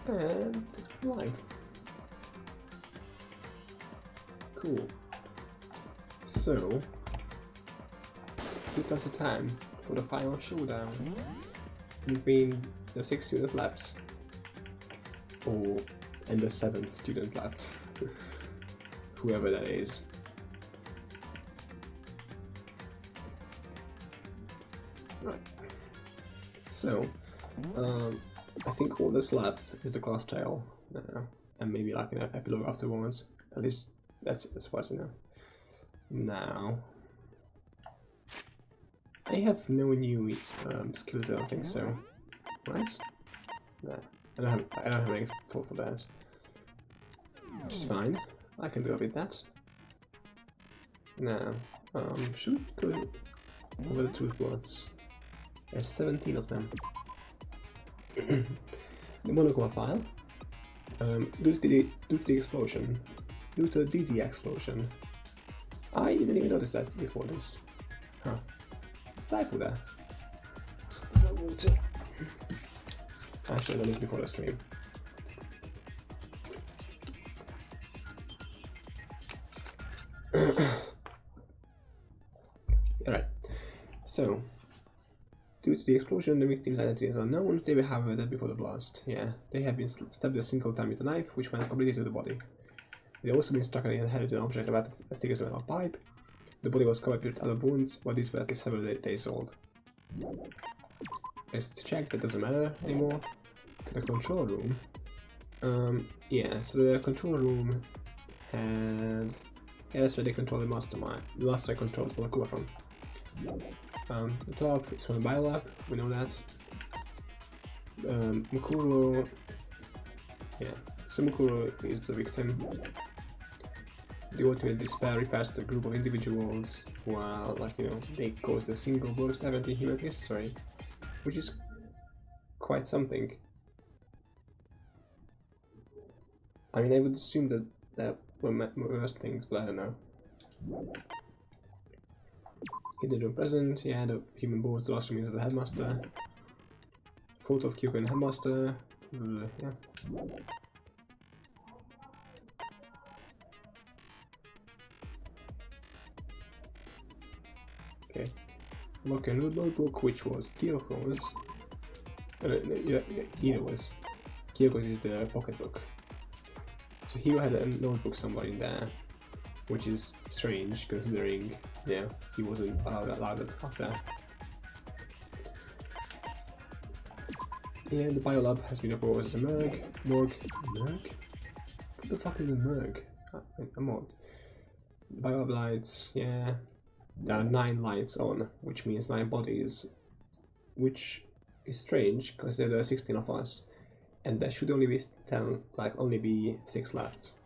And live. Cool. So, here comes the time for the final showdown between the 6 students left, and the 7th student left, whoever that is. Right. So, I think all that's left is the class trial, and maybe like an epilogue afterwards. At least that's as far as I know. Now, I have no new skills. I don't think so. Right? Nah, I don't have any thought for that. Which is fine. I can deal with that. Now, should we go over the truth words? There's 17 of them. The monochrome file. Due to the explosion. Due to the DD explosion. I didn't even notice that before this. Huh. It's typo there. Water. I should have done this before the stream. Alright. So, due to the explosion, the victim's identity is unknown. They were however dead before the blast. Yeah, they have been stabbed a single time with a knife, which went completely through the body. They also been struck in the head with an object about as thick as a metal pipe. The body was covered with other wounds, but these were at least several days old. Let's check, that doesn't matter anymore. The control room. Yeah, so the control room had... Yeah, that's where they control the mastermind. The master controls Monokuma from. The top is from the biolab, we know that. Mukuro... Yeah, so Mukuro is the victim. The ultimate despair refers to a group of individuals who are, like, you know, they caused the single worst event in human history, which is quite something. I mean, I would assume that that were worse things, but I don't know. Hidden room present, yeah, the human boards, the last room is the headmaster. Photo of Kyoko and headmaster, yeah. Okay. Look, a notebook which was Kyoko's. Yeah, Hiro's. Kyoko's is the pocketbook. So Hiro had a notebook somewhere in there, which is strange considering, yeah, he wasn't allowed it after. Yeah, the biolab has been proposed as a morgue. Morgue? What the fuck is a morgue? A morgue. Biolab lights, yeah. There are 9 lights on, which means 9 bodies, which is strange because there are 16 of us, and there should only be 10, like only be 6 left.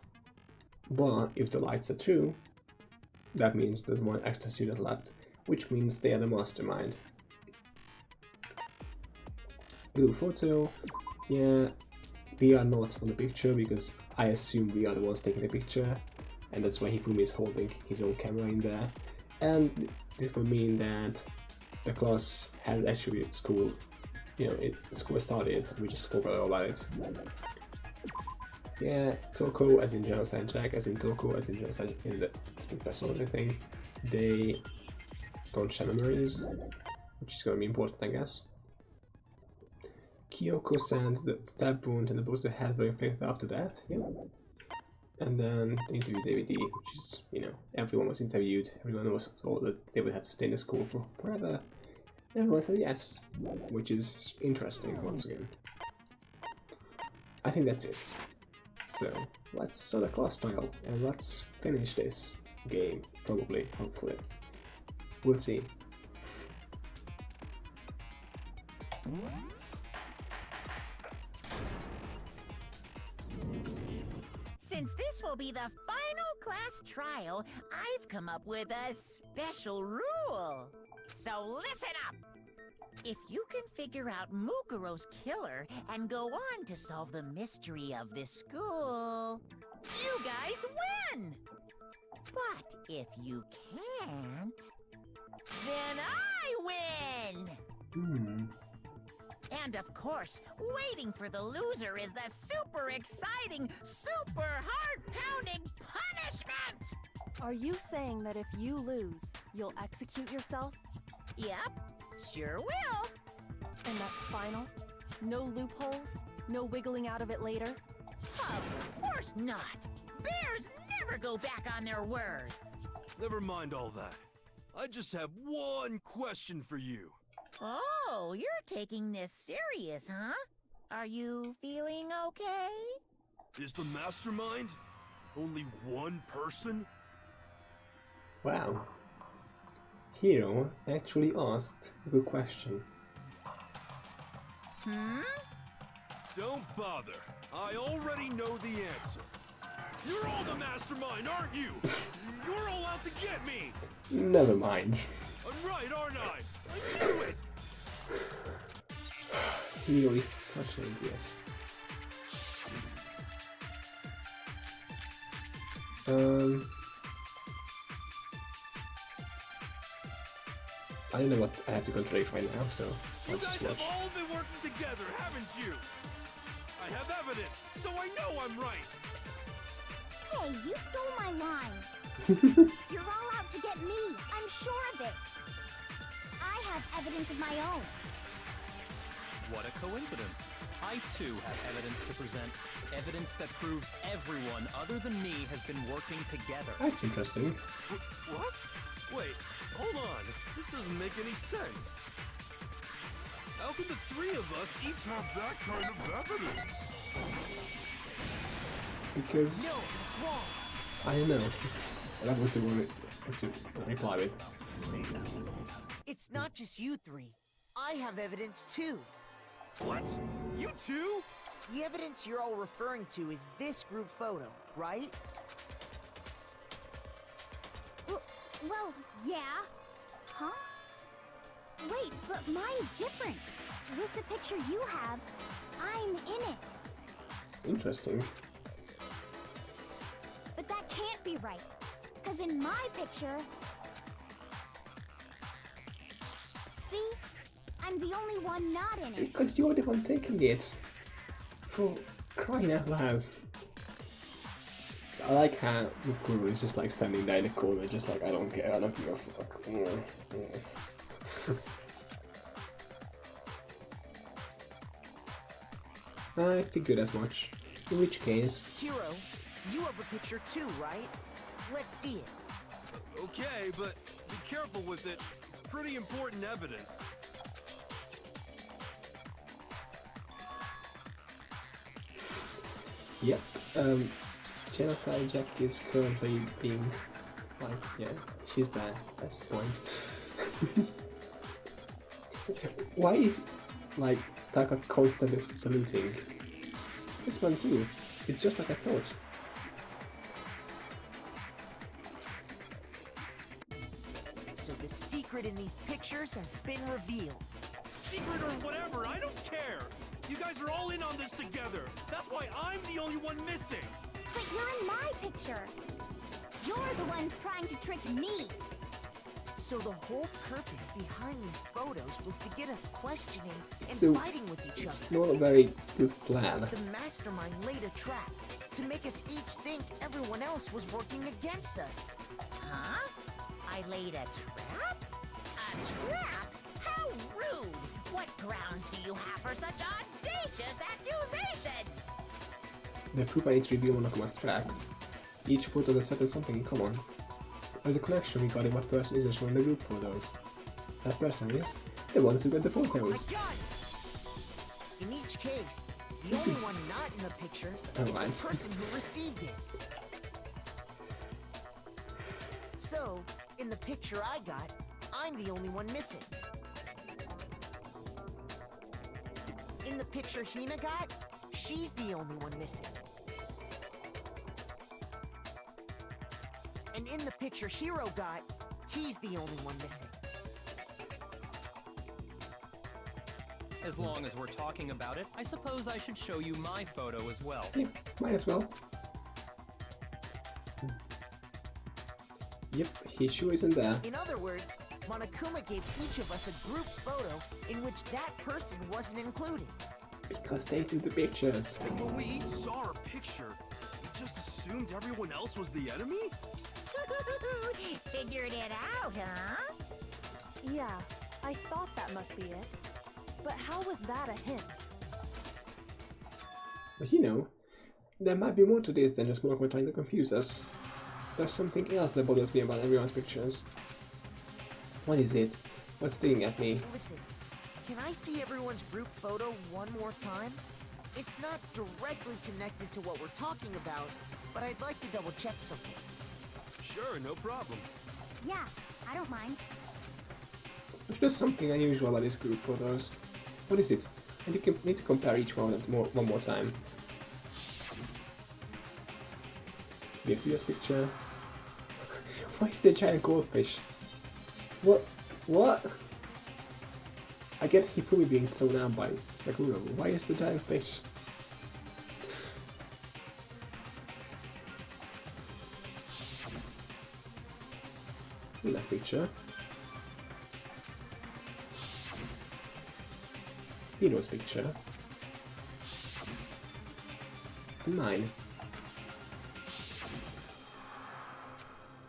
But if the lights are true, that means there's 1 extra student left, which means they are the mastermind. Group photo, yeah, we are not on the picture because I assume we are the ones taking the picture, and that's why Hifumi is holding his own camera in there. And this will mean that the class has actually school, you know, school started, we just forgot all about it. Yeah, Toko as in genocide Jack, as in Toko as in genocide in the split personality thing. They don't share memories, which is going to be important, I guess. Kyoko sent the stab wound and the bruise to the head were inflicted after that, yeah. And then the interview DVD, which is, you know, everyone was interviewed, everyone was told that they would have to stay in the school for forever. Everyone said yes, which is interesting once again. I think that's it. So, let's start the class trial and let's finish this game, probably, hopefully. We'll see. Since this will be the final class trial, I've come up with a special rule. So listen up! If you can figure out Mukuro's killer and go on to solve the mystery of this school, you guys win! But if you can't, then I win! And of course, waiting for the loser is the super exciting, super heart-pounding punishment! Are you saying that if you lose, you'll execute yourself? Yep, sure will. And that's final? No loopholes? No wiggling out of it later? Of course not! Bears never go back on their word! Never mind all that. I just have one question for you. Oh, you're taking this serious, huh? Are you feeling okay? Is the mastermind only one person? Wow. Hero actually asked a good question. Hmm? Don't bother. I already know the answer. You're all the mastermind, aren't you? You're all out to get me! Never mind. I'm right, aren't I? I knew it! Hero is such an idiot. I don't know what I have to contradict right now, so You I'll guys just have watch. all been working together, haven't you? I have evidence, so I know I'm right. Hey, you stole my line. You're all out to get me. I'm sure of it. I have evidence of my own. What a coincidence. I too have evidence to present. Evidence that proves everyone other than me has been working together. That's interesting. What? Wait, hold on. This doesn't make any sense. How can the three of us each have that kind of evidence? Because No, it's wrong. I don't know. That was the one to reply with. It's not just you three. I have evidence too. What? You too? The evidence you're all referring to is this group photo, right? Well, yeah. Huh? Wait, but mine's different. With the picture you have, I'm in it. Interesting. But that can't be right. Because in my picture... See? I'm the only one not in it. Because you're the one taking it. For crying out loud. So I like how Mukuru is just like standing there in the corner, just like, I don't care, I don't give a fuck. I figured as much. In which case... Hero, you have a picture too, right? Let's see it. Okay, but be careful with it. It's pretty important evidence. Yep. Genocide Jack is currently being, like, yeah, she's there. That's the point. Why is, like, Taka constantly saluting? This one too. It's just like I thought. So the secret in these pictures has been revealed. Secret or whatever, I don't care. You guys are all in on this together. That's why I'm the only one missing. But you're in my picture. You're the ones trying to trick me. So the whole purpose behind these photos was to get us questioning and So, fighting with each It's other. not a very good plan. The mastermind laid a trap to make us each think everyone else was working against us. Huh? I laid a trap? A trap? How rude! What grounds do you have for such audacious accusations? The proof I need to reveal Monokuma's trap. Each photo has certain something in common. There's a connection regarding what person isn't shown in the group photos. That person is the ones who got the My photos. God! In each case, the This only is- one not in the picture Oh, is nice. the person who received it. So, in the picture I got, I'm the only one missing. In the picture Hina got, she's the only one missing. And in the picture Hero got, he's the only one missing. As long as we're talking about it, I suppose I should show you my photo as well. Yeah, might as well. Yep, he sure isn't there. In other words, Monokuma gave each of us a group photo in which that person wasn't included. Because they took the pictures. And when we each saw our picture, we just assumed everyone else was the enemy? Figured it out, huh? Yeah, I thought that must be it. But how was that a hint? But you know, there might be more to this than just Monokuma trying to confuse us. There's something else that bothers me about everyone's pictures. What is it? What's sticking at me? Listen, can I see everyone's group photo one more time? It's not directly connected to what we're talking about, but I'd like to double check something. Sure, no problem. Yeah, I don't mind. There's just something unusual about these group photos. What is it? I need to compare each one of them one more time. The previous picture. Why is there a giant goldfish? What? What? I get Hifumi being thrown out by Sakura. Why is the giant fish? Last picture. Hino's picture. And mine.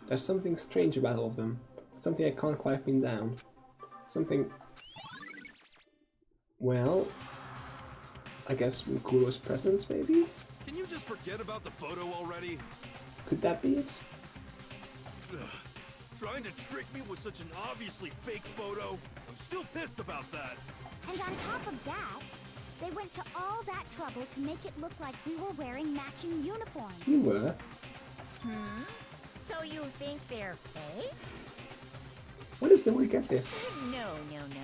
There's something strange about all of them. Something I can't quite pin down. Something... Well... I guess Mukuro's presence, maybe? Can you just forget about the photo already? Could that be it? Ugh. Trying to trick me with such an obviously fake photo? I'm still pissed about that. And on top of that, they went to all that trouble to make it look like we were wearing matching uniforms. You were. So you think they're fake? Where does no one get this? No.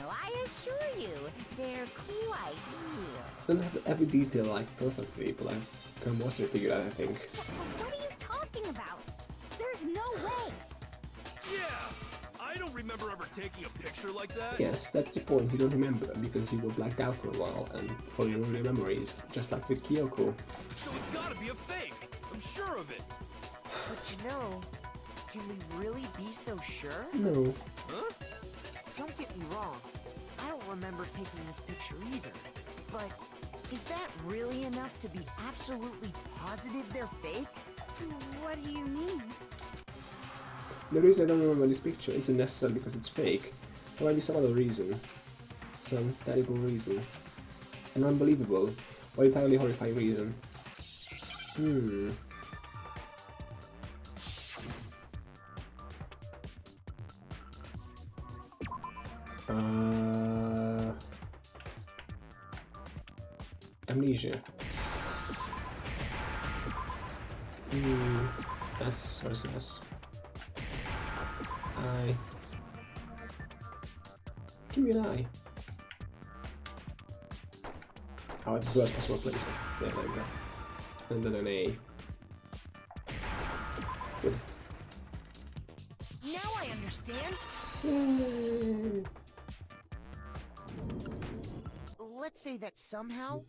I assure you, they're quite real. I don't have every detail like perfectly, but I can mostly figure it out, I think. What are you talking about? There's no way. Yeah! I don't remember ever taking a picture like that. Yes, that's the point. You don't remember because you were blacked out for a while and all your memories, just like with Kyoko. So it's gotta be a fake. I'm sure of it. But you know, can we really be so sure? No. Huh? Don't get me wrong, I don't remember taking this picture either. But is that really enough to be absolutely positive they're fake? What do you mean? The reason I don't remember this picture isn't necessarily because it's fake. There might be some other reason. Some terrible reason. An unbelievable or entirely horrifying reason. Amnesia. Yes, yes. Eye. Give me an eye. Oh, the worst possible placement. Yeah, there we go. And then an A. Good. Now I understand. Yay! Let's say that somehow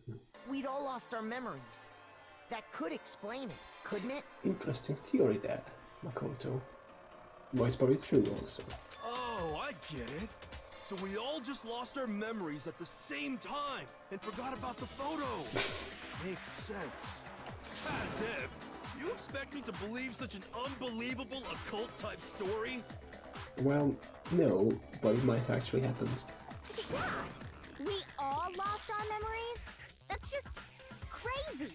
we'd all lost our memories. That could explain it, couldn't it? Interesting theory there, Makoto. Well, it's probably true also. Oh, I get it. So we all just lost our memories at the same time and forgot about the photo. Makes sense. As if. You expect me to believe such an unbelievable occult-type story? Well, no, but it might have actually happened. Yeah, we all lost our memories? That's just crazy.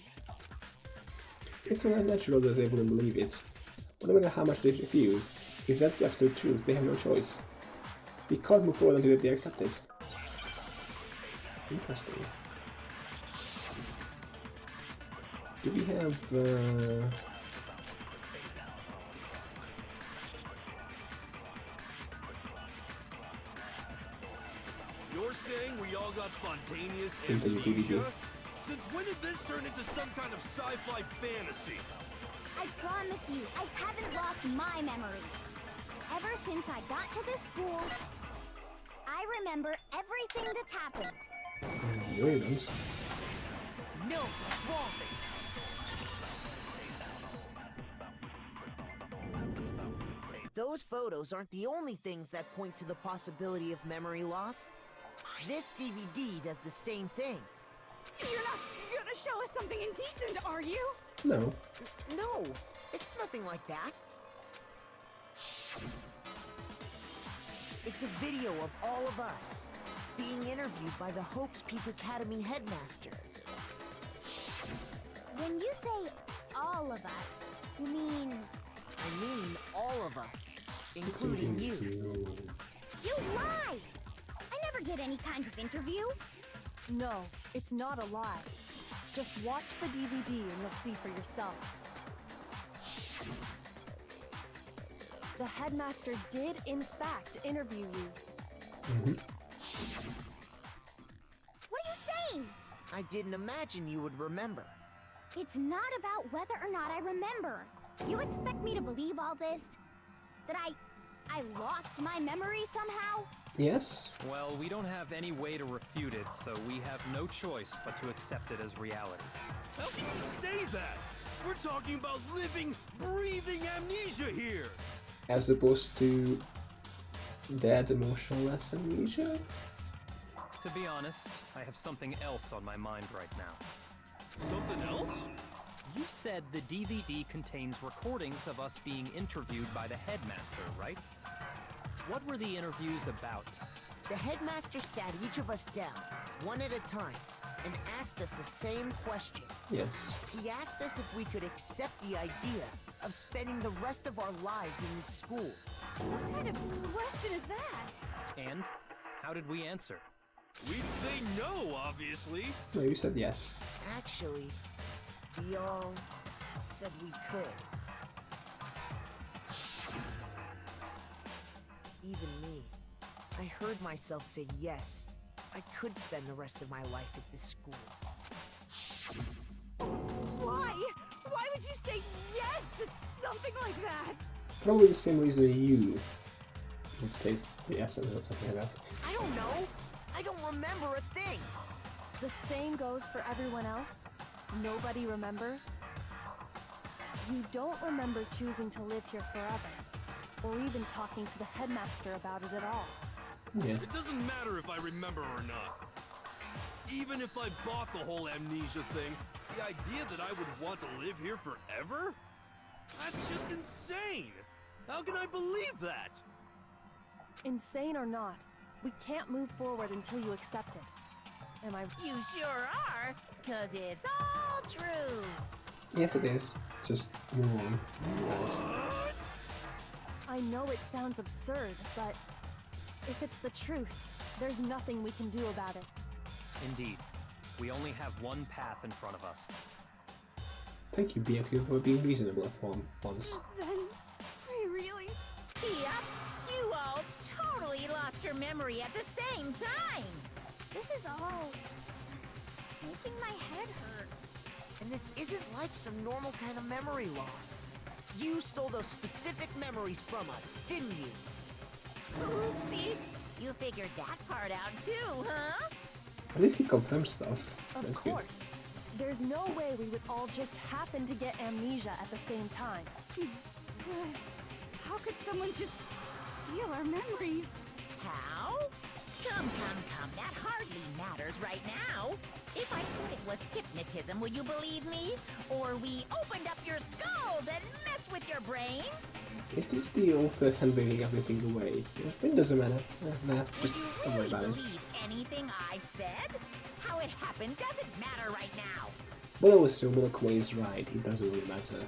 It's so unnatural that they wouldn't believe it. But no matter how much they refuse, if that's the absolute truth, they have no choice. We can't move forward until they accept it. Interesting. Do we have, You're saying we all got spontaneous Into your DVD. amnesia? Since when did this turn into some kind of sci-fi fantasy? I promise you, I haven't lost my memory. Ever since I got to this school, I remember everything that's happened. no, you don't. No, what's wrong? those photos aren't the only things that point to the possibility of memory loss. This DVD does the same thing. You're not gonna show us something indecent, are you? No. No, it's nothing like that. It's a video of all of us being interviewed by the Hope's Peak Academy headmaster. When you say all of us, you mean I mean all of us, including you. you lie? I never did any kind of interview. No, it's not a lie. Just watch the DVD and you'll see for yourself. The headmaster did, in fact, interview you. What are you saying? I didn't imagine you would remember. It's not about whether or not I remember. You expect me to believe all this? That I lost my memory somehow? Yes. Well, we don't have any way to refute it, so we have no choice but to accept it as reality. How can you say that? We're talking about living, breathing amnesia here. As opposed to dead emotionless amnesia? To be honest, I have something else on my mind right now. Something else? You said the DVD contains recordings of us being interviewed by the headmaster, right? What were the interviews about? The headmaster sat each of us down, one at a time, and asked us the same question. Yes. He asked us if we could accept the idea of spending the rest of our lives in this school. What kind of question is that? And how did we answer? We'd say no, obviously. No, you said yes. Actually, we all said we could. Even me. I heard myself say yes. I could spend the rest of my life at this school. Why? Why would you say yes to something like that? Probably the same reason you would say yes or something like that. I don't know. I don't remember a thing. The same goes for everyone else. Nobody remembers. You don't remember choosing to live here forever, or even talking to the headmaster about it at all. Yeah. It doesn't matter if I remember or not. Even if I bought the whole amnesia thing, the idea that I would want to live here forever? That's just insane! How can I believe that? Insane or not, we can't move forward until you accept it. Am I? You sure are, 'cause it's all true. Yes, it is. Just move on. Guys. What? I know it sounds absurd, but if it's the truth, there's nothing we can do about it. Indeed. We only have one path in front of us. Thank you, BFQ, for being reasonable for once. Then, we really... Yep, you all totally lost your memory at the same time. This is all making my head hurt. And this isn't like some normal kind of memory loss. You stole those specific memories from us, didn't you? Oopsie, you figured that part out too, huh? At least he confirms stuff, so Of that's good. course. There's no way we would all just happen to get amnesia at the same time. How could someone just steal our memories? How? Come, that hardly matters right now. If I said it was hypnotism, would you believe me? Or we opened up your skulls and messed with your brains? Is this deal to handing everything away? It doesn't matter. Nah, Would just you don't worry really about it. believe anything I said? How it happened doesn't matter right now. But I will assume Milkway is right, it doesn't really matter.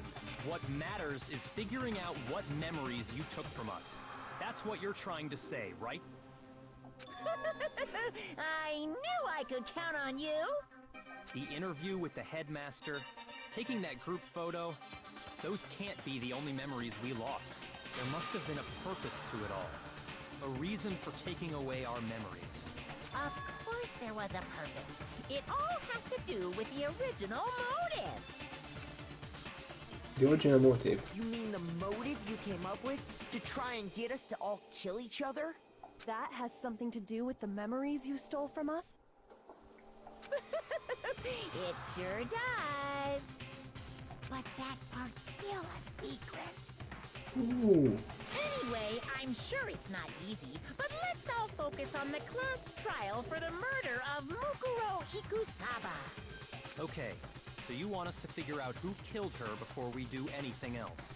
What matters is figuring out what memories you took from us. That's what you're trying to say, right? I knew I could count on you. The interview with the headmaster, taking that group photo, those can't be the only memories we lost. There must have been a purpose to it all. A reason for taking away our memories. Of course there was a purpose. It all has to do with the original motive. The original motive. You mean the motive you came up with to try and get us to all kill each other? That has something to do with the memories you stole from us? It sure does. But that part's still a secret. Ooh. Anyway, I'm sure it's not easy, but let's all focus on the class trial for the murder of Mukuro Ikusaba. Okay, so you want us to figure out who killed her before we do anything else?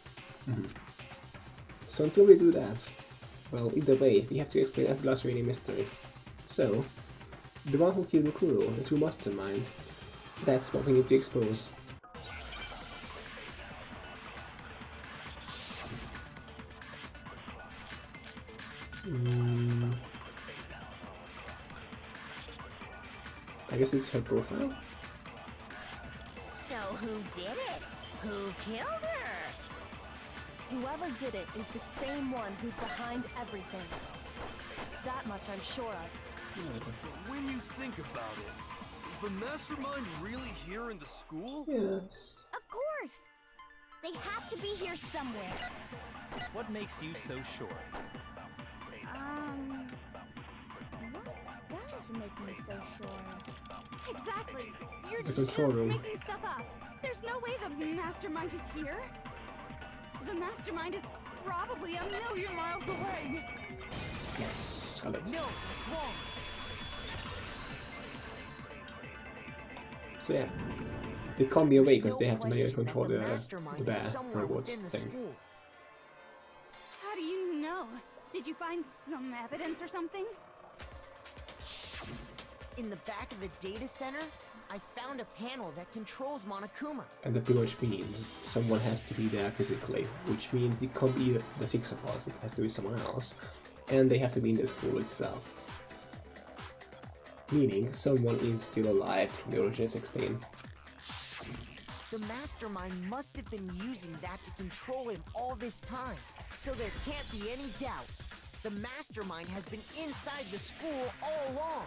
So until we do that, well, either way, we have to explain every last remaining mystery. So, the one who killed Mukuro, the true mastermind, that's what we need to expose. I guess it's her profile? So who did it? Who killed her? Whoever did it is the same one who's behind everything. That much I'm sure of. When you think about it, is the mastermind really here in the school? Yes. Of course! They have to be here somewhere. What makes you so sure? What does make me so sure? Exactly. You're It's a just control room. making stuff up. There's no way the mastermind is here. The mastermind is probably a million miles away. Yes, got it. No, it's wrong. So yeah, they can't be away because There's they no have to manually question that control the mastermind is bear somewhere robot within the thing. school. How do you know? Did you find some evidence or something? In the back of the data center, I found a panel that controls Monokuma. And that pretty much means someone has to be there physically, which means it can't be the six of us, it has to be someone else. And they have to be in the school itself. Meaning, someone is still alive from the original 16. The mastermind must have been using that to control him all this time. So there can't be any doubt. The mastermind has been inside the school all along.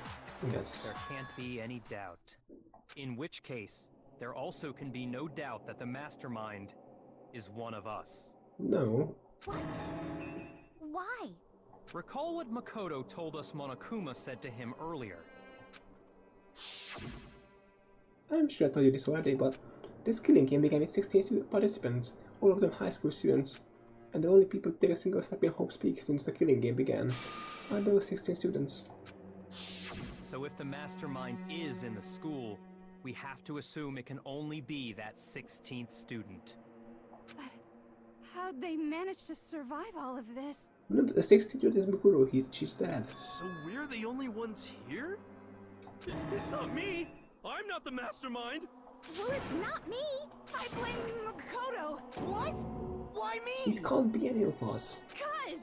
Yes. There can't be any doubt. In which case, there also can be no doubt that the mastermind is one of us. No. What? Why? Recall what Makoto told us Monokuma said to him earlier. I'm sure I told you this already, but this killing game began with 16 participants, all of them high school students. And the only people to take a single step in Hope's Peak since the killing game began are those 16 students. So if the mastermind is in the school, we have to assume it can only be that 16th student. But how'd they manage to survive all of this? No, the 16th student is Mukuro, she's dead. So we're the only ones here? It's not me! I'm not the mastermind! Well, it's not me. I blame Makoto. What? Why me? It can't be any of us. Cuz!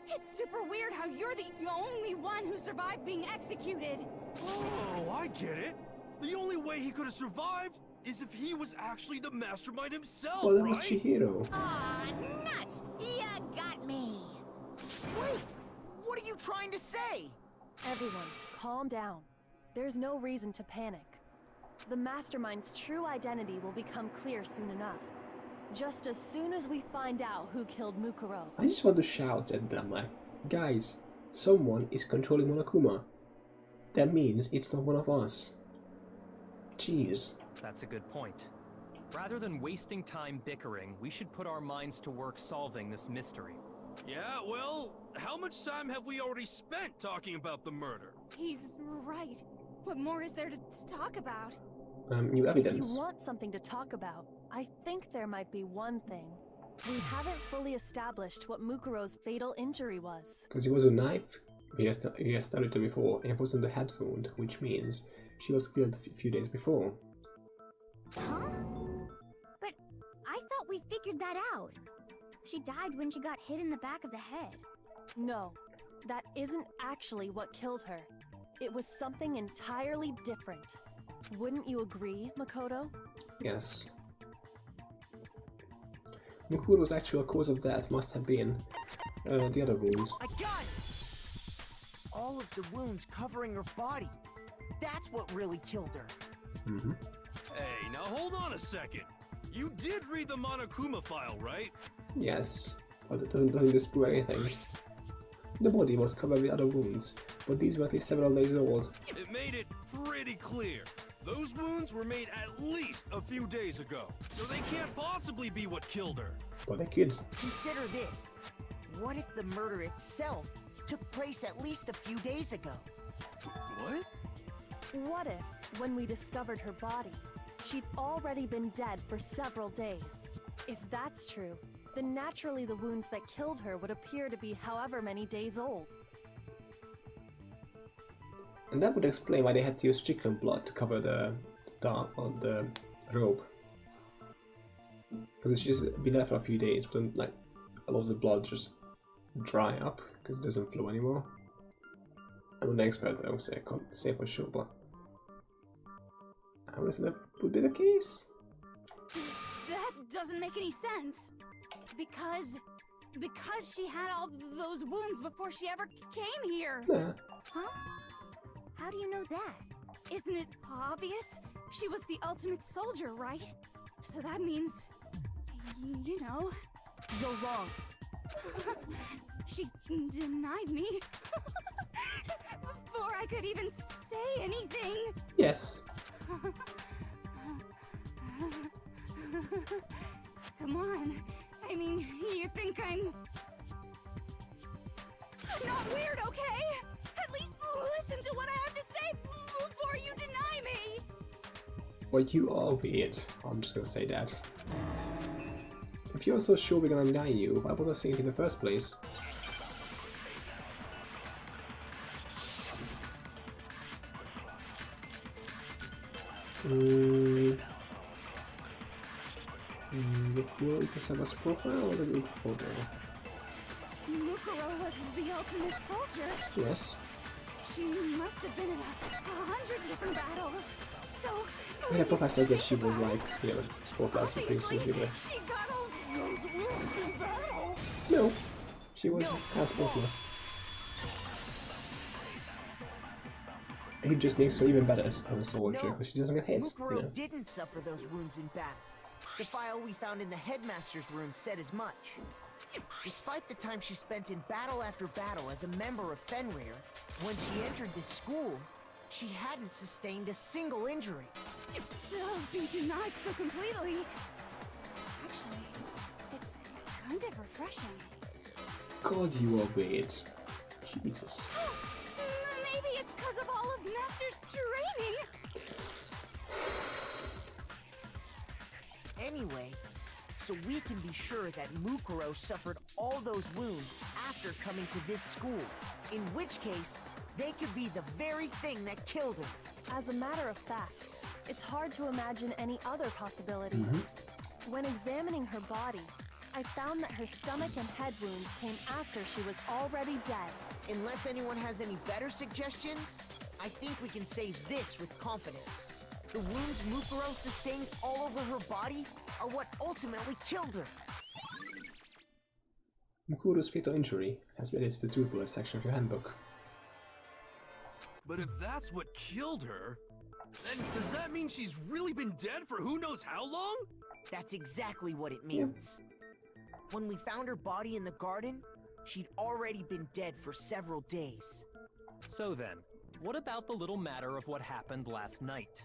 It's super weird how you're the only one who survived being executed. Oh, I get it! The only way he could have survived is if he was actually the mastermind himself, Well, that was right? Chihiro. Aw, nuts! Ya got me! Wait! What are you trying to say? Everyone, calm down. There's no reason to panic. The mastermind's true identity will become clear soon enough. Just as soon as we find out who killed Mukuro. I just want to shout at them like, guys, someone is controlling Monokuma. That means it's not one of us. Jeez. That's a good point. Rather than wasting time bickering, we should put our minds to work solving this mystery. Yeah, well, how much time have we already spent talking about the murder? He's right. What more is there to talk about? New If evidence. you want something to talk about, I think there might be one thing. We haven't fully established what Mukuro's fatal injury was. Because it was a knife, we has started to before, and it wasn't the head wound, which means she was killed a few days before. Huh? But I thought we figured that out. She died when she got hit in the back of the head. No, that isn't actually what killed her. It was something entirely different. Wouldn't you agree, Makoto? Yes. Mukuro's actual cause of death must have been the other wounds. I got it! All of the wounds covering her body. That's what really killed her. Mm-hmm. Hey, now hold on a second. You did read the Monokuma file, right? Yes, but it doesn't disprove anything. The body was covered with other wounds, but these were at least several days old. It made it pretty clear. Those wounds were made at least a few days ago, so they can't possibly be what killed her. But they could. Consider this. What if the murder itself took place at least a few days ago? What? What if, when we discovered her body, she'd already been dead for several days? If that's true, then naturally the wounds that killed her would appear to be however many days old. And that would explain why they had to use chicken blood to cover the dark on the robe. Because she's just been there for a few days, but then like a lot of the blood just dry up because it doesn't flow anymore. I'm an expert though, so I can't say for sure, but how is that would be the case? That doesn't make any sense. Because she had all those wounds before she ever came here. Nah. Huh? How do you know that? Isn't it obvious? She was the ultimate soldier, right? So that means, you know. You're wrong. She denied me. Before I could even say anything. Yes. Come on. I mean, you think I'm not weird, okay? At least listen to what I have to say before you deny me. Well, you are weird. I'm just gonna say that. If you're so sure we're gonna deny you, why bother saying it in the first place? Mukuro Ikasawa's profile or the group photo? Mukuro was the ultimate soldier. Yes. She must have been in 100 different battles. So And the profile says that she was like, you know, spotlights and things. obviously she got all those wounds in battle. No, she was as spotless. It just makes her even better as a soldier because she doesn't get hit. Mukuro You know? didn't suffer those wounds in battle. The file we found in the headmaster's room said as much. Despite the time she spent in battle after battle as a member of Fenrir, when she entered this school, she hadn't sustained a single injury. To be denied so completely. Actually, it's kind of refreshing. God, you are weird. Jesus. Maybe it's because of all of Master's training. Anyway, so we can be sure that Mukuro suffered all those wounds after coming to this school, in which case, they could be the very thing that killed her. As a matter of fact, it's hard to imagine any other possibility. When examining her body, I found that her stomach and head wounds came after she was already dead. Unless anyone has any better suggestions, I think we can say this with confidence. The wounds Mukuro sustained all over her body are what ultimately killed her. Mukuro's fatal injury has made it to the two bullet section of your handbook. But if that's what killed her, then does that mean she's really been dead for who knows how long? That's exactly what it means. When we found her body in the garden, she'd already been dead for several days. So then, what about the little matter of what happened last night?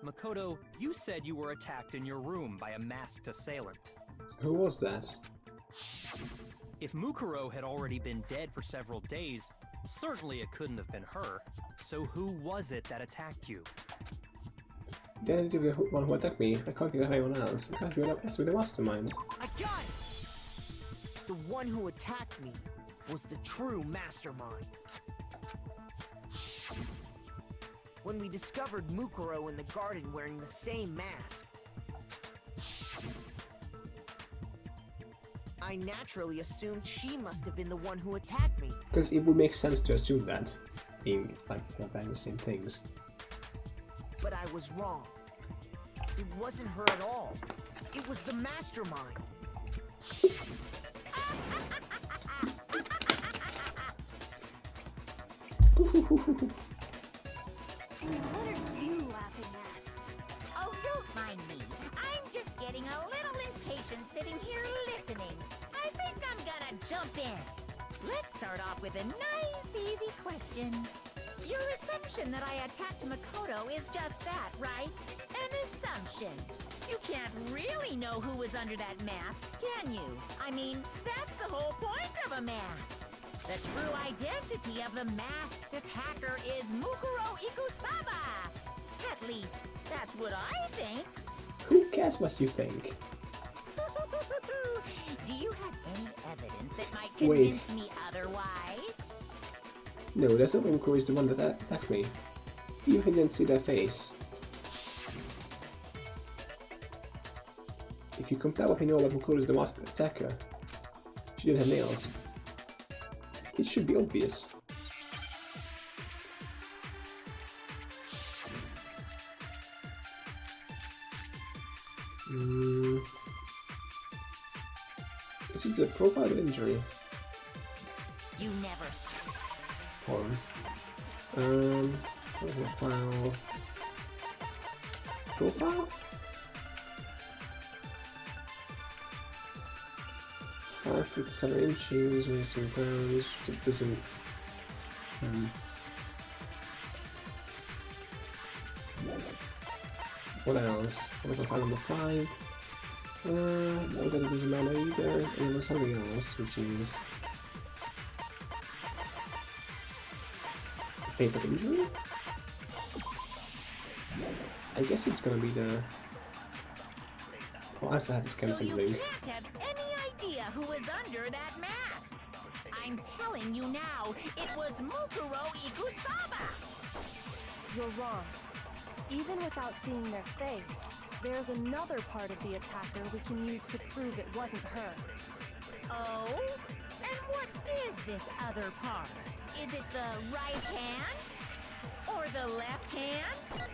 Makoto, you said you were attacked in your room by a masked assailant. So who was that? If Mukuro had already been dead for several days, certainly it couldn't have been her. So who was it that attacked you? Then the one who attacked me. I can't think of anyone else. It has to be the mastermind. I got it! The one who attacked me was the true mastermind. When we discovered Mukuro in the garden wearing the same mask, I naturally assumed she must have been the one who attacked me. Because it would make sense to assume that, being like wearing the same things. But I was wrong. It wasn't her at all. It was the mastermind. What are you laughing at? Oh, don't mind me. I'm just getting a little impatient sitting here listening. I think I'm gonna jump in. Let's start off with a nice, easy question. Your assumption that I attacked Makoto is just that, right? An assumption. You can't really know who was under that mask, can you? I mean, that's the whole point of a mask. The true identity of the masked attacker is Mukuro Ikusaba. At least, that's what I think. Who cares what you think? Do you have any evidence that might convince me otherwise? No, that's not Mukuro is the one that attacked me. You didn't see their face. If you compare what we know about Mukuro is the masked attacker, she didn't have nails. It should be obvious. Is it the profile or injury? You never saw. Hold on. Profile. Profile? 5'7", weighs 3 pounds. That doesn't. What else? What if I find number 5? No, that doesn't matter either. And there was something else, which is fatal injury. I guess it's gonna be the. Well, I still have to scan So you something. can't have any idea who was under that mask. I'm telling you now, it was Mukuro Ikusaba. You're wrong. Even without seeing their face, there's another part of the attacker we can use to prove it wasn't her. Oh? And what is this other part? Is it the right hand? Or the left hand?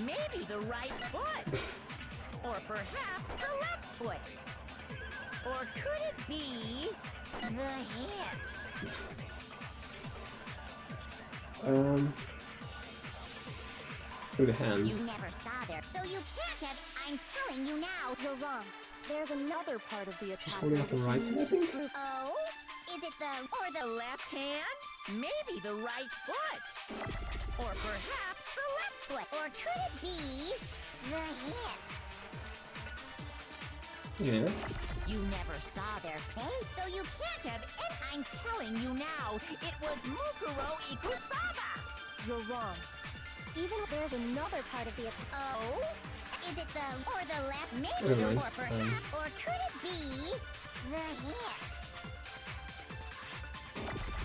Maybe the right foot? Or perhaps the left foot? Or could it be the hips? Through the hands. You never saw there, so you can't have. I'm telling you now. You're wrong. There's another part of the attacker holding up the we right can hand, I use to think? prove. Oh? Is it the. Or the left hand? Maybe the right foot? Or perhaps the left foot? Or could it be the hip? Yeah. You never saw their face, so you can't have. And I'm telling you now, it was Mukuro Ikusaba. You're wrong. Even there's another part of the attacker. Oh? Is it the. Or the left? Maybe the. Alright, Or perhaps. Or could it be the hips?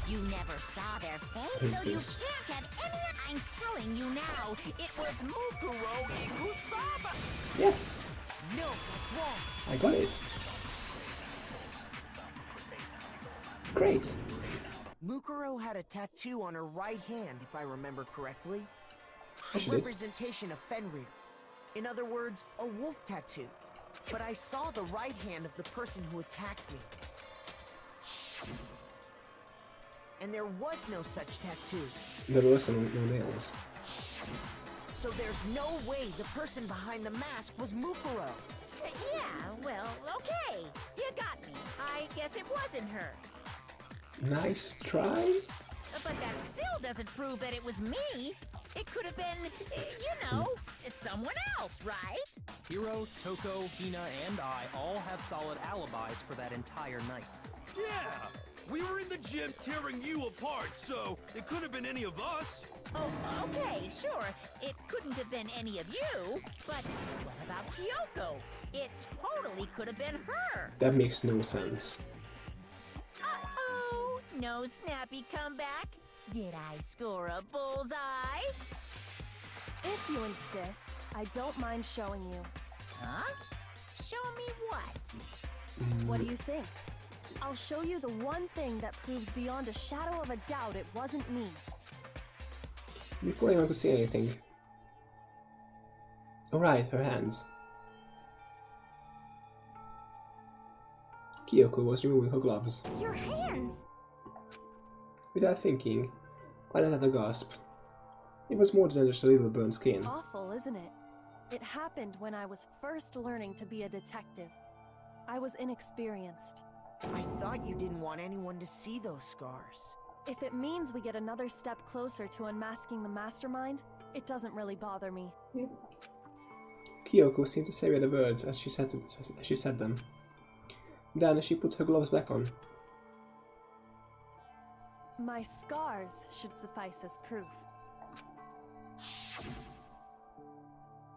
You never saw their face, Who's so you this? can't have any. I'm telling you now, it was Mukuro Ikusaba. Yes, No, that's wrong. I got it. Great. Mukuro had a tattoo on her right hand, if I remember correctly. I A should did. representation of Fenrir. In other words, a wolf tattoo. But I saw the right hand of the person who attacked me. And there was no such tattoo. There was no nails. So there's no way the person behind the mask was Mukuro. Yeah, well, okay. You got me. I guess it wasn't her. Nice try. But that still doesn't prove that it was me. It could have been, you know, someone else, right? Hiro, Toko, Hina, and I all have solid alibis for that entire night. Yeah! We were in the gym tearing you apart, so it could have been any of us. Oh, okay, sure. It couldn't have been any of you. But what about Kyoko? It totally could have been her. That makes no sense. Uh-oh. No snappy comeback? Did I score a bullseye? If you insist, I don't mind showing you. Huh? Show me what? What do you think? I'll show you the one thing that proves beyond a shadow of a doubt it wasn't me. Before anyone could see anything. Alright, her hands. Kyoko was removing her gloves. Your hands! Without thinking, I let out a gasp. It was more than just a little burnt skin. Awful, isn't it? It happened when I was first learning to be a detective. I was inexperienced. I thought you didn't want anyone to see those scars. If it means we get another step closer to unmasking the mastermind, it doesn't really bother me. Yeah. Kyoko seemed to savor the words as she said them. Then she put her gloves back on. My scars should suffice as proof.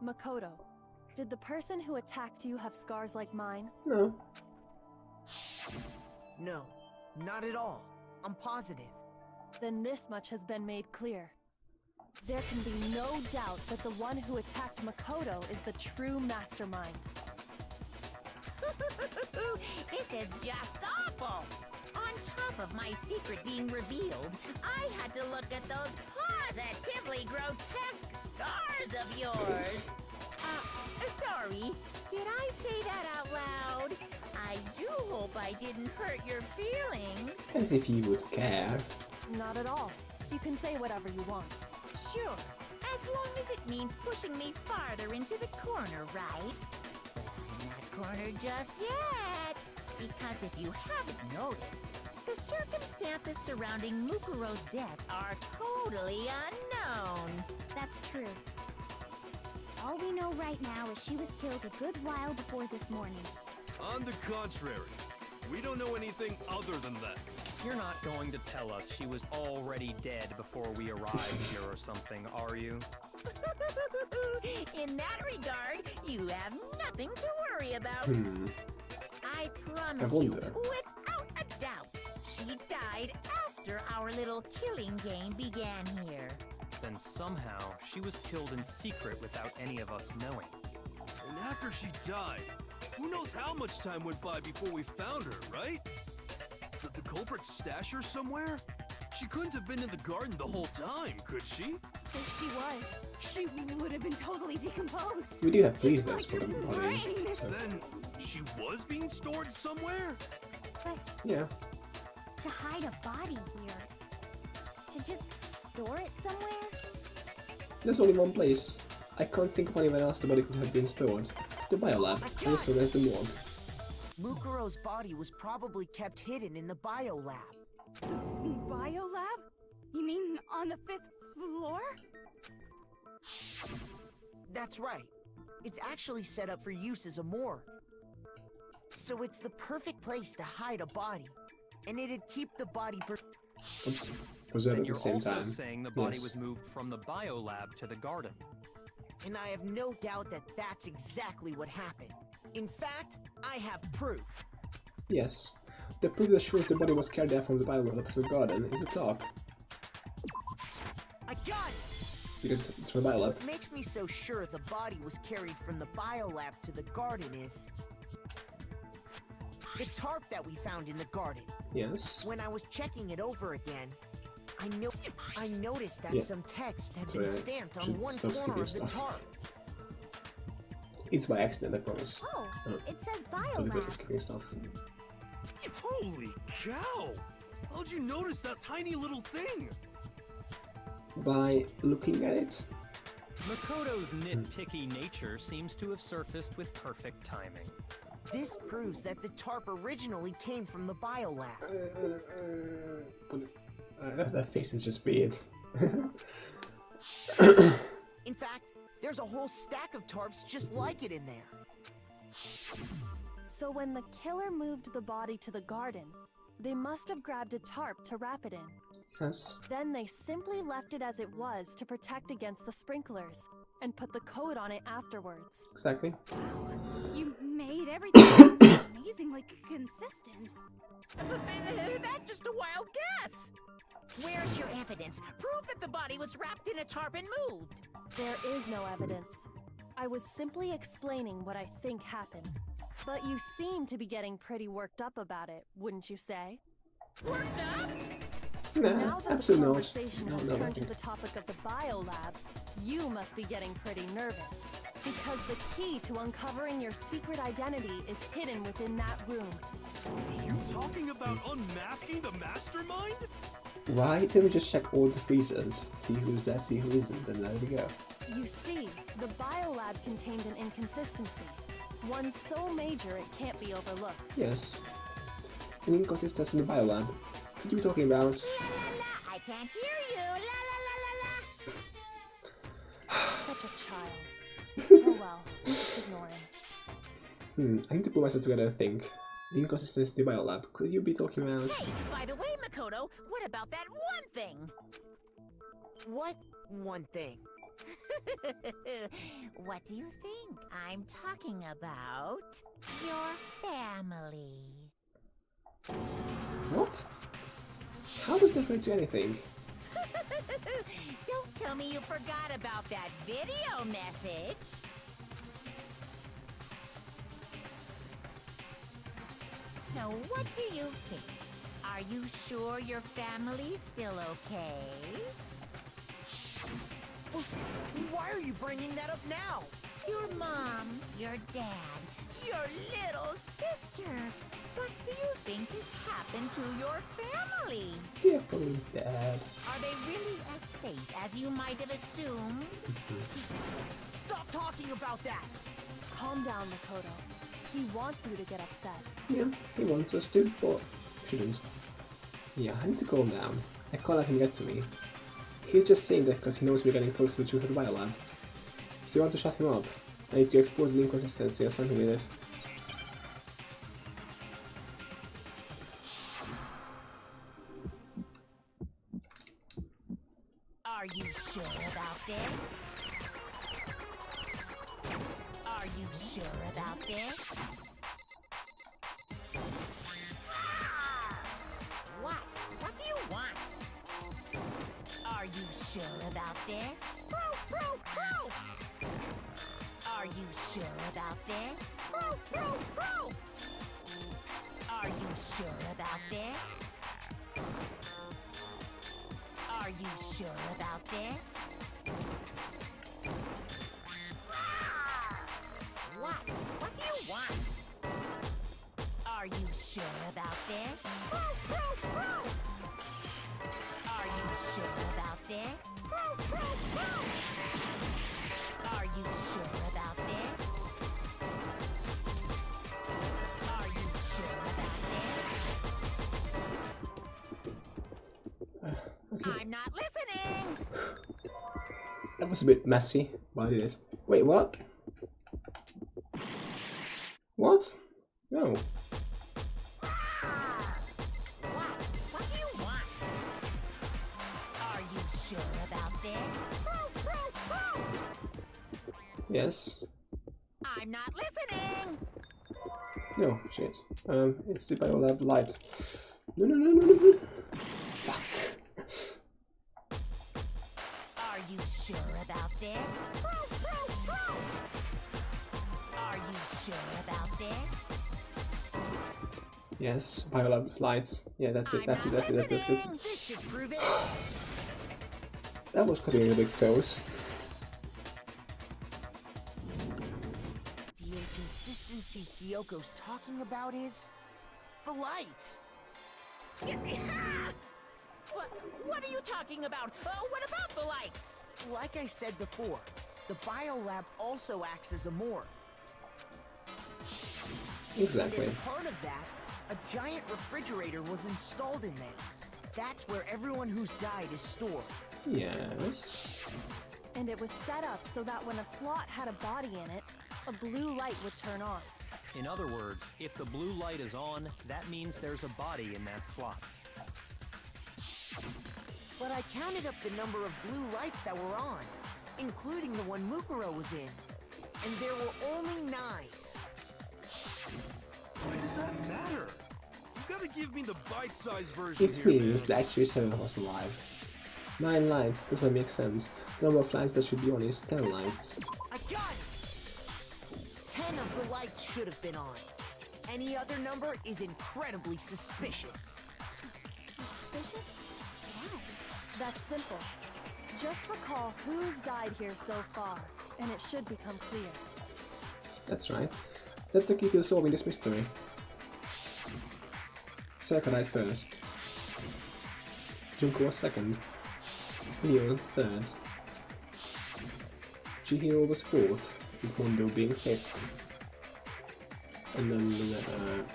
Makoto, did the person who attacked you have scars like mine? No. No, not at all. I'm positive. Then this much has been made clear. There can be no doubt that the one who attacked Makoto is the true mastermind. This is just awful! On top of my secret being revealed, I had to look at those positively grotesque scars of yours. Sorry, did I say that out loud? I do hope I didn't hurt your feelings. As if you would care. Not at all. You can say whatever you want. Sure, as long as it means pushing me farther into the corner, right? But I'm not cornered just yet. Because if you haven't noticed, the circumstances surrounding Mukuro's death are totally unknown. That's true. All we know right now is she was killed a good while before this morning. On the contrary, we don't know anything other than that. You're not going to tell us she was already dead before we arrived here or something, are you? In that regard, you have nothing to worry about. I promise you, without a doubt, she died after our little killing game began here. Then somehow she was killed in secret without any of us knowing. And after she died, who knows how much time went by before we found her, right? Did the culprit stash her somewhere? She couldn't have been in the garden the whole time, could she? If she was, she would have been totally decomposed. We do have freezers Just for like the her bodies. brain. So. Then she was being stored somewhere? But Yeah. to hide a body here, to just store it somewhere? There's only one place. I can't think of anywhere else the body could have been stored. The biolab. Also, there's the morgue. Mukuro's body was probably kept hidden in the biolab. Biolab? You mean on the 5th floor? That's right. It's actually set up for use as a morgue. So it's the perfect place to hide a body. And it'd keep the body Oops. Preserved And at you're the same also time. saying the body Yes. was moved from the biolab to the garden. And I have no doubt that that's exactly what happened. In fact, I have proof. Yes. The proof that shows the body was carried there from the biolab to the garden is the top. I got it! Because it's from the biolab. What makes me so sure the body was carried from the biolab to the garden is the tarp that we found in the garden. Yes. When I was checking it over again, I noticed that Yeah. some text had So, been yeah, stamped on should one stop corner skipping of the stuff. tarp. It's by accident, I promise. Oh, it says So people are biolab. skipping stuff. Holy cow! How'd you notice that tiny little thing? By looking at it. Makoto's nitpicky nature seems to have surfaced with perfect timing. This proves that the tarp originally came from the biolab. That face is just weird. In fact, there's a whole stack of tarps just like it in there. So when the killer moved the body to the garden, they must have grabbed a tarp to wrap it in. Yes. Then they simply left it as it was to protect against the sprinklers, and put the code on it afterwards. Exactly. You made everything so amazingly consistent. That's just a wild guess. Where's your evidence? Prove that the body was wrapped in a tarp and moved. There is no evidence. I was simply explaining what I think happened. But you seem to be getting pretty worked up about it, wouldn't you say? Worked up? No, Now that the absolutely not. conversation has No, turned to nothing. the topic of the biolab, you must be getting pretty nervous. Because the key to uncovering your secret identity is hidden within that room. Are you talking about unmasking the mastermind? Why didn't we just check all the freezers? See who's there, see who isn't, and there we go. You see, the biolab contained an inconsistency. One so major it can't be overlooked. Yes. an inconsistency in the biolab. Could you be talking about? La la la, I can't hear you. La la la la la. Such a child. Oh well, just ignore him. I need to put myself together and think. The inconsistency in the biolab. Could you be talking about? Hey, by the way, Makoto, what about that one thing? What one thing? What do you think I'm talking about? Your family. What? How does that relate to anything? Don't tell me you forgot about that video message. So what do you think? Are you sure your family's still okay? Why are you bringing that up now? Your mom, your dad, your little sister. What do you think has happened to your family? Yeah, probably Dad. Are they really as safe as you might have assumed? Stop talking about that! Calm down, Makoto. He wants you to get upset. Yeah, he wants us to, but shouldn't. Yeah, I need to calm down. I can't let him get to me. He's just saying that because he knows we're getting close to the truth of the biolab. So you want to shut him up? I need to expose the inconsistency or something with this. Are you sure about this? Are you sure about this? What? What do you want? Are you sure about this? Are you sure about this? Are you sure about this? Are you sure about this? What? What do you want? Are you sure about this? Are you sure about this? Are you sure about this? Are you sure about this? I'm not listening! That was a bit messy, but it is. Wait, what? What? No. What? What do you want? Are you sure about this? Yes. I'm not listening! No, shit. It's the biolab lights. No. Fuck. Are you sure about this? Are you sure about this? Yes, biolab lights. Yeah, that's it, that's it. This should prove it. That was cutting a bit close. The inconsistency Hyoko's talking about is... the lights! What are you talking about? What about the lights? Like I said before, the biolab also acts as a morgue. Exactly. And as part of that, a giant refrigerator was installed in there. That's where everyone who's died is stored. Yes. And it was set up so that when a slot had a body in it, a blue light would turn on. In other words, if the blue light is on, that means there's a body in that slot. But I counted up the number of blue lights that were on, including the one Mukuro was in. And there were only 9. Why does that matter? You gotta give me the bite-sized version It here, means man. that actually 7 was alive. 9 lights doesn't make sense. The number of lights that should be on is 10 lights. I got it! 10 of the lights should have been on. Any other number is incredibly suspicious. Suspicious? Why? That's simple. Just recall who's died here so far, and it should become clear. That's right. That's the key to solving this mystery. Circa died first. Junko was second. Neo third. Chihiro was fourth, with Mondo being fifth. And then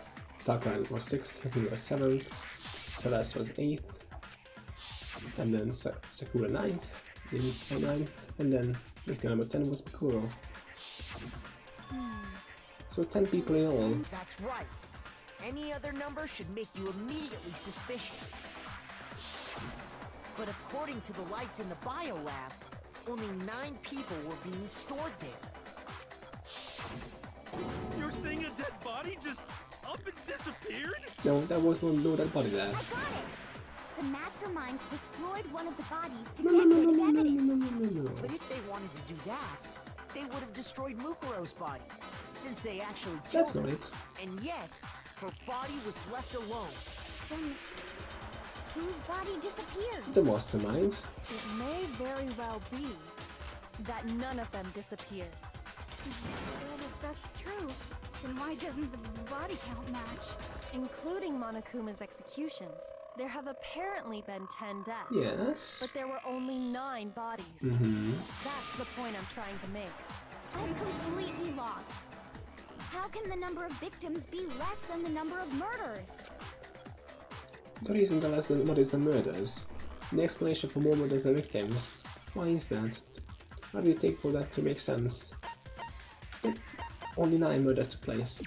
Sakura was 6th, Hifumi was 7th, Celeste was 8th, and then Sakura 9th, Rin 9th, and then victim number 10 was Mikuro. So 10 people in all. That's right. Any other number should make you immediately suspicious. But according to the lights in the biolab, only 9 people were being stored there. You're saying a dead body just up and disappeared? No, there was no dead body there. I got it! The mastermind destroyed one of the bodies to No, get no, no, rid no, of no, no, evidence. no, no, no, no. But if they wanted to do that, they would have destroyed Mukuro's body, since they actually killed That's her. not it. And yet, her body was left alone. Then whose body disappeared? The masterminds. It may very well be that none of them disappeared. Well, if that's true, then why doesn't the body count match? Including Monokuma's executions, there have apparently been 10 deaths. Yes. But there were only 9 bodies. Mm-hmm. That's the point I'm trying to make. I'm completely lost. How can the number of victims be less than the number of murders? The reason the less than what is the murders. The explanation for more murders than victims. Why is that? How do you take for that to make sense? But only 9 murders took place.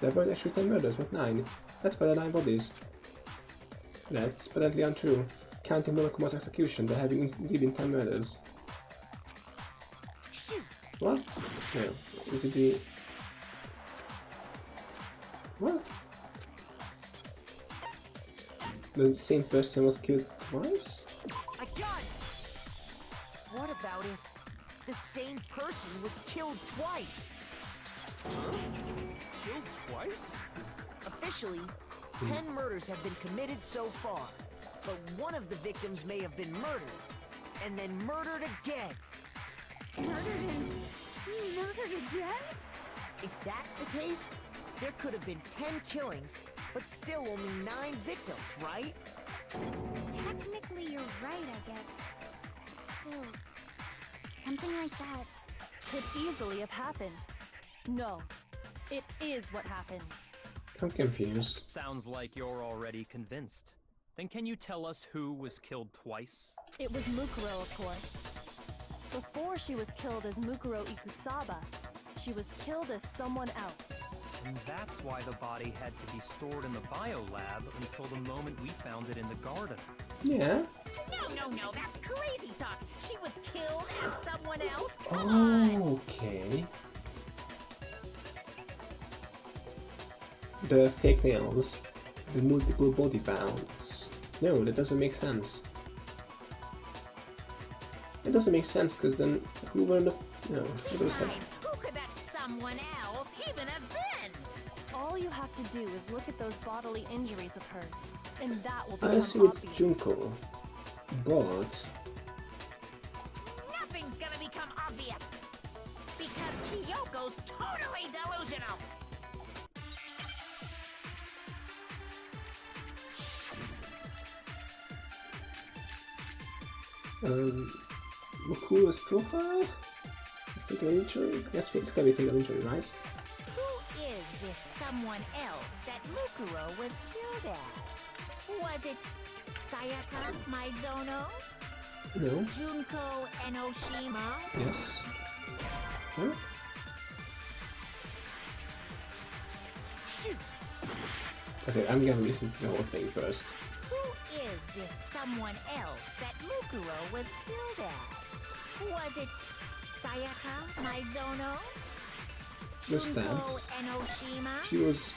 There weren't actually 10 murders, but 9. That's better than 9 bodies. That's patently untrue. Counting Monokuma's execution, there have indeed been 10 murders. Shoot! What? No. Is it the... What? The same person was killed twice? I got it! What about if the same person was killed twice? Killed twice? Officially, 10 murders have been committed so far, but one of the victims may have been murdered, and then murdered again. Murdered and murdered again? If that's the case, there could have been 10 killings, but still only 9 victims, right? Technically, you're right, I guess. Still, something like that. Could easily have happened. No, it is what happened. I'm confused. Sounds like you're already convinced. Then can you tell us who was killed twice? It was Mukuro, of course. Before she was killed as Mukuro Ikusaba, she was killed as someone else. And that's why the body had to be stored in the biolab until the moment we found it in the garden. Yeah. No, that's crazy talk. She was killed as someone else? Come on! Okay. The fake nails. The multiple body parts. No, that doesn't make sense. It doesn't make sense because then who were the... No, it was Besides, who could that someone else even have been? All you have to do is look at those bodily injuries of hers, and that will I become assume it's obvious. Junko. But... Nothing's gonna become obvious. Because Kyoko's totally delusional. Mukuro's profile? Fatal injury? Yes, it's gotta be fatal injury, right? Who is this someone else that Mukuro was killed as? Was it Sayaka Maizono? No. Junko Enoshima? Yes. Huh? Shoot! Okay, I'm gonna listen to the whole thing first. Who is this someone else that Mukuro was killed as? Was it Sayaka Maizono? Just Junko that. Enoshima? She was...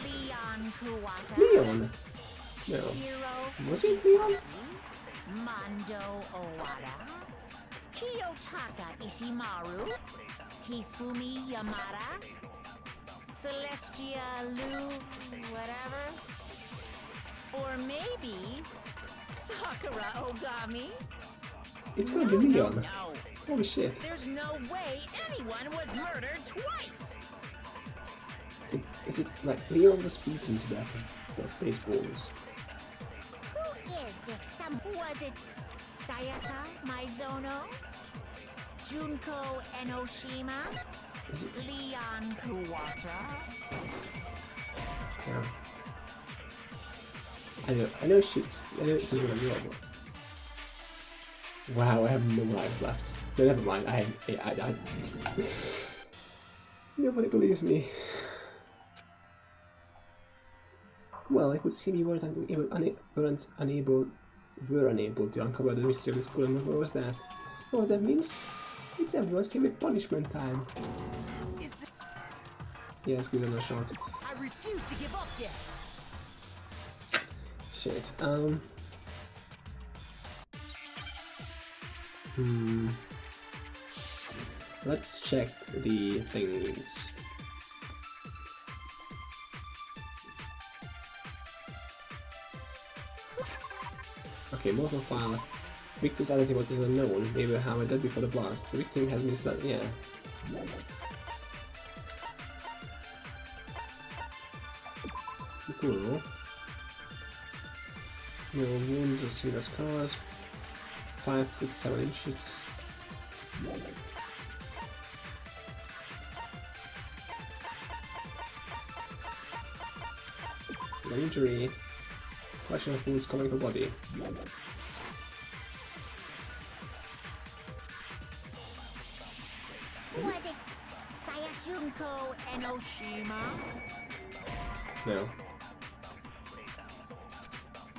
Leon Kuwata? Leon! No. Hiro Was it Leon? Mondo Owada? Kiyotaka Ishimaru? Hifumi Yamada? Celestia Lu... whatever? Or maybe... Sakura Ogami? It's gonna be Leon. No. Holy shit. There's no way anyone was murdered twice! Is it like Leon was beaten to death with baseballs? Who is this some... Was it Sayaka Maizono? Junko Enoshima? Is it? Leon Kuwata. Yeah. I know she's gonna be able. Wow, I have no lives left. No, never mind. I nobody believes me. Well, it would seem you weren't unable to uncover the mystery of the school and what was there. Oh, that means it's everyone's favorite punishment time. Yes, give them a shot. I refuse to give up yet. Shit. Let's check the things. Okay, mortal file. Victim's identity was unknown. They were hammered dead before the blast. The victim has been stunned. Yeah. Cool. No wounds or single scars. 5'7". No injury. Collection of wounds covering her body. Was it Sayajunko Enoshima? No.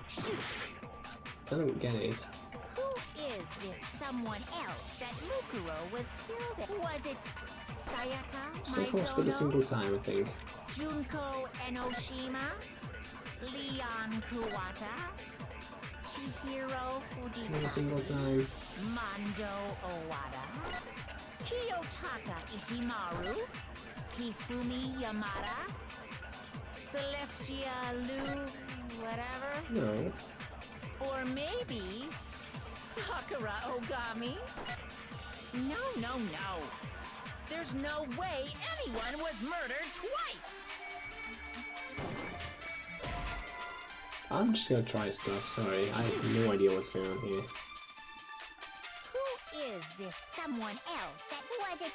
Shoot! I don't get it. Who is this someone else that Mukuro was killed at? Was it Sayaka So close to the single Maizono? time, I think. Junko Enoshima? Leon Kuwata? Chihiro Every Fujisaki? single time. Mondo Owada? Kiyotaka Ishimaru? Hifumi Yamada? Celestia Lu... whatever? No. Or maybe... Sakura Ogami? No. There's no way anyone was murdered twice! I'm just gonna try stuff, sorry. I have no idea what's going on here. Who is this someone else that Was it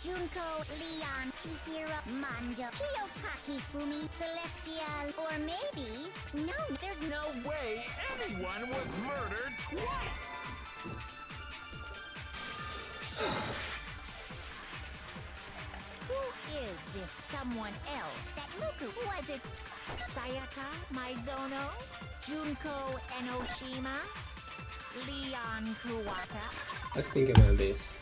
Junko, Leon, Chihiro, Mondo, Kiyotaki, Fumi, Celestial, or maybe... No, There's no way anyone was murdered twice! Who is this someone else that Muku? Was it Sayaka Maizono? Junko Enoshima? Leon Kuwata? Let's think about this.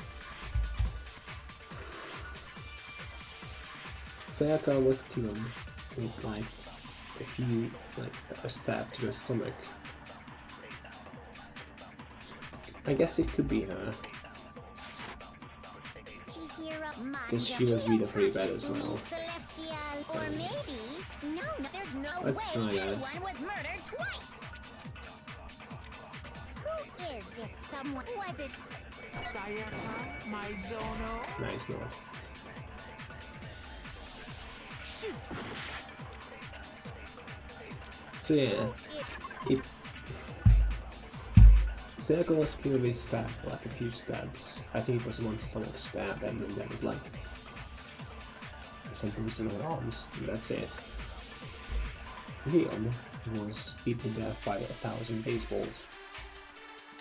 Sayaka was killed with like a stab to the stomach. I guess it could be her, Chihiro, Mondo, because she was really pretty bad as Fumi, well. Celestial, or maybe... No, there's no Let's way try that. anyone was murdered twice! Who is this someone? Was it... Sayaka Maizono. Nice note. Shoot! So yeah, Sayaka was killed with stab, like a few stabs. I think it was one stomach stab, and then there was like some bruises in her arms, and that's it. Leon was beaten to death by 1,000 baseballs,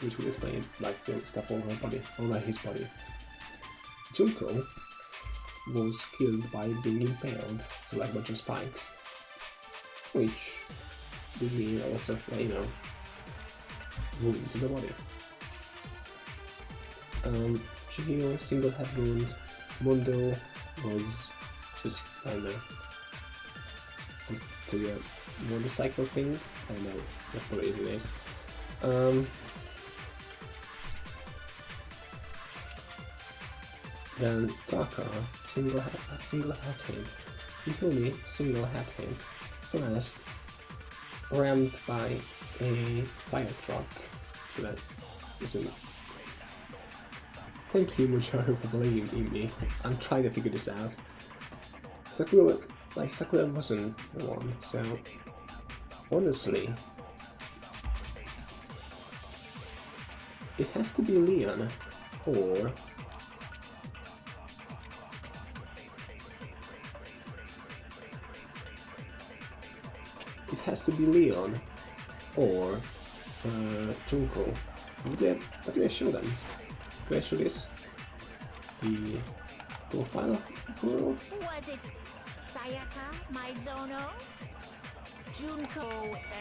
which would explain like the stuff all over his body. Junko was killed by being impaled, so like a bunch of spikes, which would mean lots of, wounds in the body. Chihiro, single head wound. Mondo was just, I don't know, to a motorcycle thing. I don't know what the reason is. Then Taka, single head hit. Yukumi, single head hit. Celeste, rammed by a fire truck. So that isn't. Thank you, Mujaro, for believing in me. I'm trying to figure this out. Sakura wasn't the one, so honestly, it has to be Leon, or has to be Leon or Junko. What do I show them? Do I show this? The profile of Kuro? Was it Sayaka Maizono? Junko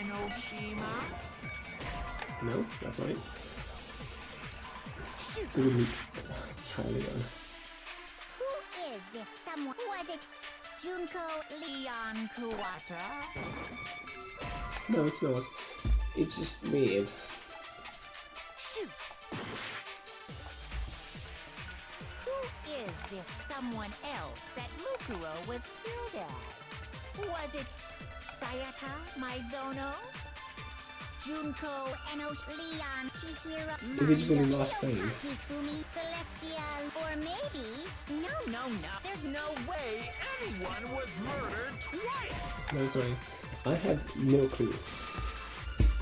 Enoshima? No, that's right. Shoot! Try Leon. Who is this someone? Was it Junko Leon Kuwata? No, it's not. It's just weird. Shoot! Who is this someone else that Mukuro was killed as? Was it Sayaka Maizono? Junko Enosh Leon Chihiro? Is it just in the last thing? Hifumi Celestial? Or maybe... No. There's no way anyone was murdered twice! No, sorry. I have no clue.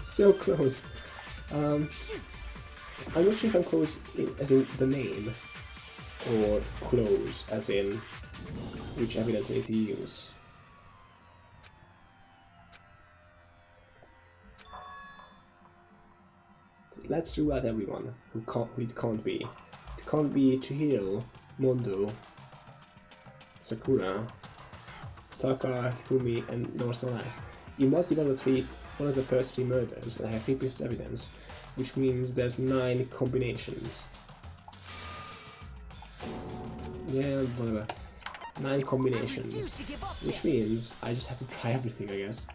So close. I'm not sure if I'm close as in the name, or close as in which evidence I need to use. Let's rule out everyone who it can't be. It can't be Chihiro, Mondo, Sakura, Taka, Hifumi, and North Celeste. It must be one of the first 3 murders, and I have 3 pieces of evidence, which means there's 9 combinations. Yeah, whatever. 9 combinations, which means I just have to try everything, I guess.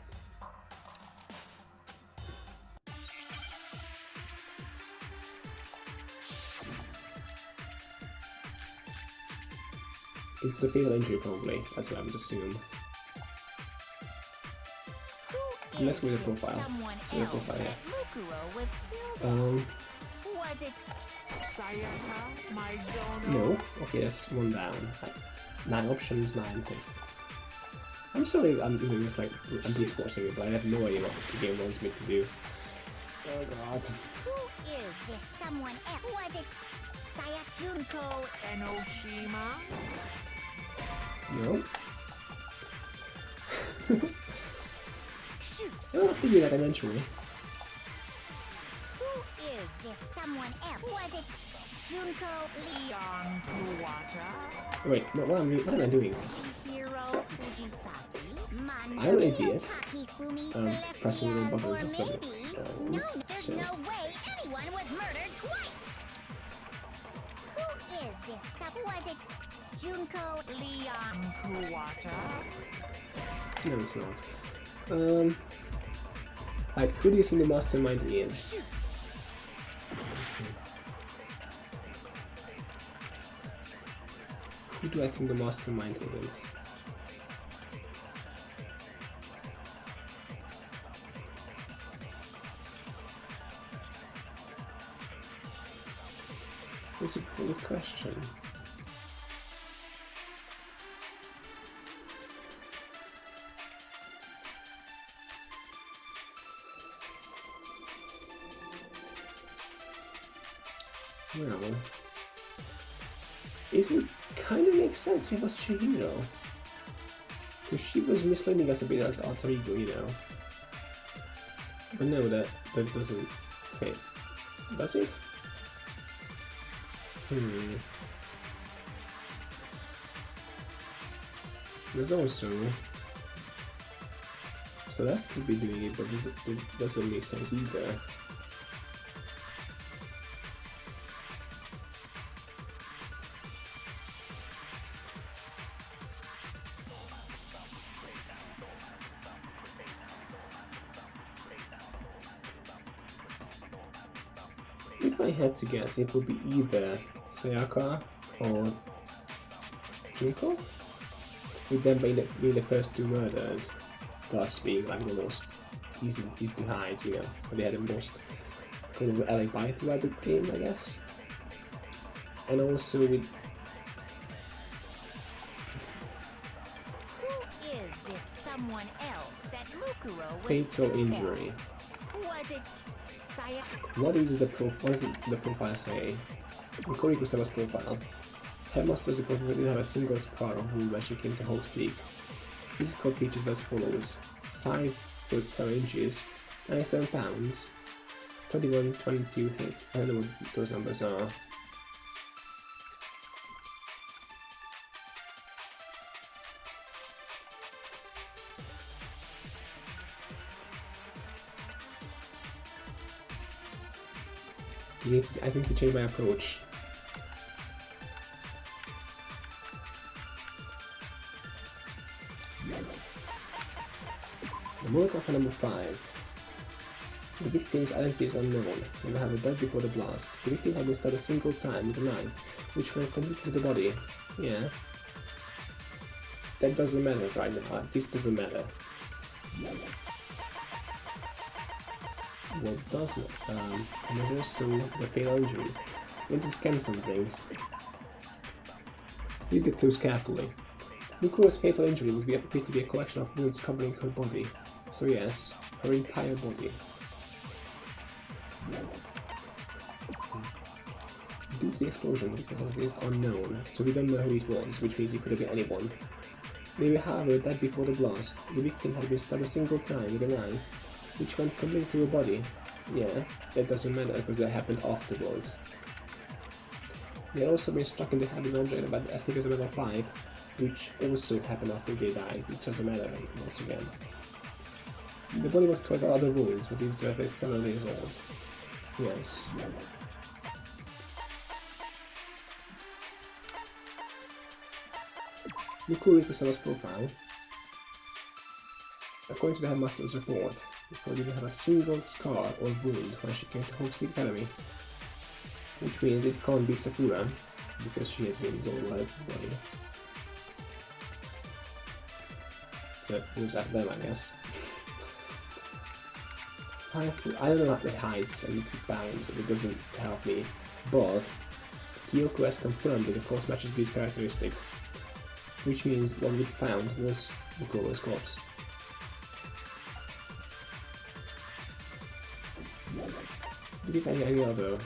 It's the fatal injury, probably. That's what I would assume. Let's go with the profile. So the profile, yeah. Was it Sayaka Maizono? No. Okay, that's 1 down. 9 options, 9 pick. I'm sorry I'm doing this like I'm brute forcing it, but I have no idea what the game wants me to do. Oh god. Who is this someone else? Was it Sayaka Junko Enoshima? No. Shoot! I'll figure that eventually. Who is this someone else? Was it Junko Leon Kuwata? Wait, no, what am I doing? Chihiro Fujisaki? I'm an idiot. Hifumi Pressing the Celestial? buttons Or and stuff. maybe... there's Shit. no way anyone was murdered twice! Who is this Was it Junko Leon Kuwata? No, it's not. Like, who do you think the mastermind is? Who do I think the mastermind is? That's a good question. Well, it would kind of make sense if it was Chihiro. Because she was misleading us a bit as alter ego, you know. But no, that doesn't fit. Does it? There's also... Celeste could be doing it, but it doesn't make sense either. If I had to guess, it would be either Sayaka or Junko, with them being the first 2 murdered, thus being like the most easy to hide, you know, but they had the most kind of alibi throughout the game, I guess. And also with... Who is this someone else that Mukuro was fatal killed injury. as? Was it Sayaka? What does the profile say? In Koriko-sama's profile, Headmaster's reported that they have a single scar on wound when she came to Hawk Peak. Physical features as follows: 5 47 inches, 97 pounds, 21, 22, 30. I don't know what those numbers are. I think to change my approach. The Morgue offer number 5. The victim's identity is unknown. When they have a died before the blast. The victim had been stabbed a single time with a knife, which went completely to the body. Yeah. That doesn't matter right now. This doesn't matter. What does matter? And there's also the fatal injury. When to scan something. Read the clues carefully. Mikura's fatal injury would appear to be a collection of wounds covering her body. So yes, her entire body. Due to the explosion, the cause is unknown, so we don't know who it was, which means it could have been anyone. Maybe however died before the blast. The victim had been stabbed a single time with a knife, which went completely to her body. Yeah, that doesn't matter because that happened afterwards. They had also been struck in the head with an object about as thick as a metal pipe, which also happened after they died, which doesn't matter once again. The body was covered by other wounds, but it was at least 7 days old. Yes. Mikuri Kusama's profile. According to the headmaster's report, Mikuri didn't have a single scar or wound when she came to Hawk's Academy. Which means it can't be Sakura, because she had wounds all over her body. So, who's at them, I guess. 5 foot. I don't know how the heights and bounds, it doesn't help me. But Kyoko has confirmed that the corpse matches these characteristics. Which means what we found was Mikura's corpse. Did we find any other?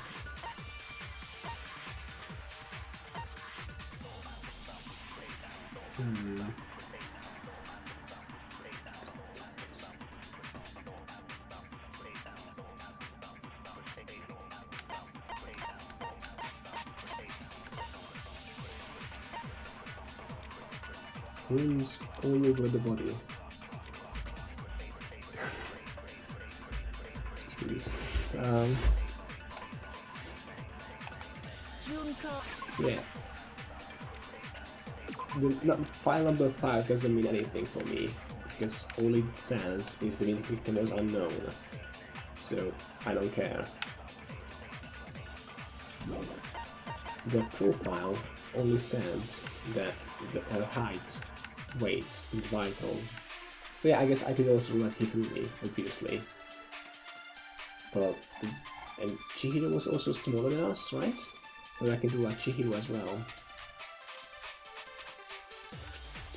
Wounds all over the body. Jeez. So yeah. File number 5 doesn't mean anything for me, because all it says is the victim was unknown. So I don't care. The profile only says that her height, weight, and vitals. So yeah, I guess I could also rule as Hifumi, obviously. But and Chihiro was also smaller than us, right? So I can do like Chihiro as well.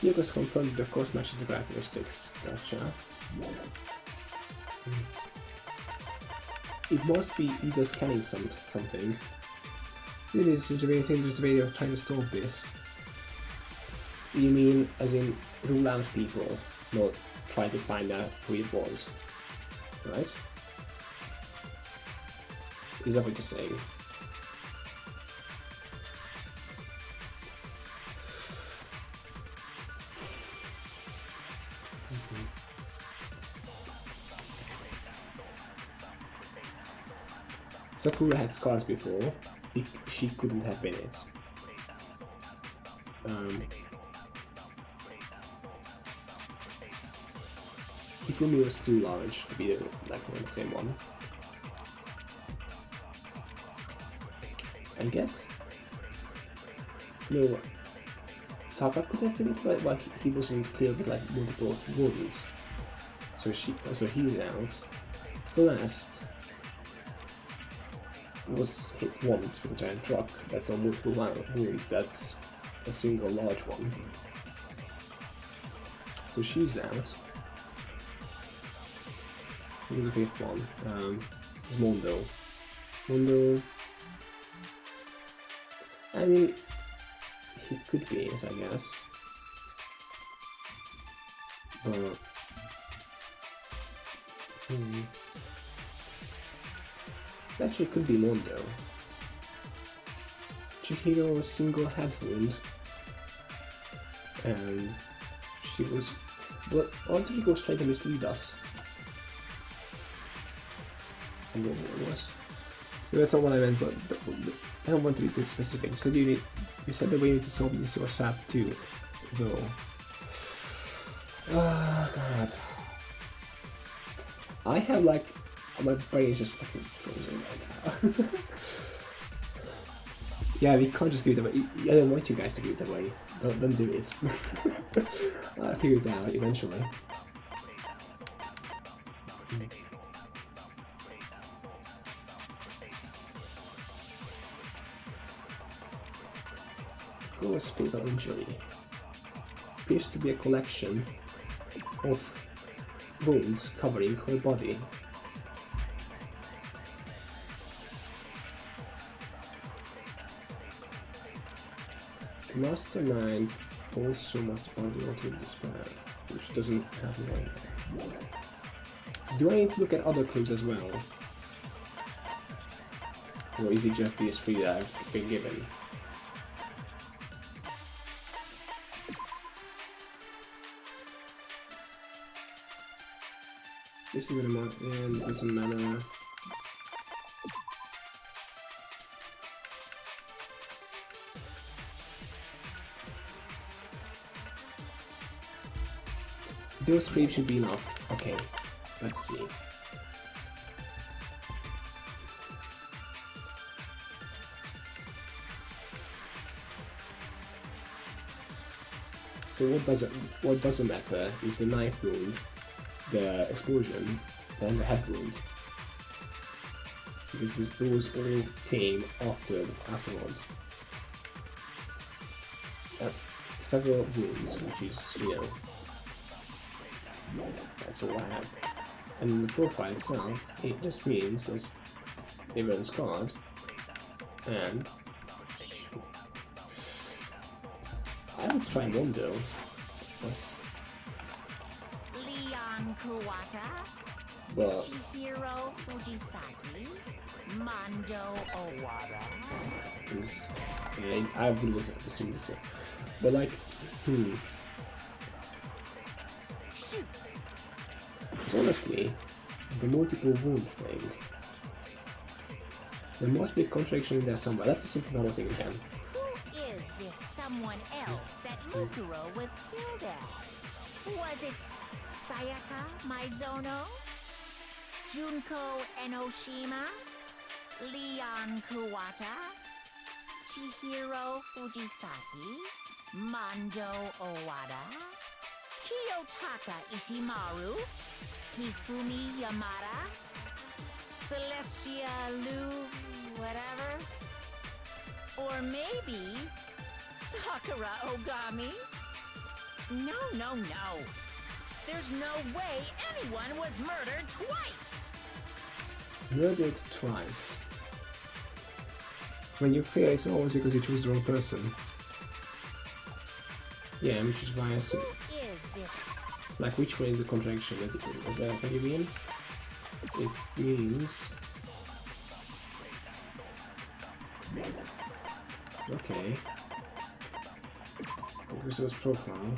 Kyoko's confirmed that the course matches the characteristics. Gotcha. It must be either scanning something. Really, it's just a way of trying to solve this. You mean as in rule out people, not try to find out who it was, right? Is that what you're saying? Sakura had scars before. She couldn't have been it. Hifumi was too large to be the same one. I guess. No. Taka could have been it, but he wasn't clear with like multiple wounds. So he's out. Celeste was hit once with a giant truck. That's on multiple wounds. That's a single large one. So she's out. Who was the 5th one? It's Mondo. Mondo. I mean, he could be it, I guess. But Actually, it could be Mondo. Chihiro a single head wound, and she was. Well, why don't we go straight to mislead us? And what it was? That's not what I meant, but I don't want to be too specific. So you said the way you need to solve this your SAP too, though. Ah, God. I have like my brain is just fucking frozen right now. Yeah, we can't just give it away. I don't want you guys to give it away. Don't do it. I'll figure it out eventually. Girl's fatal injury appears to be a collection of wounds covering her body. The mastermind also must body ultimate despair, which doesn't happen right now. Do I need to look at other clues as well? Or is it just these three that I've been given? This is gonna matter, and it doesn't matter. Those three should be enough. Okay, let's see. So what doesn't matter is the knife wound, the explosion, and the head wound, because those all came afterwards. Several wounds, which is, you know, that's all I have. And the profile itself, it just means that they were scarred, and I would try Mondo. Yes. Leon Kuwata, But Chihiro Fujisaki, Mondo Owada. yeah, I would assume the same. But like, Shoot! It's honestly, the multiple wounds thing. There must be a contradiction in there somewhere. Let's listen to the whole thing again. Who is this someone else that Mukuro was killed as? Was it Sayaka Maizono? Junko Enoshima? Leon Kuwata? Chihiro Fujisaki? Mondo Owada? Kiyotaka Ishimaru? Hifumi Yamada? Celestia Lu, whatever? Or maybe Sakura Ogami? No. There's no way anyone was murdered twice! Murdered twice. When you fail, it's always because you choose the wrong person. Yeah, which is why I assume. Who is this? It's like, which way is the contradiction? Is that what you mean? It means... Okay. Resource profile.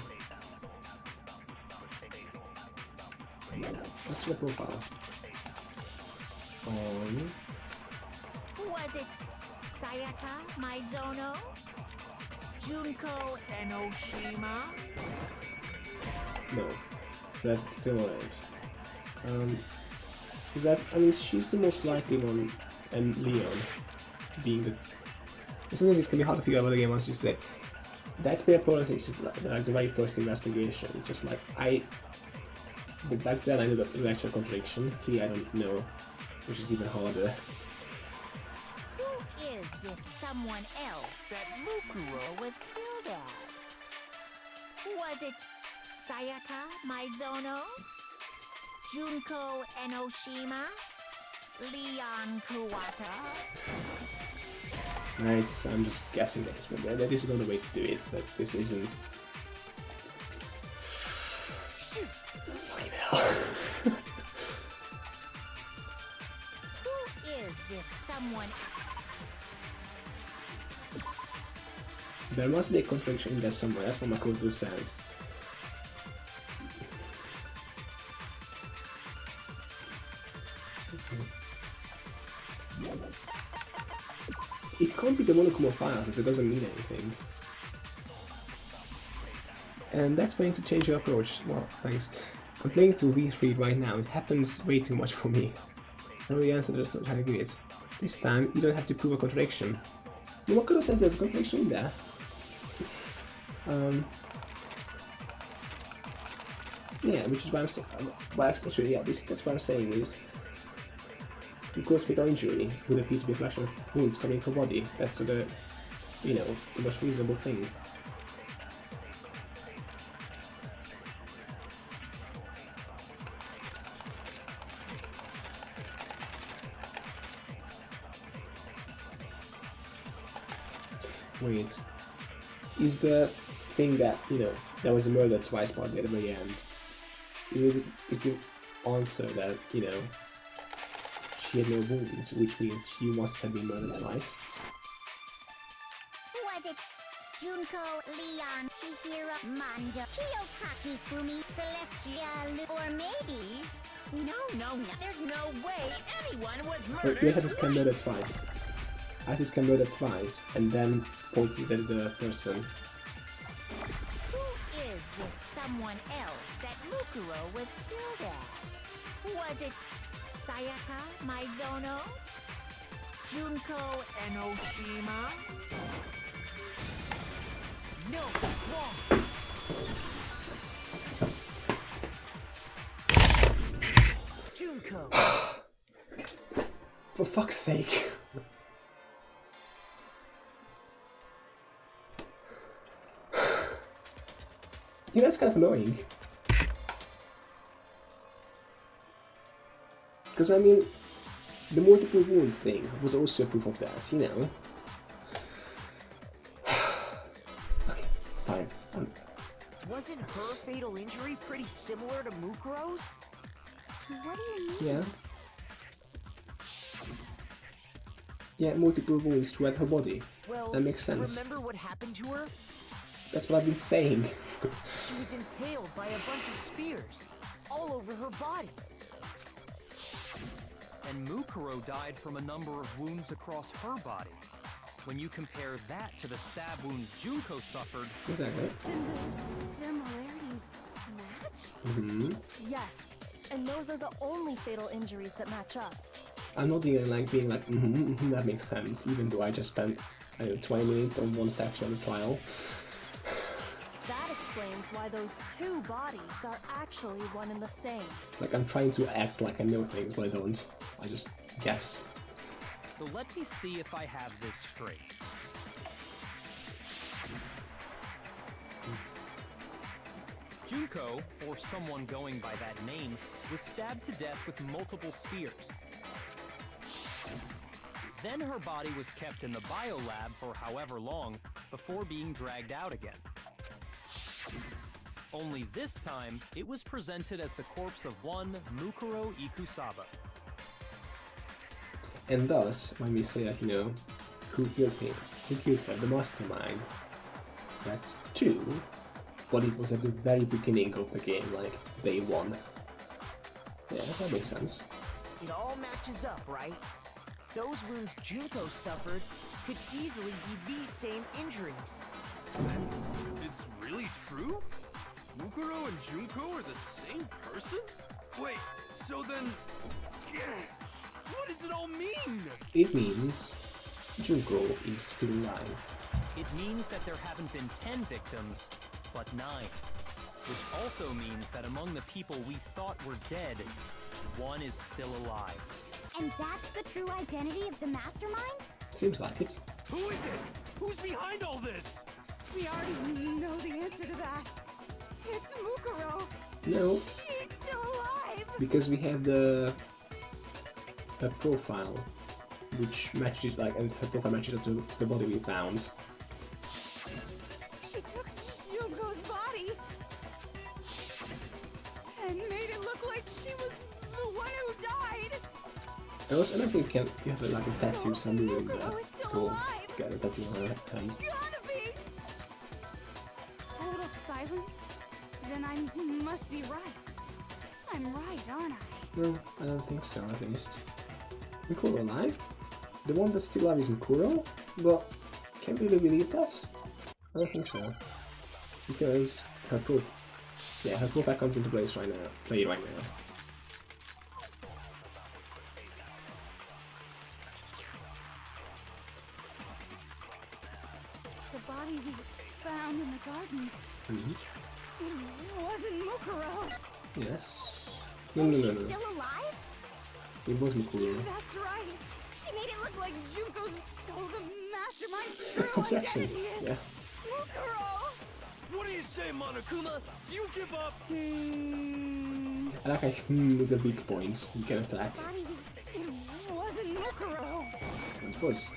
What's your profile? On... Was it Sayaka Maizono? Junko Enoshima? No. So that's still what it is. Is that, I mean, she's the most likely one, and Leon being the... Sometimes it can be hard to figure out what the game wants you to say. That's been a problem since like the very first investigation. Just like, but back then I knew the actual contradiction. Here I don't know, which is even harder. Who is this someone else that Mukuro was killed as? Was it Sayaka Maizono? Junko Enoshima? Leon Kuwata? Right, I'm just guessing this, but there is another way to do it. That this isn't. Shoot! Fucking hell. There must be a contradiction in there somewhere, that's what Makoto says. It can't be the monochrome file because it doesn't mean anything. And that's when you need to change your approach. Well, thanks. I'm playing through V3 right now, it happens way too much for me. I know the answer, just don't try to give it. This time, you don't have to prove a contradiction. No, Makoto says there's a contradiction in there. Yeah, which is why I'm saying. Well, actually, yeah, that's what I'm saying is. Because fatal injury would appear to be a flash of wounds coming from her body. That's the, you know, the most reasonable thing. Wait, is the thing that, you know, there was a murder twice part at the very end, is the answer that, you know, she had no wounds, which means she must have been murdered twice? Was it Junko, Leon, Chihiro, Mondo, Kiyotaki, Fumi, Celestia, or maybe... No, there's no way anyone was But murdered you have to can murder twice. Artist can murder twice, and then pointed at the person. Who is this someone else that Mukuro was killed as? Was it Sayaka Maizono? Junko Enoshima? No, it's wrong. Junko. For fuck's sake. You know, that's kind of annoying. Because, I mean, the multiple wounds thing was also proof of that, you know? Okay, fine. Wasn't her fatal injury pretty similar to Mukuro's? What do you mean? Yeah. Yeah, multiple wounds throughout her body. Well, that makes sense. Remember what happened to her? That's what I've been saying. She was impaled by a bunch of spears, all over her body. And Mukuro died from a number of wounds across her body. When you compare that to the stab wounds Junko suffered... Exactly. And the similarities match? Mm-hmm. Yes, and those are the only fatal injuries that match up. I'm not even like being like, that makes sense, even though I just spent, I don't know, 20 minutes on one section of the trial. That explains why those two bodies are actually one and the same. It's like I'm trying to act like I know things, but I don't. I just guess. So let me see if I have this straight. Junko, or someone going by that name, was stabbed to death with multiple spears. Then her body was kept in the biolab for however long before being dragged out again. Only this time, it was presented as the corpse of one Mukuro Ikusaba. And thus, when we say that, you know, who killed him, who killed her, the mastermind, that's true, but it was at the very beginning of the game, like, day one. Yeah, that makes sense. It all matches up, right? Those wounds Junko suffered could easily be these same injuries. It's really true? Mukuro and Junko are the same person? Wait, so then... What does it all mean? It means Junko is still alive. It means that there haven't been 10 victims, but 9. Which also means that among the people we thought were dead, one is still alive. And that's the true identity of the mastermind? Seems like it. Who is it? Who's behind all this? We already know the answer to that. It's Mukuro. No, She's still alive. because we have the profile, which matches, like, and her profile matches up to the body we found. She took Junko's body and made it look like she was the one who died. And also, I don't think you have like a tattoo somewhere in Mukuro the is still school. alive. Get a tattoo on her hand. Gotta be. silence? Then I must be right. I'm right, aren't I? No, I don't think so, at least. Mukuro alive? The one that's still alive is Mukuro? But can't really believe that? I don't think so. Because her proof... Yeah, her profile comes into place right now. Play right now. The body we found in the garden. It wasn't Mukuro. Yes. Is she No. still alive? It was Mukuro. That's right. She made it look like Junko's, so the mastermind's true Objection. identity is Yeah. Mukuro. What do you say, Monokuma? Do you give up? I like how is a big point. You can attack. Body It wasn't Mukuro. It was.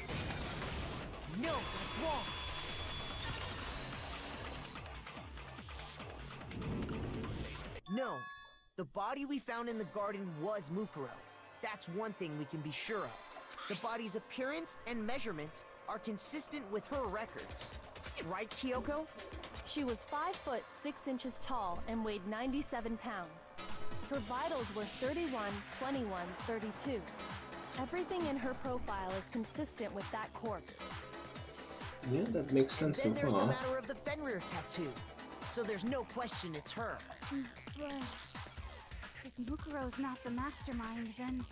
No, that's wrong. No, the body we found in the garden was Mukuro. That's one thing we can be sure of. The body's appearance and measurements are consistent with her records. Right, Kyoko? She was 5 foot 6 inches tall and weighed 97 pounds. Her vitals were 31, 21, 32. Everything in her profile is consistent with that corpse. Yeah, that makes sense so Then there's the far. matter of the Fenrir tattoo. So there's no question it's her. But if Mukuro's not the mastermind, then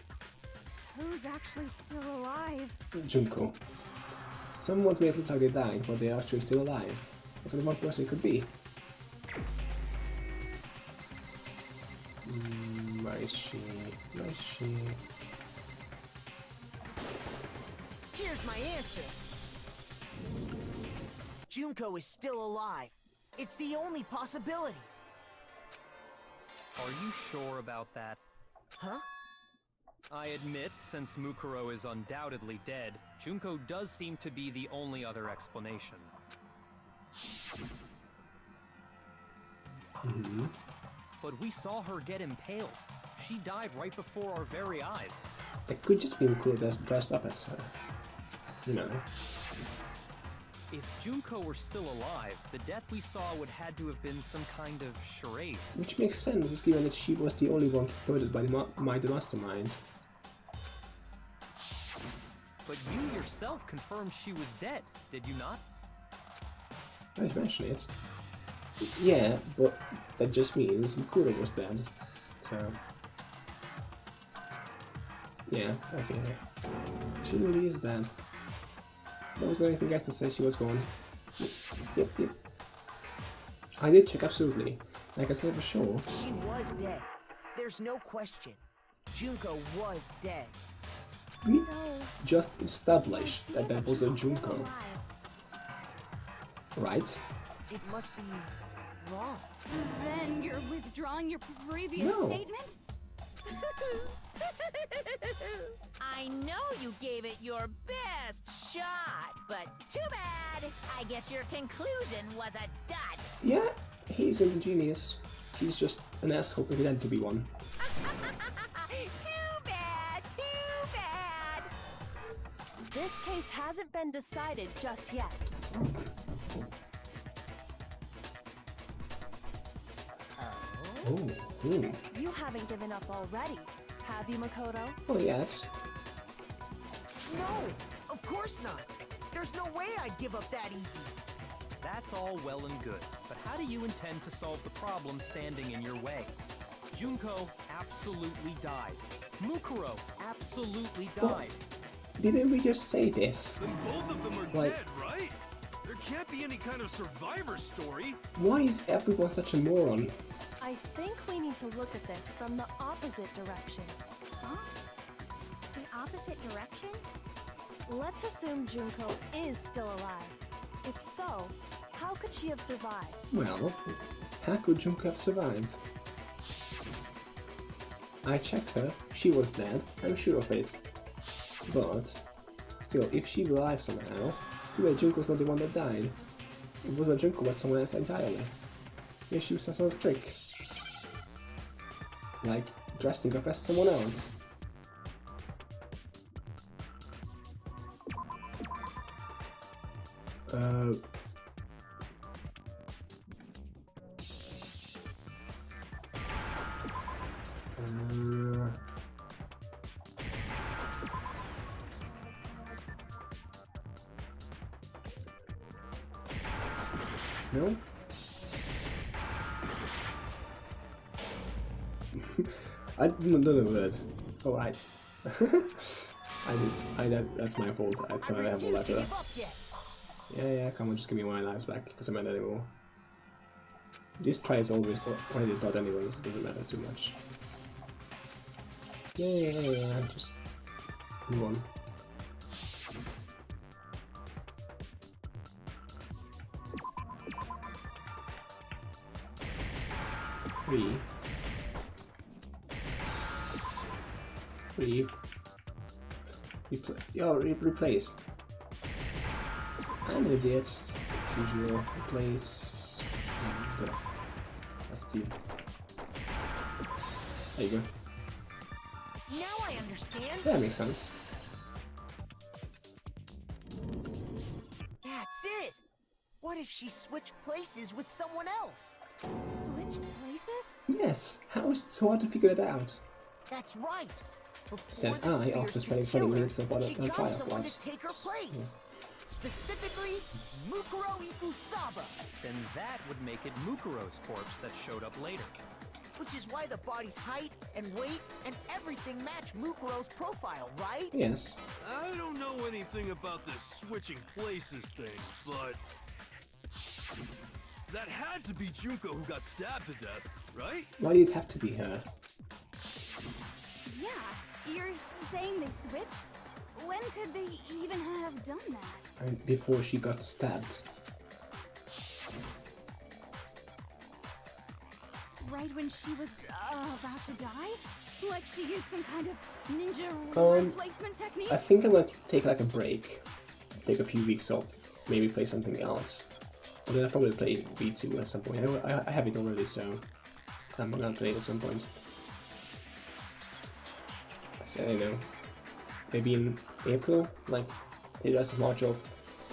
who's actually still alive? Junko. Someone made it look like they died, but they're actually still alive. That's only one person it could be. Where is she? Where is she? Here's my answer. Junko is still alive. It's the only possibility. Are you sure about that? Huh? I admit, since Mukuro is undoubtedly dead, Junko does seem to be the only other explanation. But we saw her get impaled. She died right before our very eyes. It could just be Mukuro that's dressed up as her. You know. If Junko were still alive, the death we saw would had to have been some kind of charade. Which makes sense, given that she was the only one voted by the mastermind. But you yourself confirmed she was dead, did you not? I didn't mention it. Yeah, but that just means Mukuro was dead. So... yeah, okay. She really is dead. There wasn't anything else to say, she was gone. Yep. I did check, absolutely. Like I said for sure. She was dead. There's no question. Junko was dead. We So, just established that that was a Junko, right? It must be wrong. Then you're withdrawing your previous No. statement? I know you gave it your best shot, but too bad. I guess your conclusion was a dud. Yeah, he's a genius. He's just an asshole pretending to be one. Too bad, too bad. This case hasn't been decided just yet. Oh. You haven't given up already, have you, Makoto? Oh yeah, it's... No, of course not. There's no way I'd give up that easy. That's all well and good, but how do you intend to solve the problem standing in your way? Junko absolutely died. Mukuro absolutely died. Didn't we just say this? Then both of them are Like- dead, right? There can't be any kind of survivor story. Why is everyone such a moron? I think we need to look at this from the opposite direction. huh? The opposite direction? Let's assume Junko is still alive. If so, how could she have survived? Well, how could Junko have survived? I checked her, she was dead, I'm sure of it. But, still, if she were alive somehow, too bad Junko's not the one that died. It wasn't Junko, but someone else entirely. Yeah, she was some sort of trick. Like, dressing up as someone else. No? I don't know the word. Oh, right. That's my fault. I thought I have more life left. Yeah, come on, just give me my lives back. It doesn't matter anymore. This try is always already done anyways, it doesn't matter too much. Yeah, just move on. Replace. I'm an idiot. As usual. Replace. That's the. There you go. Now I understand. That makes sense. That's it. What if she switched places with someone else? Switched places? Yes. How is it so hard to figure it out? That's right. Before Says the I Spears after could spending kill 20 her, minutes about she a got trial someone once. to take her place. Specifically, Mukuro Ikusaba. Then that would make it Mukuro's corpse that showed up later. Which is why the body's height and weight and everything match Mukuro's profile, right? Yes. I don't know anything about this switching places thing, but that had to be Junko who got stabbed to death, right? Why did it have to be her? Yeah, you're saying they switched? When could they even have done that? I mean, before she got stabbed. Right when she was about to die? Like she used some kind of ninja replacement technique? I think I'm gonna take like a break. Take a few weeks off. Maybe play something else. Or then I'll probably play V2 at some point. I have it already, so I'm gonna play it at some point. I don't know. Maybe in April? Like, take the rest of March off.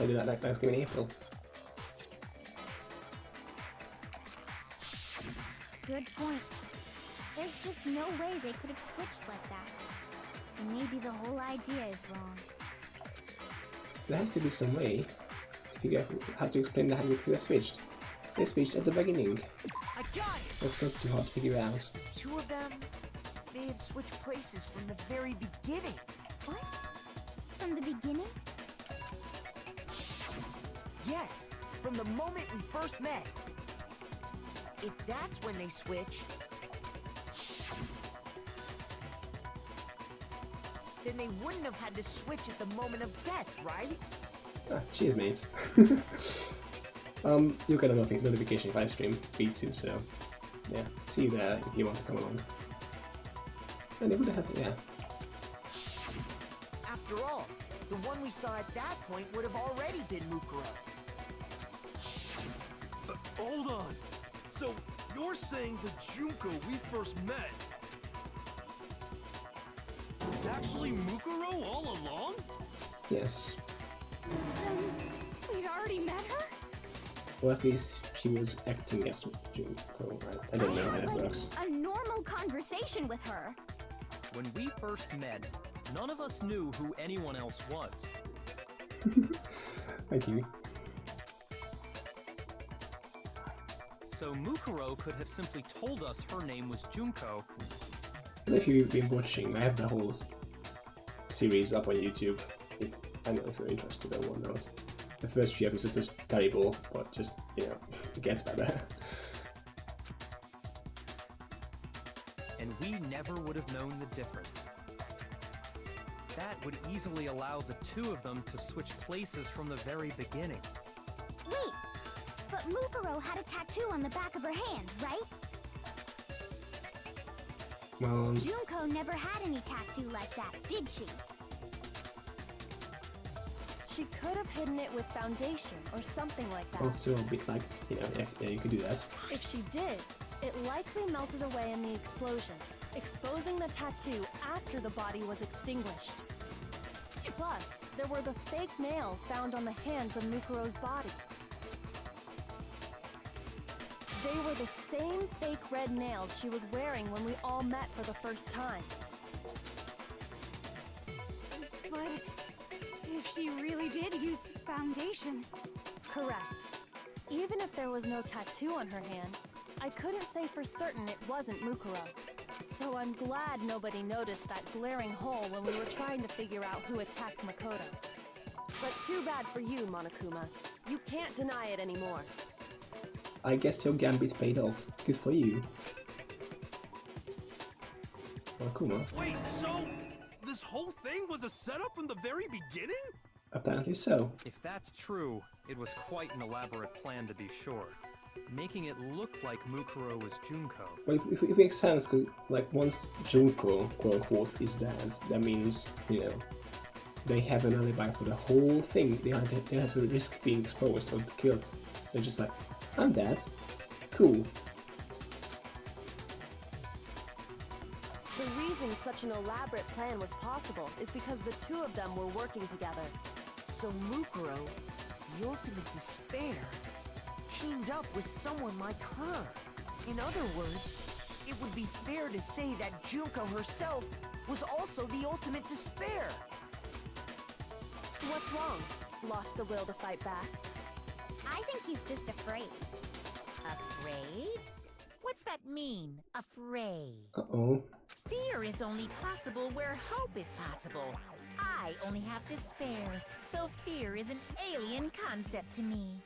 I do that like Thanksgiving in April. Good point. There's just no way they could have switched like that. So maybe the whole idea is wrong. There has to be some way to figure out how to explain how they could have switched. They switched at the beginning. I got it! That's not too hard to figure out. Two of them may have switched places from the very beginning. What? From the beginning? Yes, from the moment we first met. If that's when they switched, then they wouldn't have had to switch at the moment of death, right? Ah, cheers, mate. You'll get a notification if I stream V2, so yeah, see you there if you want to come along. And it would have, yeah. After all, the one we saw at that point would have already been Mukuro. Hold on. So, you're saying the Junko we first met was actually Mukuro all along? Yes. Then we'd already met her? Or at least she was acting as Junko, right? I don't know how that works. A normal conversation with her. When we first met, none of us knew who anyone else was. Thank you. So Mukuro could have simply told us her name was Junko. And if you've been watching, I have the whole series up on YouTube. I don't know if you're interested or not. The first few episodes are terrible, but just, you know, it gets better. And we never would have known the difference. That would easily allow the two of them to switch places from the very beginning. Wait, but Mukuro had a tattoo on the back of her hand, right? Well, Junko never had any tattoo like that, did she? She could have hidden it with foundation or something like that. also a bit like, you know, yeah, you could do that. If she did, it likely melted away in the explosion, exposing the tattoo after the body was extinguished. Plus, there were the fake nails found on the hands of Mukuro's body. They were the same fake red nails she was wearing when we all met for the first time. But if she really did use foundation... Correct. Even if there was no tattoo on her hand, I couldn't say for certain it wasn't Mukuro. So I'm glad nobody noticed that glaring hole when we were trying to figure out who attacked Makoto. But too bad for you, Monokuma. You can't deny it anymore. I guess your gambit's paid off. Good for you. Monokuma? Wait, so this whole thing was a setup from the very beginning? Apparently so. If that's true, it was quite an elaborate plan to be sure. Making it look like Mukuro was Junko. But if it makes sense, because like once Junko, quote unquote, is dead, that means, you know, they have an alibi for the whole thing. They have to risk being exposed or killed. They're just like, I'm dead. Cool. The reason such an elaborate plan was possible is because the two of them were working together. So Mukuro, the ultimate despair, teamed up with someone like her. In other words, it would be fair to say that Junko herself was also the ultimate despair. What's wrong? Lost the will to fight back? I think he's just afraid. Afraid? What's that mean, afraid? Uh-oh. Fear is only possible where hope is possible. I only have despair, so fear is an alien concept to me.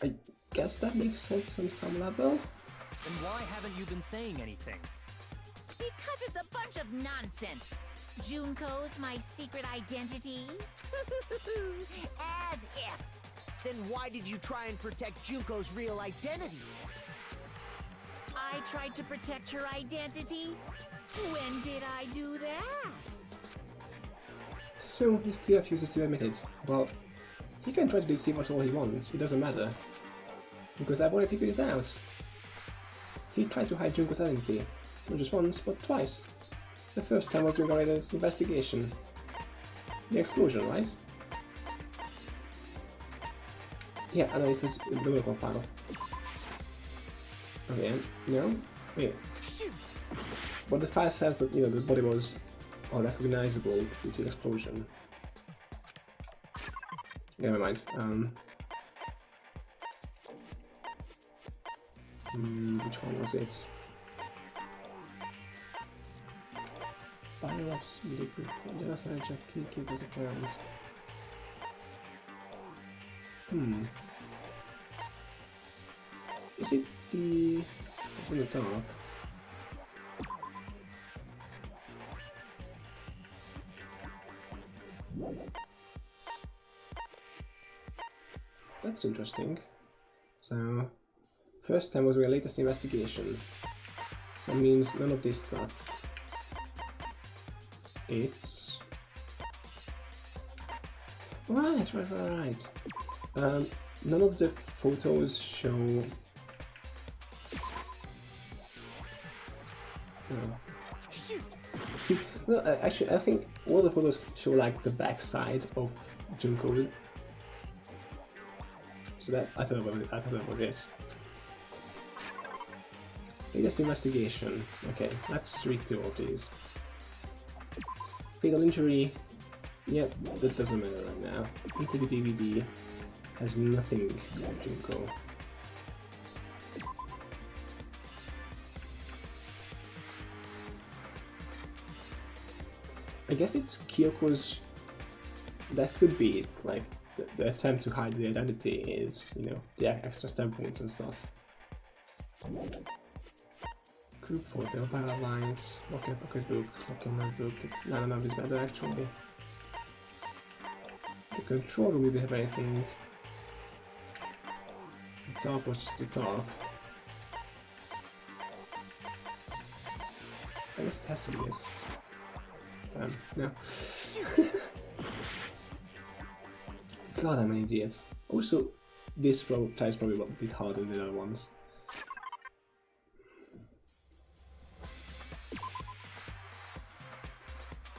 I guess that makes sense on some level. Then why haven't you been saying anything? Because it's a bunch of nonsense. Junko's my secret identity? As if. Then why did you try and protect Junko's real identity? I tried to protect her identity? When did I do that? So he still refuses to admit it. Well, he can try to deceive us all he wants, it doesn't matter. Because I've already figured it out. He tried to hide Junko's identity. Not just once, but twice. The first time was regarding this investigation. The explosion, right? Yeah, I know it was the local file. Okay, no? Wait. Shoot! But the file says that, you know, the body was unrecognizable due to the explosion. Never mind. Which one was it? Bio-ops, liquid, genocide, keepers of parents. Is it the... It's on the top. That's interesting. So, first time was your latest investigation. So that means none of this stuff. It's... Right. None of the photos show... No. Shoot! No, actually, I think all the photos show like the back side of Junko. So that I thought that was it. Latest investigation. Okay, let's read two of these. Fatal injury. Yep, that doesn't matter right now. Into the DVD has nothing of Junko. I guess it's Kyoko's. That could be it. Like the attempt to hide the identity is, you know, the extra stamp wounds and stuff. Group photo, parallel lines, lock and pocket book, lock and notebook. None of this better actually. The control room didn't have anything. The top was just the top. I guess it has to be this. No. God, I'm an idiot. Also, this try is probably a bit harder than the other ones.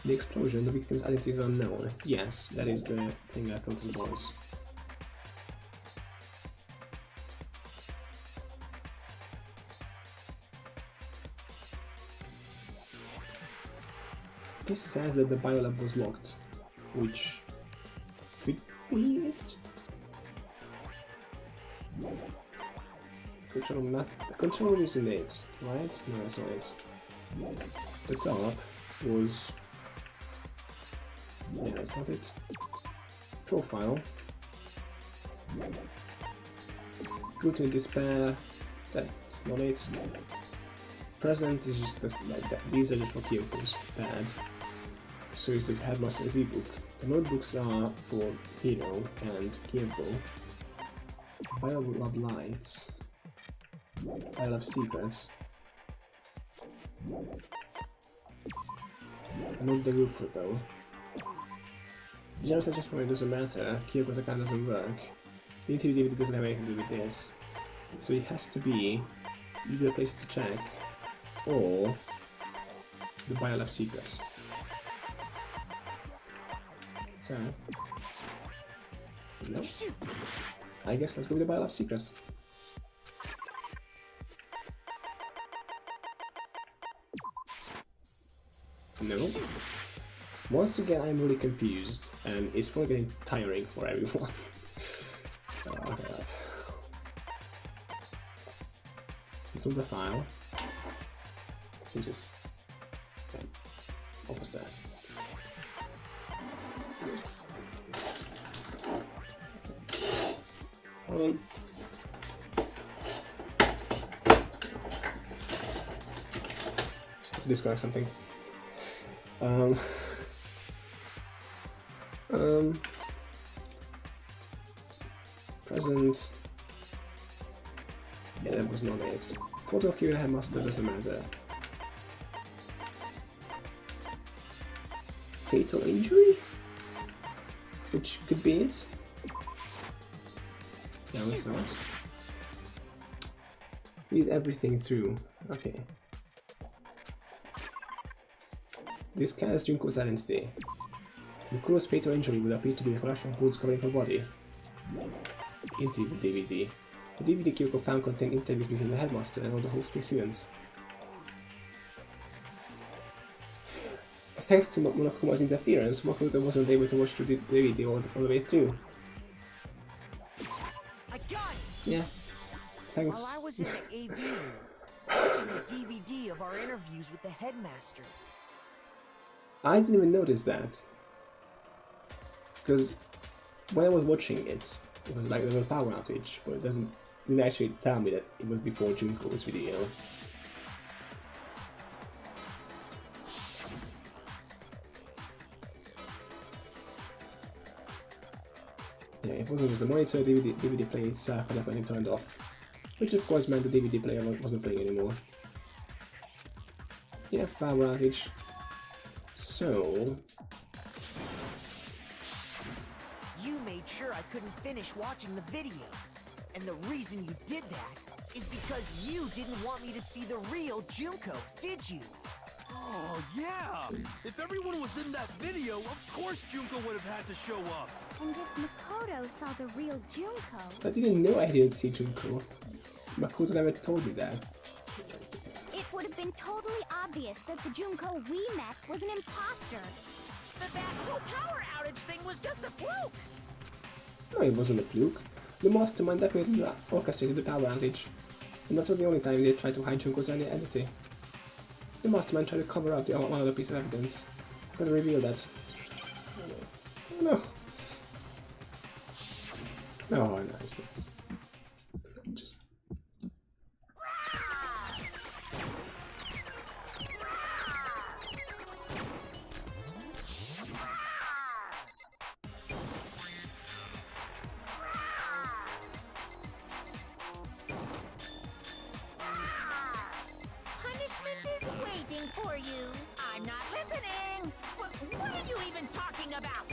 The explosion, the victim's identity is unknown. Yes, that is the thing I thought it was. This says that the biolab was locked, which could be it. Control room isn't it, right? No, that's not it. The top was... yeah, that's not it. Profile. Good in despair. That's not it. Present is just like that. These are just for Kyoko's bad. So it's the Headmaster's ebook. The notebooks are for Hiro and Kyoko. Vial of Lights. Vial of Secrets. Not the group photo. General suggestion it doesn't matter. Kyoko's account doesn't work. The interview DVD doesn't have anything to do with this. So it has to be either a place to check or the Vial of Secrets. So, no. I guess let's go with the Vial of Secrets. No. Once again, I'm really confused, and it's probably getting tiring for everyone. Oh my god. It's on the file. We just almost that. Hold on. Just have to discard something. Present. Yeah, that was not it. Photo of Kira Headmaster doesn't matter. Fatal injury? Which could be it? No, it's not. Read everything through. Okay. This scares Junko's identity. Mukuro's fatal injury would appear to be the collection of wounds covering her body. Interview DVD. The DVD Kyoko found contained interviews between the headmaster and all the hosting students. Thanks to Monokuma's interference, Makoto wasn't able to watch the DVD all the way through. I got it! Yeah. Thanks. While I was in the AV room, watching the DVD of our interviews with the headmaster. I didn't even notice that. Because when I was watching it, it was like there was a power outage, but it didn't actually tell me that it was before Junko's video. Yeah, it wasn't just the monitor, DVD player itself had been turned off, which of course meant the DVD player wasn't playing anymore. Yeah, power outage. So... You made sure I couldn't finish watching the video. And the reason you did that is because you didn't want me to see the real Junko, did you? Oh, yeah! If everyone was in that video, of course Junko would have had to show up. And if Makoto saw the real Junko... I didn't know I didn't see Junko. Makoto never told me that. It would have been totally obvious that the Junko we met was an imposter. That whole power outage thing was just a fluke! No, it wasn't a fluke. The mastermind definitely orchestrated the power outage. And that's not the only time they tried to hide Junko's identity. The mastermind tried to cover up one other piece of evidence. I'm gonna reveal that. Oh no. Oh, nice. Just... For you. I'm not listening. What are you even talking about?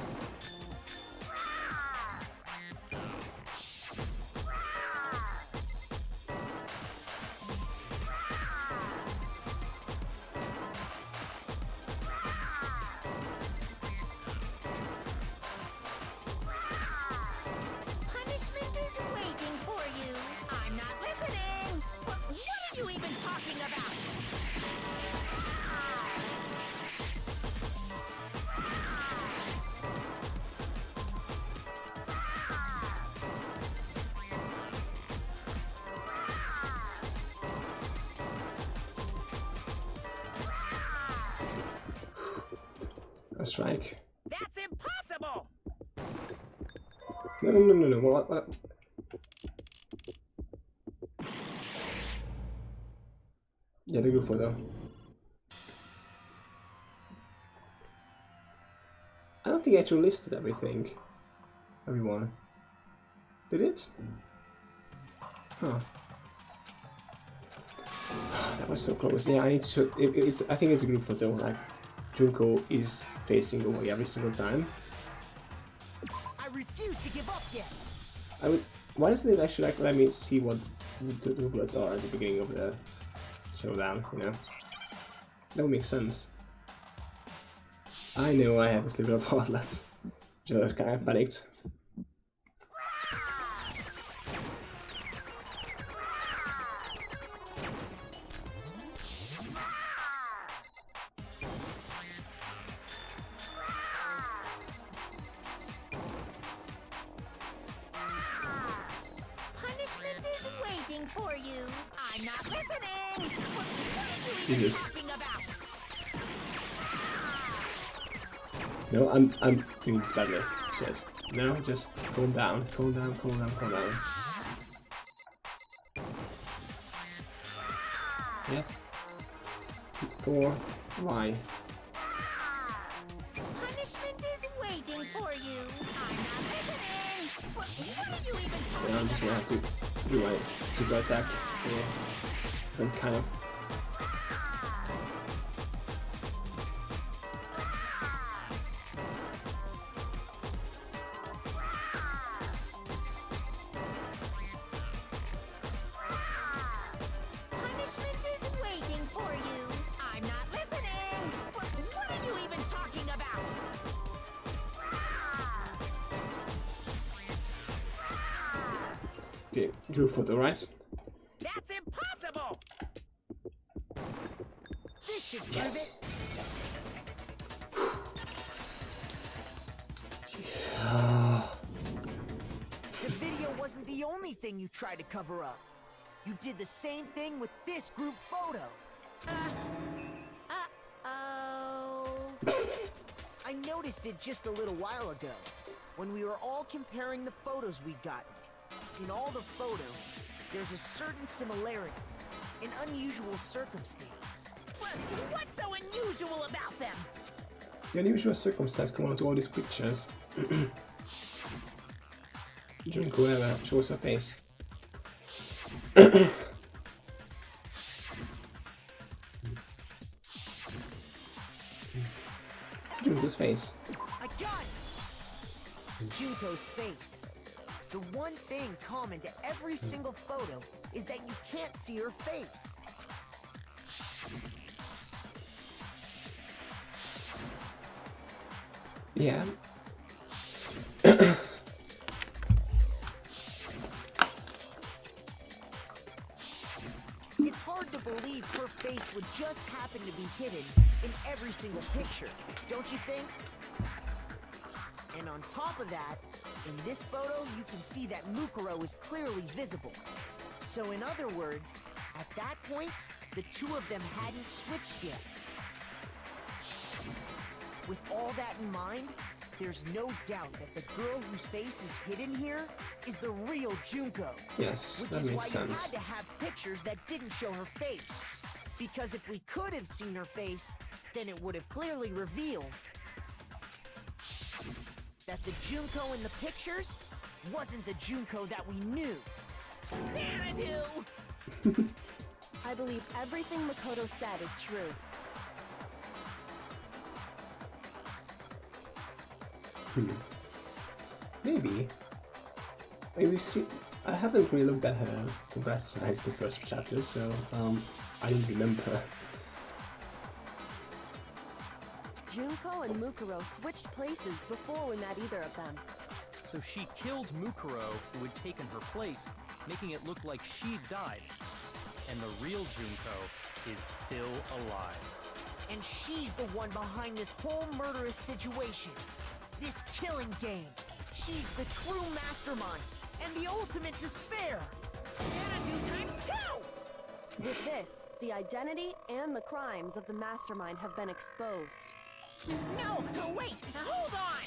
Punishment is waiting for you. I'm not listening. What are you even talking about? A strike. That's impossible! No. What? Yeah, the group photo. I don't think I actually listed everything. Everyone. Did it? Huh. That was so close. Yeah, I need to show. I think it's a group photo. Like, Junko is facing away every single time. I refuse to give up yet. I would. Why doesn't it actually like let me see what the doublets are at the beginning of the showdown? You know, that would make sense. I know I had a sliver of heartlet. Just kind of panicked. Punishment is waiting for you. I'm not listening. What are you even Jesus. talking about? No, I'm doing this badly. She says, no, just calm down. Yep. 4. Why? Punishment is waiting for you. I'm not listening. What are you even talking Yeah, I'm just gonna have to do my super attack. Yeah. 'Cause I'm kind of. Punishment is waiting for you. I'm not listening. What are you even talking about? Okay, group photo, right? That's impossible. This should prove Yes. it. Yes. The video wasn't the only thing you tried to cover up. You did the same thing with this group photo. Oh. I noticed it just a little while ago, when we were all comparing the photos we'd gotten. In all the photos, there's a certain similarity, an unusual circumstance. What's so unusual about them? The unusual circumstance come on to all these pictures. Junko ever shows her face. Junko's face. I got it! Junko's face. The one thing common to every single photo is that you can't see her face. Yeah. It's hard to believe her face would just happen to be hidden in every single picture, don't you think? And on top of that, in this photo, you can see that Mukuro is clearly visible. So in other words, at that point, the two of them hadn't switched yet. With all that in mind, there's no doubt that the girl whose face is hidden here is the real Junko. Yes, Which that is why makes you had sense. to have pictures that didn't show her face. Because if we could have seen her face, then it would have clearly revealed that the Junko in the pictures wasn't the Junko that we knew. Xanadu! I believe everything Makoto said is true. Maybe. Maybe see. I haven't really looked at her besides the first chapter, so I don't remember. Junko and Mukuro switched places before we met either of them. So she killed Mukuro, who had taken her place, making it look like she'd died. And the real Junko is still alive. And she's the one behind this whole murderous situation. This killing game. She's the true mastermind and the ultimate despair. Xanadu times 2! With this, the identity and the crimes of the mastermind have been exposed. No, wait! Hold on!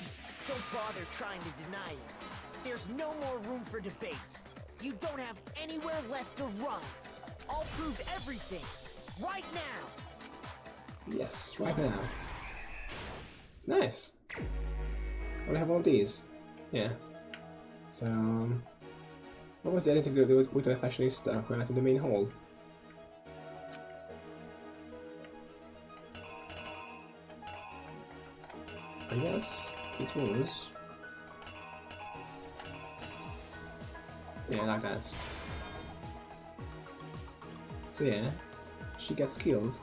Don't bother trying to deny it. There's no more room for debate. You don't have anywhere left to run. I'll prove everything. Right now! Yes, right now. Nice. Oh, we have all these. Yeah. So, what was the editing to do with the fashionista when at the main hall? I guess it was. Yeah, like that. So yeah, she gets killed,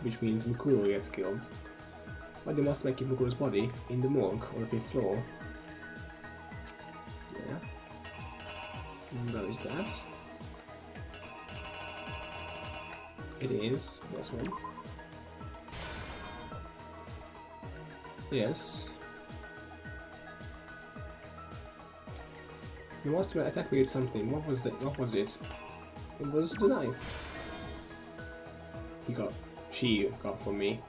which means Mukuro gets killed. But they must make Mukuro's body in the morgue on the 5th floor. Yeah. And where is that? It is this one. Yes. You must have attacked me with something. What was that? What was it? It was the knife. She got from me.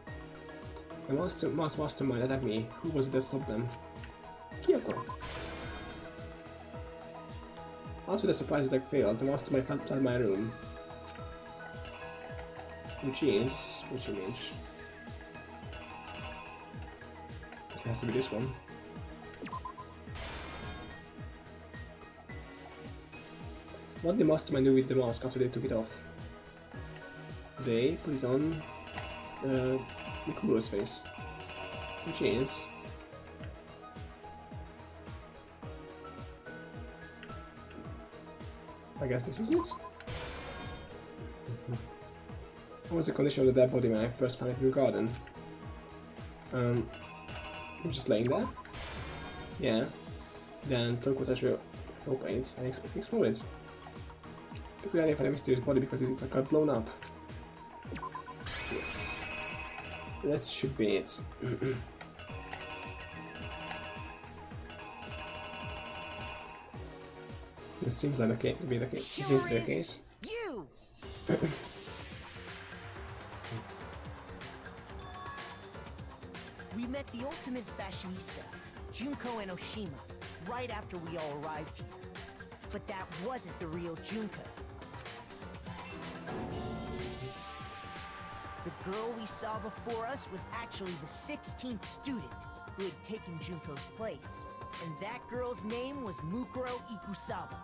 The mastermind attacked me. Who was it that stopped them? Kyoko. After the surprise attack failed, the mastermind fled my room. Which image? This has to be this one. What did the mastermind do with the mask after they took it off? They put it on Mikuro's face, which is I guess this is it. What was the condition of the dead body when I first found it in the garden? Just laying there. Yeah. Then Tokotachi opened it and exploded. The good idea for the mysterious body because it got blown up. Yes. That should be it. This seems like to be the case. This seems to be the case. You! We met the ultimate fashionista, Junko and Oshima, right after we all arrived here. But that wasn't the real Junko. The girl we saw before us was actually the 16th student who had taken Junko's place. And that girl's name was Mukuro Ikusaba.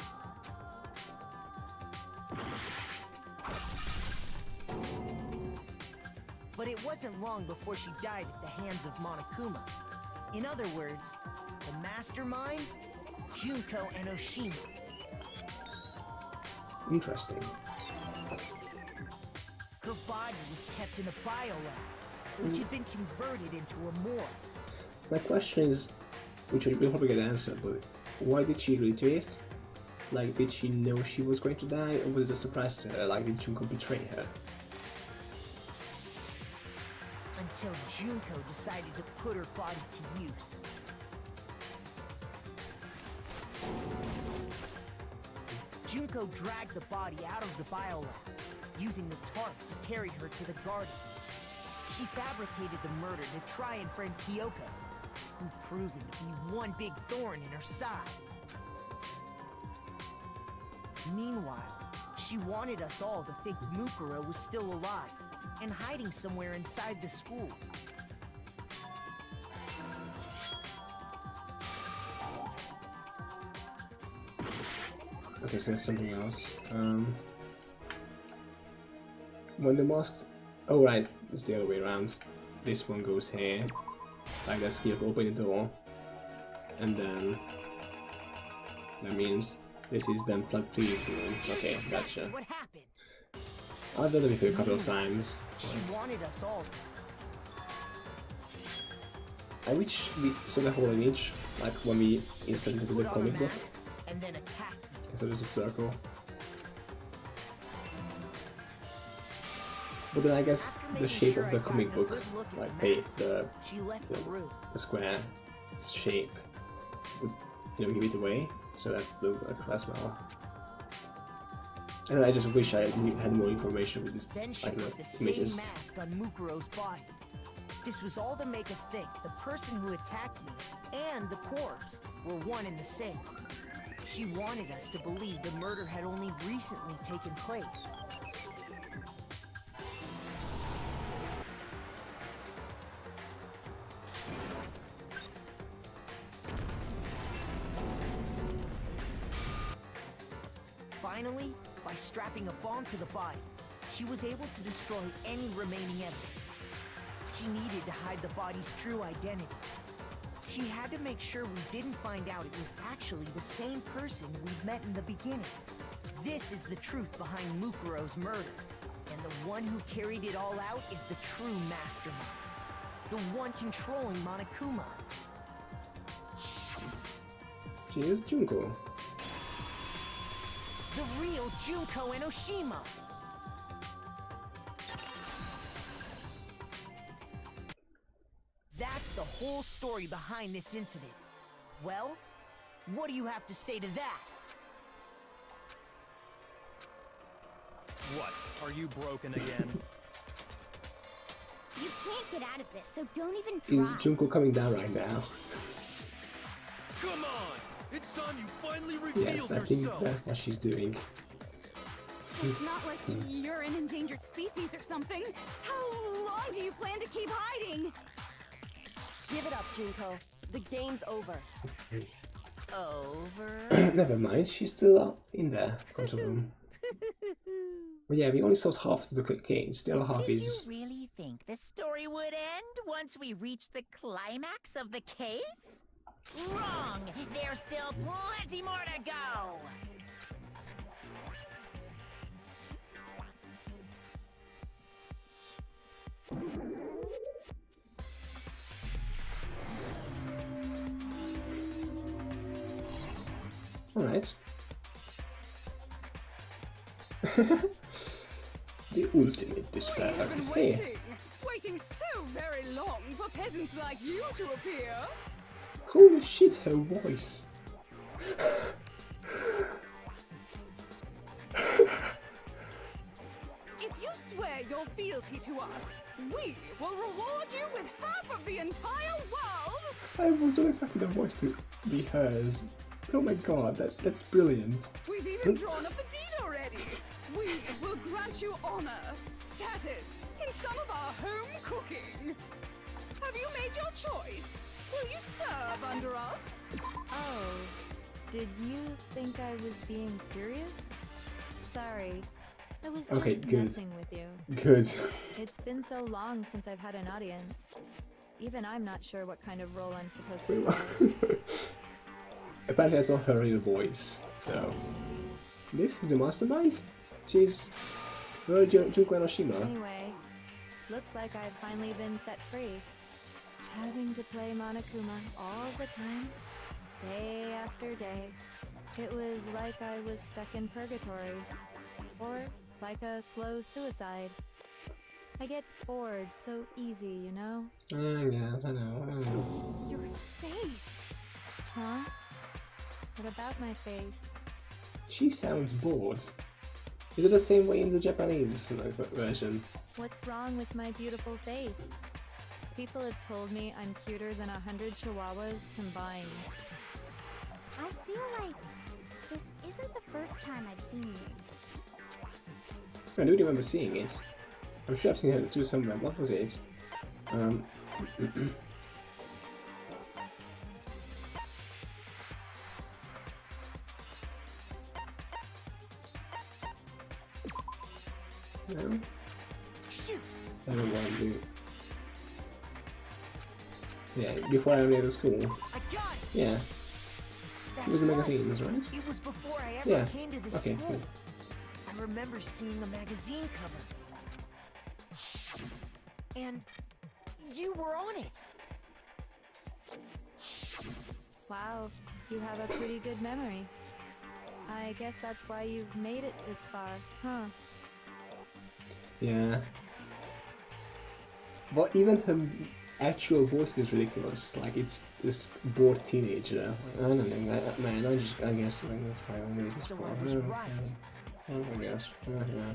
But it wasn't long before she died at the hands of Monokuma. In other words, the mastermind, Junko and Oshima. Interesting. Her body was kept in a biolab, which had been converted into a morgue. My question is, which we'll probably get answered, but why did she retreat? Like, did she know she was going to die, or was it a surprise to her? Like, did Junko betray her? Until Junko decided to put her body to use. Junko dragged the body out of the biolab, using the tarp to carry her to the garden. She fabricated the murder to try and friend Kyoko, who proven to be one big thorn in her side. Meanwhile, she wanted us all to think Mukuro was still alive and hiding somewhere inside the school. Okay, so there's something else. When the mask... Oh right, it's the other way around. This one goes here. Like that's here, open the door. And then... That means this is then plug room. Okay, gotcha. What happened? I've done it before a couple of times. She wanted us all. I wish we saw the whole image, like when we inserted into the comic book. And then attacked me. So there's a circle. But then I guess the shape of the comic book, like the square shape, would give it away, so that would work as well. And I just wish I had more information with this, Then she like, put the same images. mask on Mukuro's body. This was all to make us think the person who attacked me and the corpse were one and the same. She wanted us to believe the murder had only recently taken place. Finally, by strapping a bomb to the body, she was able to destroy any remaining evidence. She needed to hide the body's true identity. She had to make sure we didn't find out it was actually the same person we'd met in the beginning. This is the truth behind Mukuro's murder. And the one who carried it all out is the true mastermind. The one controlling Monokuma. She is Junko. The real Junko Enoshima. That's the whole story behind this incident. Well, what do you have to say to that? What? Are you broken again? You can't get out of this, so don't even try. Is Junko coming down right now? Come on! It's time you finally revealed Yes, I yourself! think that's what she's doing. It's not like you're an endangered species or something. How long do you plan to keep hiding? Give it up, Junko. The game's over. Over. Never mind, she's still in there, control room. But yeah, we only solved half of the case. The other half Did is. you really think the story would end once we reach the climax of the case? Wrong! There's still plenty more to go! Alright. The ultimate despair is here. Waiting so very long for peasants like you to appear. Holy shit, her voice. If you swear your fealty to us, we will reward you with half of the entire world. I was not expecting the voice to be hers. Oh my god, that's brilliant. We've even drawn up the deed already. We will grant you honor, status, in some of our home cooking. Have you made your choice? Will you serve under us? Oh, did you think I was being serious? Sorry, I was Okay, just good. messing with you. Good. It's been so long since I've had an audience. Even I'm not sure what kind of role I'm supposed to play. Apparently that's not her real voice, so... This is the mastermind? She's... Junko Enoshima. Anyway, looks like I've finally been set free. Having to play Monokuma all the time, day after day. It was like I was stuck in purgatory. Or like a slow suicide. I get bored so easy, you know? Yes, I know. Your face. Huh? What about my face? She sounds bored. Is it the same way in the Japanese version? What's wrong with my beautiful face? People have told me I'm cuter than 100 chihuahuas combined. I feel like this isn't the first time I've seen you. I do remember seeing it. I'm sure I've seen her too somewhere. What was it? No? Shoot! I don't want to do. Yeah, before I made the school. I got it! Yeah, That's it was the right. magazines, right? It was before I ever Yeah. came to this Okay, school. good. I remember seeing the magazine cover. And you were on it. Wow, you have a pretty good memory. I guess that's why you've made it this far, huh? Yeah. But even her actual voice is ridiculous. Like it's this bored teenager. I don't know, man. I guess that's why I made this So far. I was right. I guess. Yeah.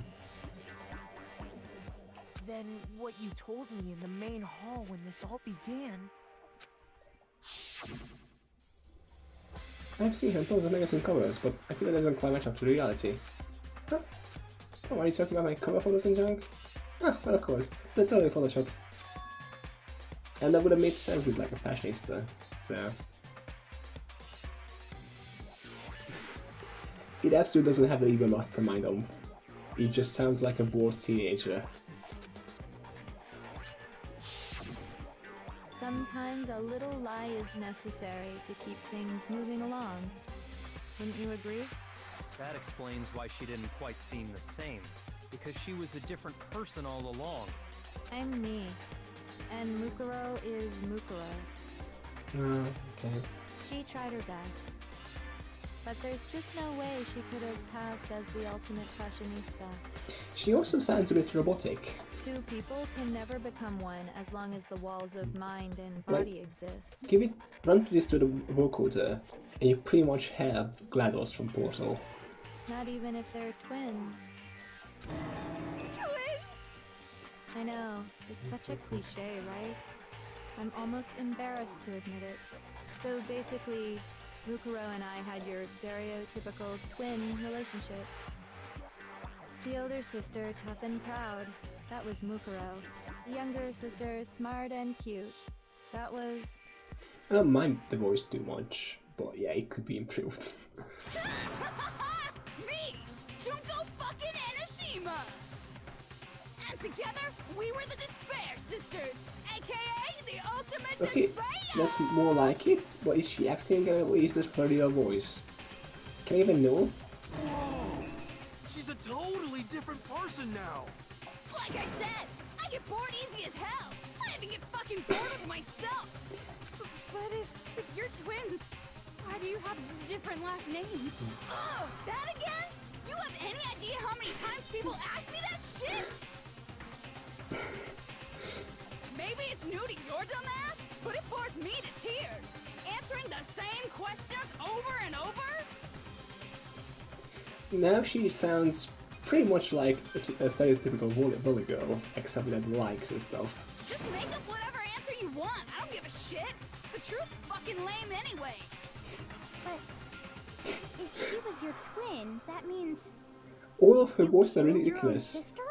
than what you told me in the main hall when this all began. I've seen her pose on magazine covers, but I feel that doesn't quite match up to reality. Huh? Oh, are you talking about my cover photos and junk? Ah, well, of course, they're totally photoshopped. And that would have made sense with like a fashionista, so... It absolutely doesn't have the evil mastermind on. He just sounds like a bored teenager. Sometimes a little lie is necessary to keep things moving along. Wouldn't you agree? That explains why she didn't quite seem the same. Because she was a different person all along. I'm me. And Mukuro is Mukuro. Okay. She tried her best. But there's just no way she could have passed as the ultimate fashionista. She also sounds a bit robotic. Two people can never become one as long as the walls of mind and body exist. Run this to the vocoder, and you pretty much have GLaDOS from Portal. Not even if they're twins. Twins! I know, it's such a cliche, right? I'm almost embarrassed to admit it. So basically, Mukuro and I had your stereotypical twin relationship. The older sister, tough and proud. That was Mukuro. The younger sister, smart and cute. That was... I don't mind the voice too much, but yeah, it could be improved. Me! Junko fucking Enoshima! And together, we were the Despair Sisters, aka the ultimate Okay, despair! that's more like it, but is she acting or is this her real voice? Can I even know? Whoa! She's a totally different person now! Like I said, I get bored easy as hell! I even get fucking bored with myself! But if you're twins, why do you have different last names? Oh, that again? You have any idea how many times people ask me that shit? Maybe it's new to your dumb ass, but it bores me to tears. Answering the same questions over and over? Now she sounds pretty much like a stereotypical volley girl, except with likes and stuff. Just make up whatever answer you want. I don't give a shit. The truth's fucking lame anyway. But if she was your twin, that means All of her you voices are killed your own ridiculous. sister?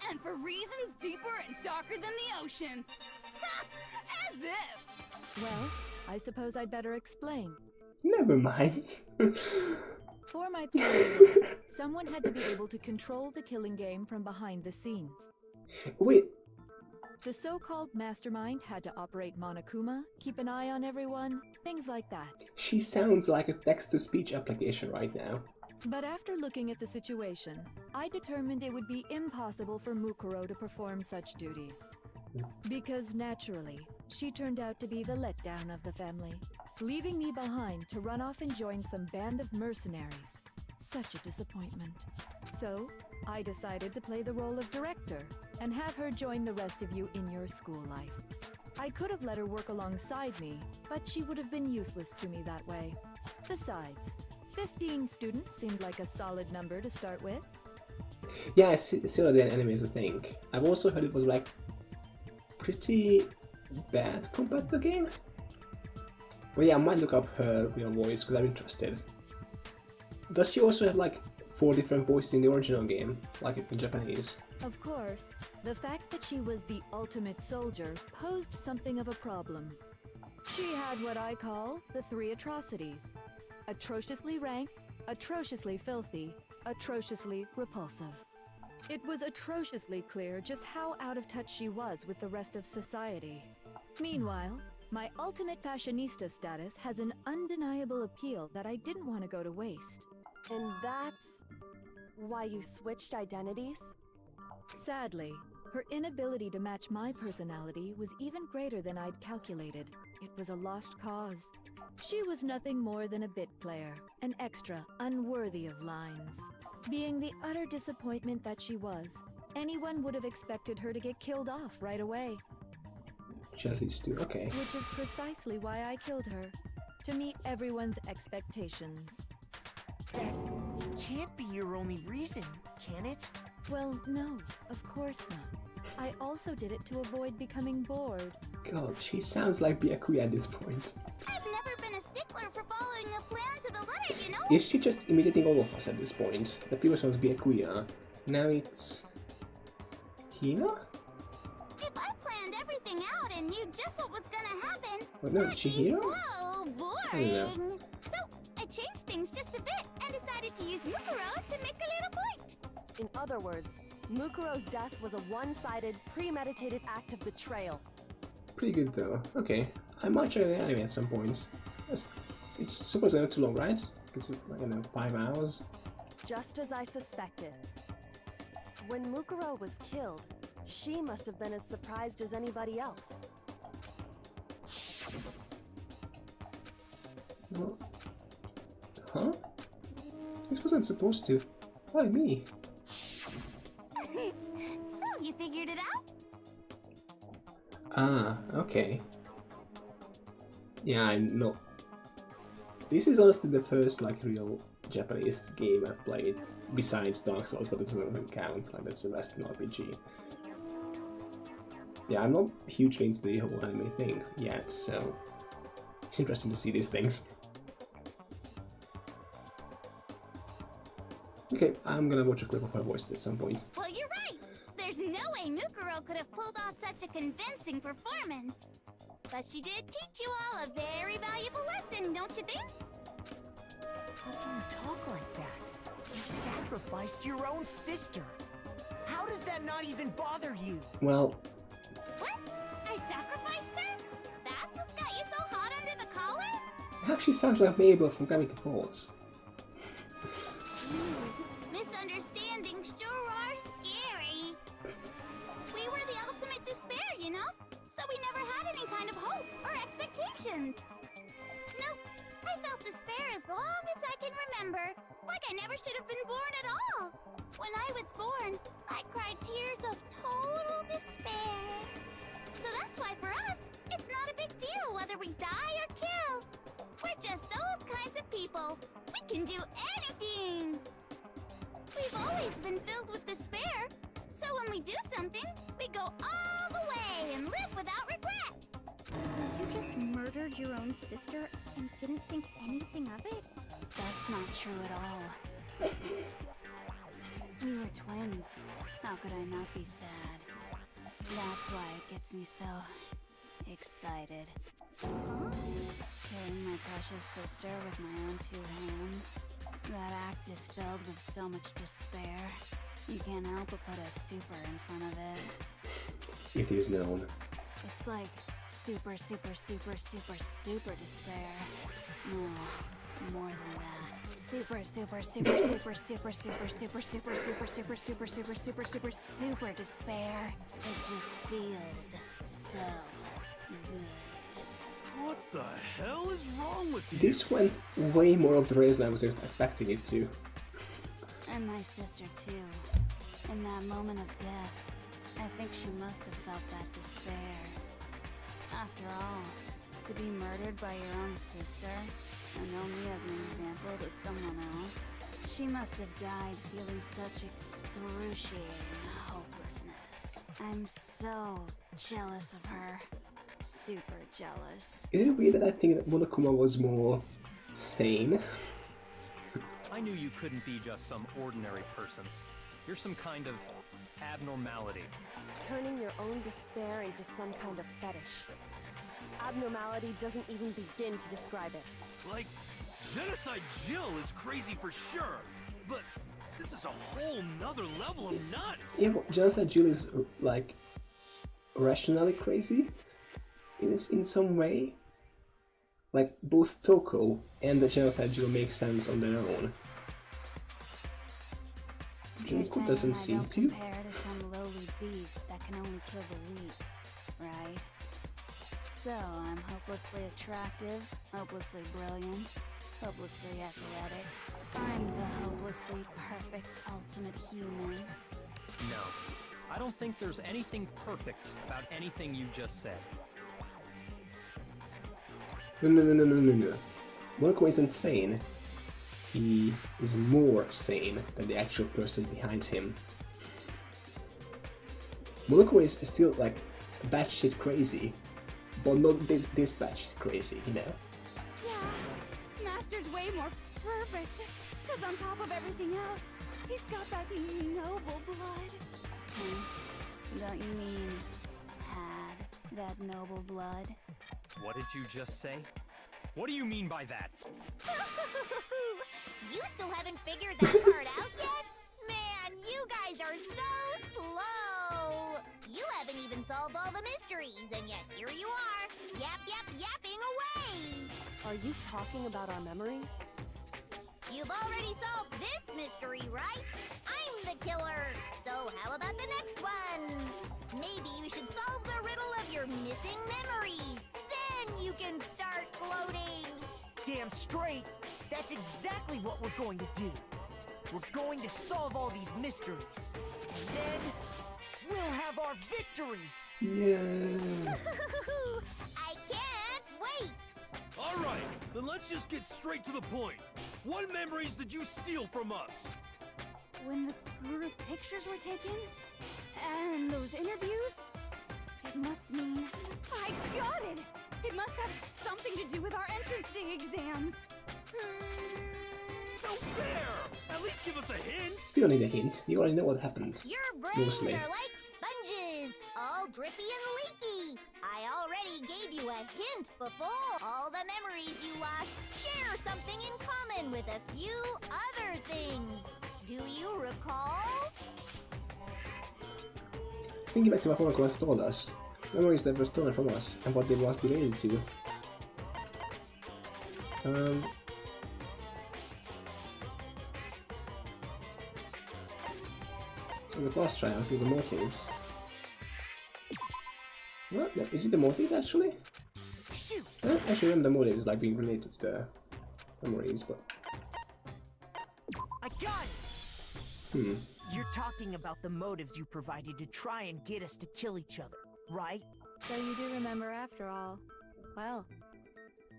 And for reasons deeper and darker than the ocean. As if. Well, I suppose I'd better explain. Never mind. For my plan, someone had to be able to control the killing game from behind the scenes. Wait, The so-called mastermind had to operate Monokuma, keep an eye on everyone, things like that. she sounds like a text-to-speech application right now. But after looking at the situation, I determined it would be impossible for Mukuro to perform such duties. Because naturally, she turned out to be the letdown of the family, leaving me behind to run off and join some band of mercenaries. Such a disappointment. So, I decided to play the role of director and have her join the rest of you in your school life. I could have let her work alongside me, but she would have been useless to me that way. Besides, 15 students seemed like a solid number to start with. Yeah, I see that the anime is a thing. I've also heard it was like pretty bad compared to the game. Well, yeah, I might look up her real voice because I'm interested. Does she also have like 4 different voices in the original game, like in Japanese? Of course, the fact that she was the ultimate soldier posed something of a problem. She had what I call the 3 atrocities. Atrociously rank, atrociously filthy, atrociously repulsive. It was atrociously clear just how out of touch she was with the rest of society. Meanwhile, my ultimate fashionista status has an undeniable appeal that I didn't want to go to waste. And that's why you switched identities? Sadly, her inability to match my personality was even greater than I'd calculated. It was a lost cause. She was nothing more than a bit player, an extra unworthy of lines. Being the utter disappointment that she was, anyone would have expected her to get killed off right away. She at least do, okay. Which is precisely why I killed her, to meet everyone's expectations. That can't be your only reason, can it? Well, no, of course not. I also did it to avoid becoming bored. God, she sounds like Byakuya at this point. I've never been a stickler for following a plan to the letter, you know? Is she just imitating all of us at this point? The previous one was Byakuya, now it's... Hina? If I planned everything out and knew just what was gonna happen, What, no, that'd be Chihiro? so I don't know. boring. So I changed things just a bit and decided to use Mukuro to make a little point. In other words, Mukuro's death was a one-sided, premeditated act of betrayal. Pretty good though. Okay, I might try the anime at some point. It's supposedly not too long, right? It's like, I don't know, 5 hours? Just as I suspected. When Mukuro was killed, she must have been as surprised as anybody else. No. Huh? This wasn't supposed to. Why me? So you figured it out? Ah, okay. Yeah, I know. This is honestly the first like real Japanese game I've played, besides Dark Souls, but it doesn't count, like that's a Western RPG. Yeah, I'm not hugely into the whole anime thing yet, so it's interesting to see these things. Okay, I'm gonna watch a clip of her voice at some point. Well, you're right. There's no way Mukuro could have pulled off such a convincing performance. But she did teach you all a very valuable lesson, don't you think? How can you talk like that? You sacrificed your own sister. How does that not even bother you? Well, What? I sacrificed her? That's what's got you so hot under the collar? it actually sounds like Mabel from Gravity Falls. Jeez, misunderstandings sure are scary. We were the ultimate despair, you know? So we never had any kind of hope or expectations. No, I felt despair as long as I can remember. Like I never should have been born at all. When I was born, I cried tears of total despair. So that's why for us, it's not a big deal whether we die or kill. We're just those kinds of people. We can do anything. We've always been filled with despair. So when we do something, we go all the way and live without regret. So you just murdered your own sister and didn't think anything of it? That's not true at all. We were twins. How could I not be sad? That's why it gets me so excited. Killing my precious sister with my own 2 hands. That act is filled with so much despair. You can't help but put a super in front of it. It is known. It's like super, super, super, super, super despair. No, more than that. Super, super, super, super, super, super, super, super, super, super, super, super, super, super, super despair. It just feels so good. What the hell is wrong with you? This went way more off the rails than I was expecting it to. And my sister too. In that moment of death, I think she must have felt that despair. After all, to be murdered by your own sister, and only as an example to someone else, she must have died feeling such excruciating hopelessness. I'm so jealous of her. Super jealous. Is it weird that I think that Monokuma was more sane? I knew you couldn't be just some ordinary person. You're some kind of abnormality. Turning your own despair into some kind of fetish. Abnormality doesn't even begin to describe it. Like, Genocide Jill is crazy for sure, but this is a whole nother level of nuts! Yeah, but Genocide Jill is, like, rationally crazy in some way. Like, both Toko and the Genocide Jill make sense on their own. You're Junko saying doesn't I seem don't to. compare to some lowly beast that can only kill the weak, right? So I'm hopelessly attractive, hopelessly brilliant, hopelessly athletic. I'm the hopelessly perfect ultimate human. No, I don't think there's anything perfect about anything you just said. No. Monokuma is insane. He is more sane than the actual person behind him. Moloko is still like batshit crazy, but not this batshit crazy, you know? Yeah, Master's way more perfect. Because on top of everything else, he's got that noble blood. Don't you mean had that noble blood? What did you just say? What do you mean by that? You still haven't figured that part out yet? Man, you guys are so slow! You haven't even solved all the mysteries, and yet here you are, yapping away! Are you talking about our memories? You've already solved this mystery, right? I'm the killer! So how about the next one? Maybe you should solve the riddle of your missing memories. Then you can start gloating! Damn straight! That's exactly what we're going to do. We're going to solve all these mysteries. And then we'll have our victory! Yeah. I can't wait! Alright, then let's just get straight to the point. What memories did you steal from us? When the group pictures were taken? And those interviews? It must mean... I got it! It must have something to do with our entrance exams. No fair! At least give us a hint! You don't need a hint, you already know what happened. Your brains Mostly. are like sponges, all drippy and leaky. I already gave you a hint before. All the memories you lost share something in common with a few other things. Do you recall? Thinking back to what Horror told us, memories that were stolen from us, and what they was related to. In the class trials, need the motives. What? No, is it the motive actually? Shoot! I don't actually remember the motives like being related to the memories, but. I got it! You're talking about the motives you provided to try and get us to kill each other, right? So you do remember after all. Well,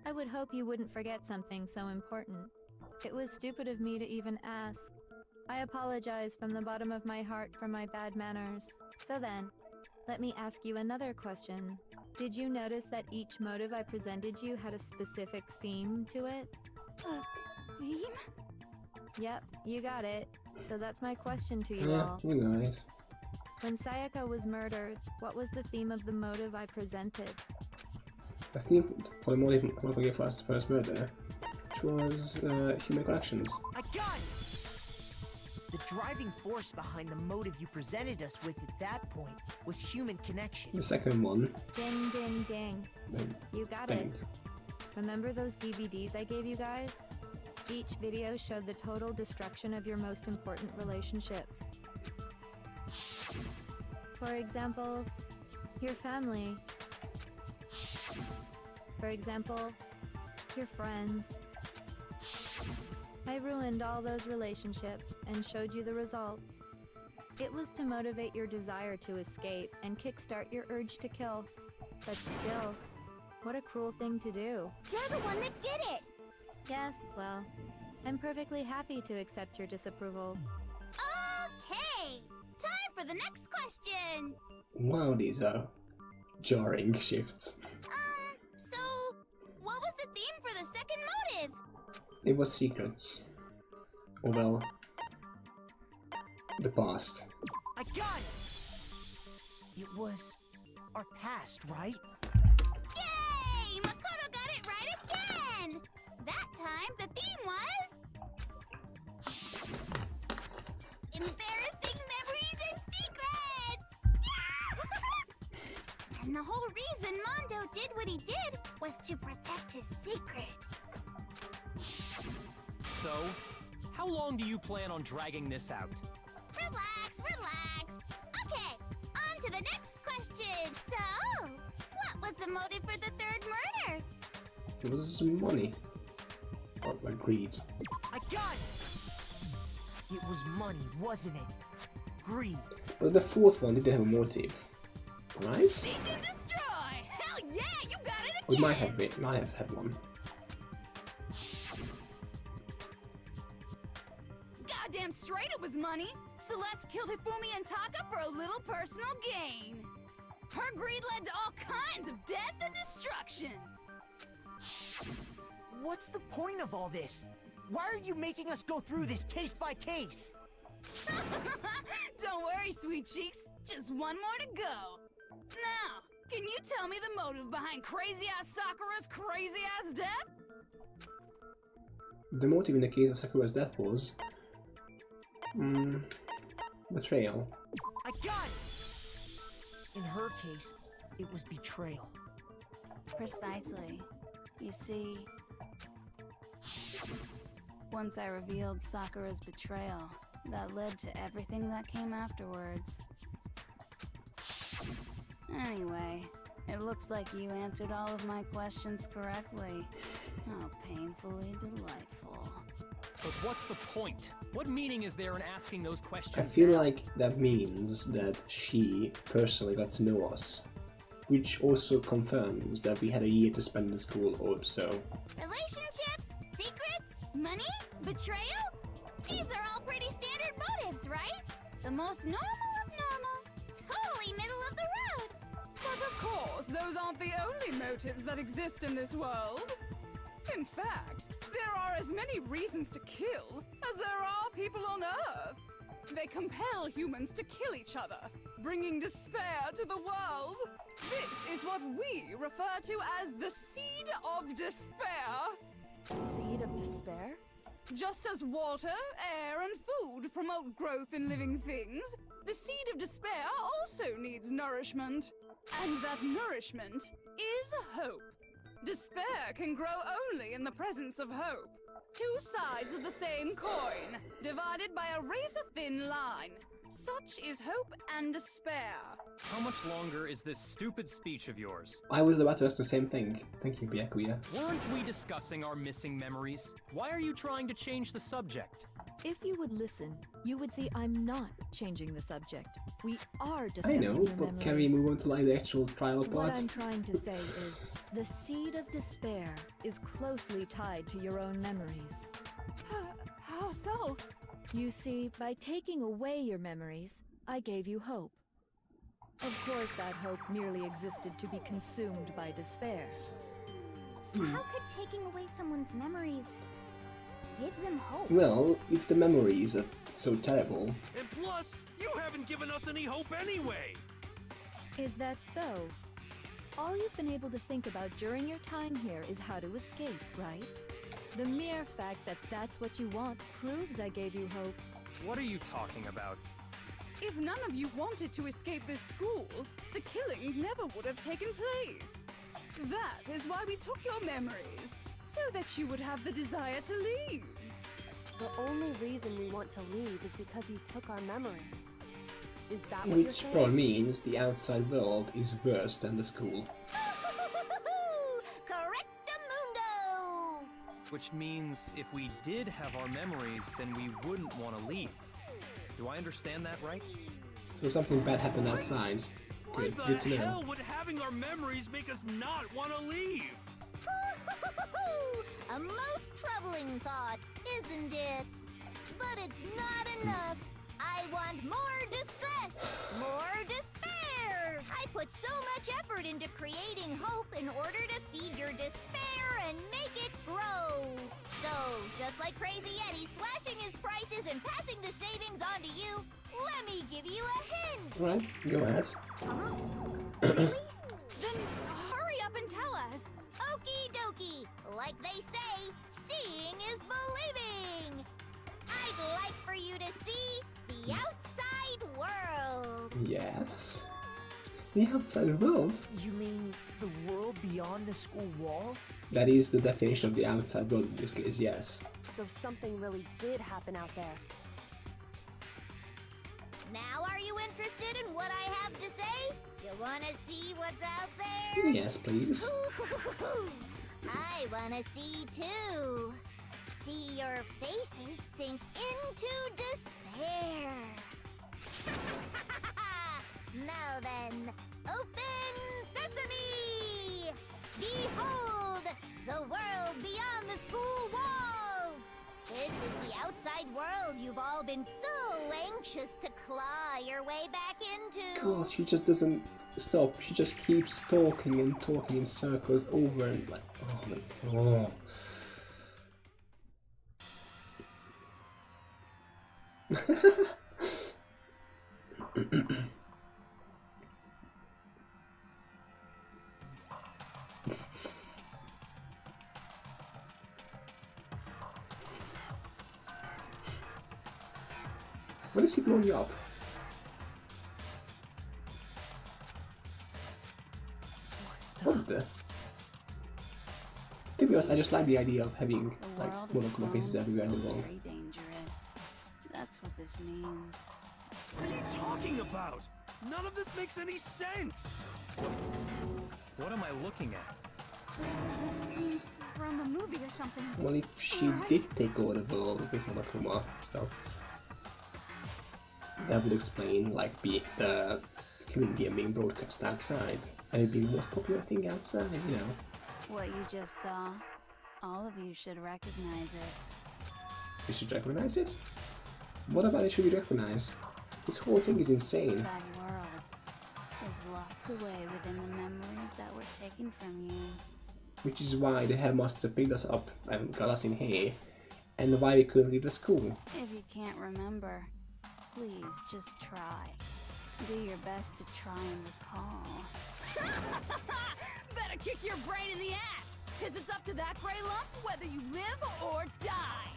I would hope you wouldn't forget something so important. It was stupid of me to even ask. I apologize from the bottom of my heart for my bad manners. So then, let me ask you another question. Did you notice that each motive I presented you had a specific theme to it? Theme? Yep, you got it. So that's my question to you all. You know it. When Sayaka was murdered, what was the theme of the motive I presented? The theme for the motive for his first murder, which was human connections. I got it! The driving force behind the motive you presented us with at that point was human connection. The second one. Ding, ding, ding. You got Ding. it. Remember those DVDs I gave you guys? Each video showed the total destruction of your most important relationships. For example, your family. For example, your friends. I ruined all those relationships and showed you the results. It was to motivate your desire to escape and kickstart your urge to kill. But still, what a cruel thing to do. You're the one that did it! Yes, well, I'm perfectly happy to accept your disapproval. Okay! Time for the next question! Wow, these are jarring shifts. So, what was the theme for the second motive? It was secrets. Or well, the past. I got it! It was our past, right? Yay! Makoto got it right again! That time, the theme was... embarrassing memories and secrets! Yeah! And the whole reason Mondo did what he did was to protect his secret. So, how long do you plan on dragging this out? Relax, relax. Okay, on to the next question. So, what was the motive for the third murder? It was money. Or like greed. I got it! It was money, wasn't it? Greed. But the fourth one didn't have a motive. Right? Seek and destroy! Hell yeah, you got it again! We might have had one. Goddamn straight it was money! Celeste killed Hifumi and Taka for a little personal gain. Her greed led to all kinds of death and destruction. What's the point of all this? Why are you making us go through this case by case? Don't worry, sweet cheeks. Just one more to go. Now, can you tell me the motive behind crazy-ass Sakura's crazy-ass death? The motive in the case of Sakura's death was... betrayal. I got it! In her case, it was betrayal. Precisely. You see, once I revealed Sakura's betrayal, that led to everything that came afterwards. Anyway, it looks like you answered all of my questions correctly. How painfully delightful. But what's the point? What meaning is there in asking those questions? I feel like that means that she personally got to know us, which also confirms that we had a year to spend in school or so. Relationships, secrets, money, betrayal? These are all pretty standard motives, right? The most normal of normal. Totally middle of the road. But of course, those aren't the only motives that exist in this world. In fact, there are as many reasons to kill as there are people on Earth. They compel humans to kill each other, bringing despair to the world. This is what we refer to as the seed of despair. Seed of despair? Just as water, air, and food promote growth in living things, the seed of despair also needs nourishment. And that nourishment is hope. Despair can grow only in the presence of hope. Two sides of the same coin, divided by a razor-thin line. Such is hope and despair. How much longer is this stupid speech of yours? I was about to ask the same thing. Thank you, Byakuya. Weren't we discussing our missing memories? Why are you trying to change the subject? If you would listen, you would see I'm not changing the subject. We are I discussing know, your but memories. can we move on to like the actual trial What part? I'm trying to say is, the seed of despair is closely tied to your own memories. How so? You see, by taking away your memories, I gave you hope. Of course, that hope merely existed to be consumed by despair. How could taking away someone's memories give them hope? Well, if the memories are so terrible... And plus, you haven't given us any hope anyway! Is that so? All you've been able to think about during your time here is how to escape, right? The mere fact that that's what you want proves I gave you hope. What are you talking about? If none of you wanted to escape this school, the killings never would have taken place. That is why we took your memories, so that you would have the desire to leave. The only reason we want to leave is because you took our memories. Is that what you're Which saying? probably means the outside world is worse than the school. Correctamundo! Which means if we did have our memories, then we wouldn't want to leave. Do I understand that right? So something bad happened outside. Why Good, the good to know. hell would having our memories make us not want to leave? A most troubling thought, isn't it? But it's not enough. I want more distress, more despair. I put so much effort into creating hope in order to feed your despair and make it grow. So, just like Crazy Eddie slashing his prices and passing the savings on to you, let me give you a hint. Alright, go ahead. Really? Then hurry up and tell us. Okie dokie. Like they say, seeing is believing. I'd like for you to see the outside world. Yes. The outside world? You mean the world beyond the school walls? That is the definition of the outside world in this case, yes. So something really did happen out there. Now are you interested in what I have to say? You wanna see what's out there? Yes, please. I wanna see too. See your faces sink into despair. Now then, open sesame! Behold, the world beyond the school walls! This is the outside world you've all been so anxious to claw your way back into. God, she just doesn't stop. She just keeps talking and talking in circles over and like, oh my god. What is he blowing you up? What the? To be honest, I just like the idea of having like monochrome faces everywhere in the world. Very dangerous. That's what this means. What are you talking about? None of this makes any sense! What am I looking at? This is a scene from a movie or something. Well, if she did take over the world with monochrome stuff, that would explain like the killing game being broadcast outside and it being the most popular thing outside, you know. What you just saw, all of you should recognize it. We should recognize it? What about it should we recognize? This whole thing is insane. That world is locked away within the memories that were taken from you. Which is why the headmaster picked us up and got us in here, and why we couldn't leave the school. If you can't remember, please just try. Do your best to try and recall. Better kick your brain in the ass, because it's up to that gray lump whether you live or die.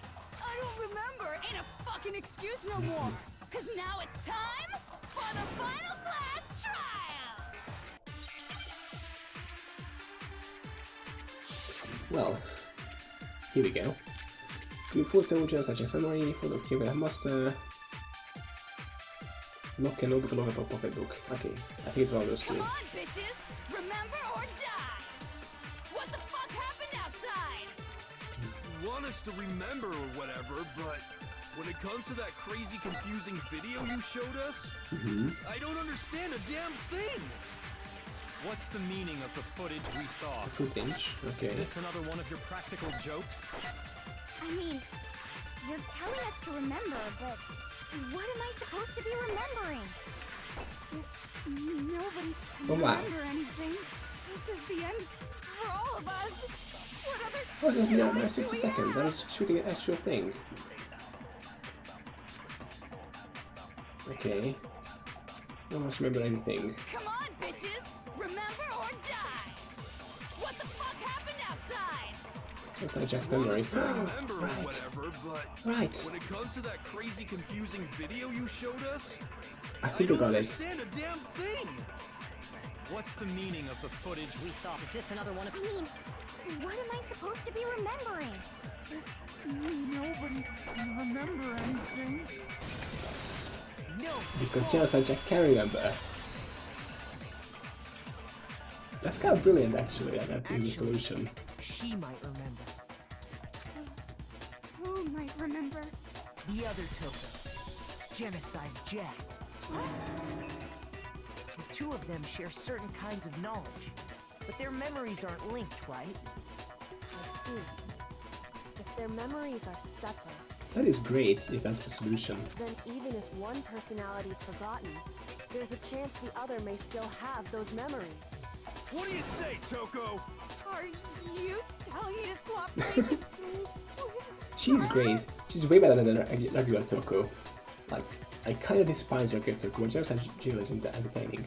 I don't remember ain't a fucking excuse no more, because now it's time for the final class trial! Well, here we go. New photo, just such memory, photo of the headmaster. Lock and notebook, lock and pocketbook. Okay, I think it's one of those two. Come on, bitches! Remember or die! What the fuck happened outside? You want us to remember or whatever, but when it comes to that crazy confusing video you showed us, I don't understand a damn thing! What's the meaning of the footage we saw? Footage, okay. Is this another one of your practical jokes? I mean, you're telling us to remember, but what am I supposed to be remembering? Nobody can Oh, wow. remember anything. This is the end for all of us. What other Oh, there's no, no, choice do 60 we seconds. I have? was shooting an actual thing. Okay. I don't remember anything. Come on, bitches! Remember or die! What the fuck happened outside? Looks like Jack's You want memory. us to remember or Right. whatever, but Right. when it comes to that crazy confusing video you showed us, I I think I don't got it. understand a damn thing! What's the meaning of the footage we saw? Is this another one of... I mean, what am I supposed to be remembering? Nobody can remember anything. Yes. Because just like Jack can remember. That's kind of brilliant, actually. I got the solution. She might remember. Who might remember? The other Toko. Genocide Jack. The two of them share certain kinds of knowledge, but their memories aren't linked, right? I see. If their memories are separate, That is great if that's the solution. then even if one personality is forgotten, there's a chance the other may still have those memories. What do you say, Toko? Are you telling me to swap places? She's great. She's way better than regular Toko. Like, I kind of despise regular Toko, but just like Jill is entertaining.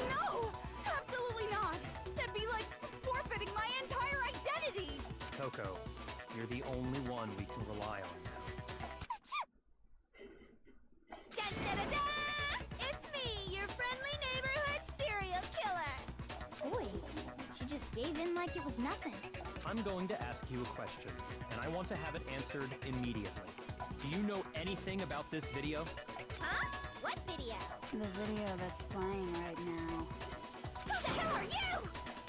No! Absolutely not! That'd be like forfeiting my entire identity! Toko, you're the only one we can rely on now. Da-da-da-da! It's me, your friendly neighborhood serial killer! Boy, she just gave in like it was nothing. I'm going to ask you a question, and I want to have it answered immediately. Do you know anything about this video? Huh? What video? The video that's playing right now. Who the hell are you?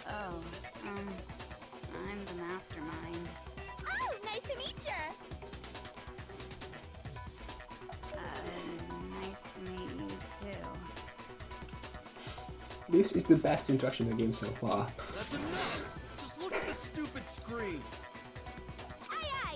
Oh, I'm the mastermind. Oh, nice to meet you. Nice to meet you too. This is the best introduction in the game so far. That's enough! Just look at the stupid screen! Aye, aye.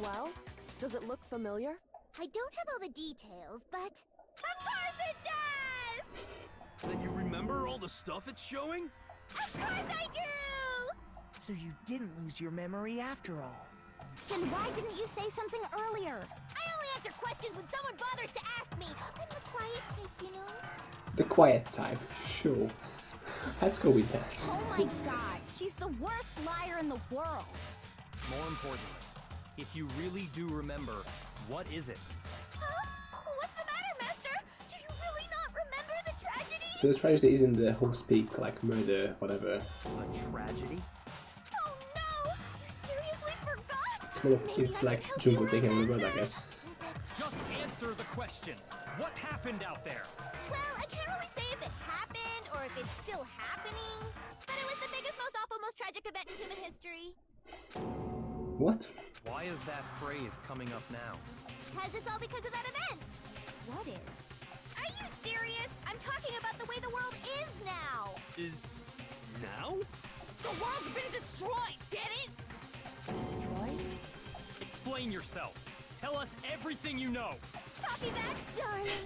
Well, does it look familiar? I don't have all the details, but... Of course it does! Then you remember all the stuff it's showing? Of course I do! So you didn't lose your memory after all. Then why didn't you say something earlier? I only answer questions when someone bothers to ask me. I'm the quiet type, you know? The quiet type, sure. Let's go with that. Oh my god, she's the worst liar in the world. More importantly, if you really do remember, what is it? Huh? What's the matter, Master? Do you really not remember the tragedy? So the tragedy isn't the Hawks Peak, like murder, whatever. A tragedy? Oh no! You seriously forgot? It's more of, Maybe it's I like can help Junko you taking over the world, remember. I guess. Just answer the question. What happened out there? Well, I can't really say if it happened or if it's still happening, but it was the biggest, most awful, most tragic event in human history. What? Why is that phrase coming up now? Because it's all because of that event. What is? Are you serious? I'm talking about the way the world is now. Is... now? The world's been destroyed, get it? Destroyed? Explain yourself. Tell us everything you know. Copy that, darling.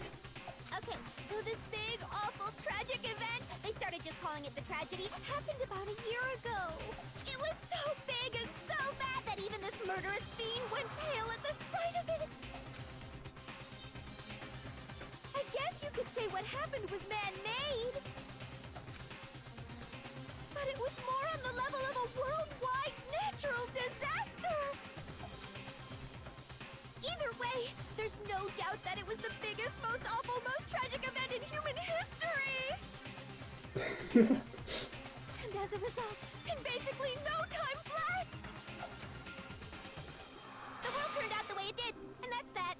Okay, so this big, awful, tragic event, they started just calling it the tragedy, happened about a year ago. It was so big and so bad that even this murderous fiend went pale at the sight of it. I guess you could say what happened was man-made. But it was more on the level of a worldwide natural disaster. Either way, there's no doubt that it was the biggest, most awful, most tragic event in human history! And as a result, in basically no time flat, the world turned out the way it did, and that's that.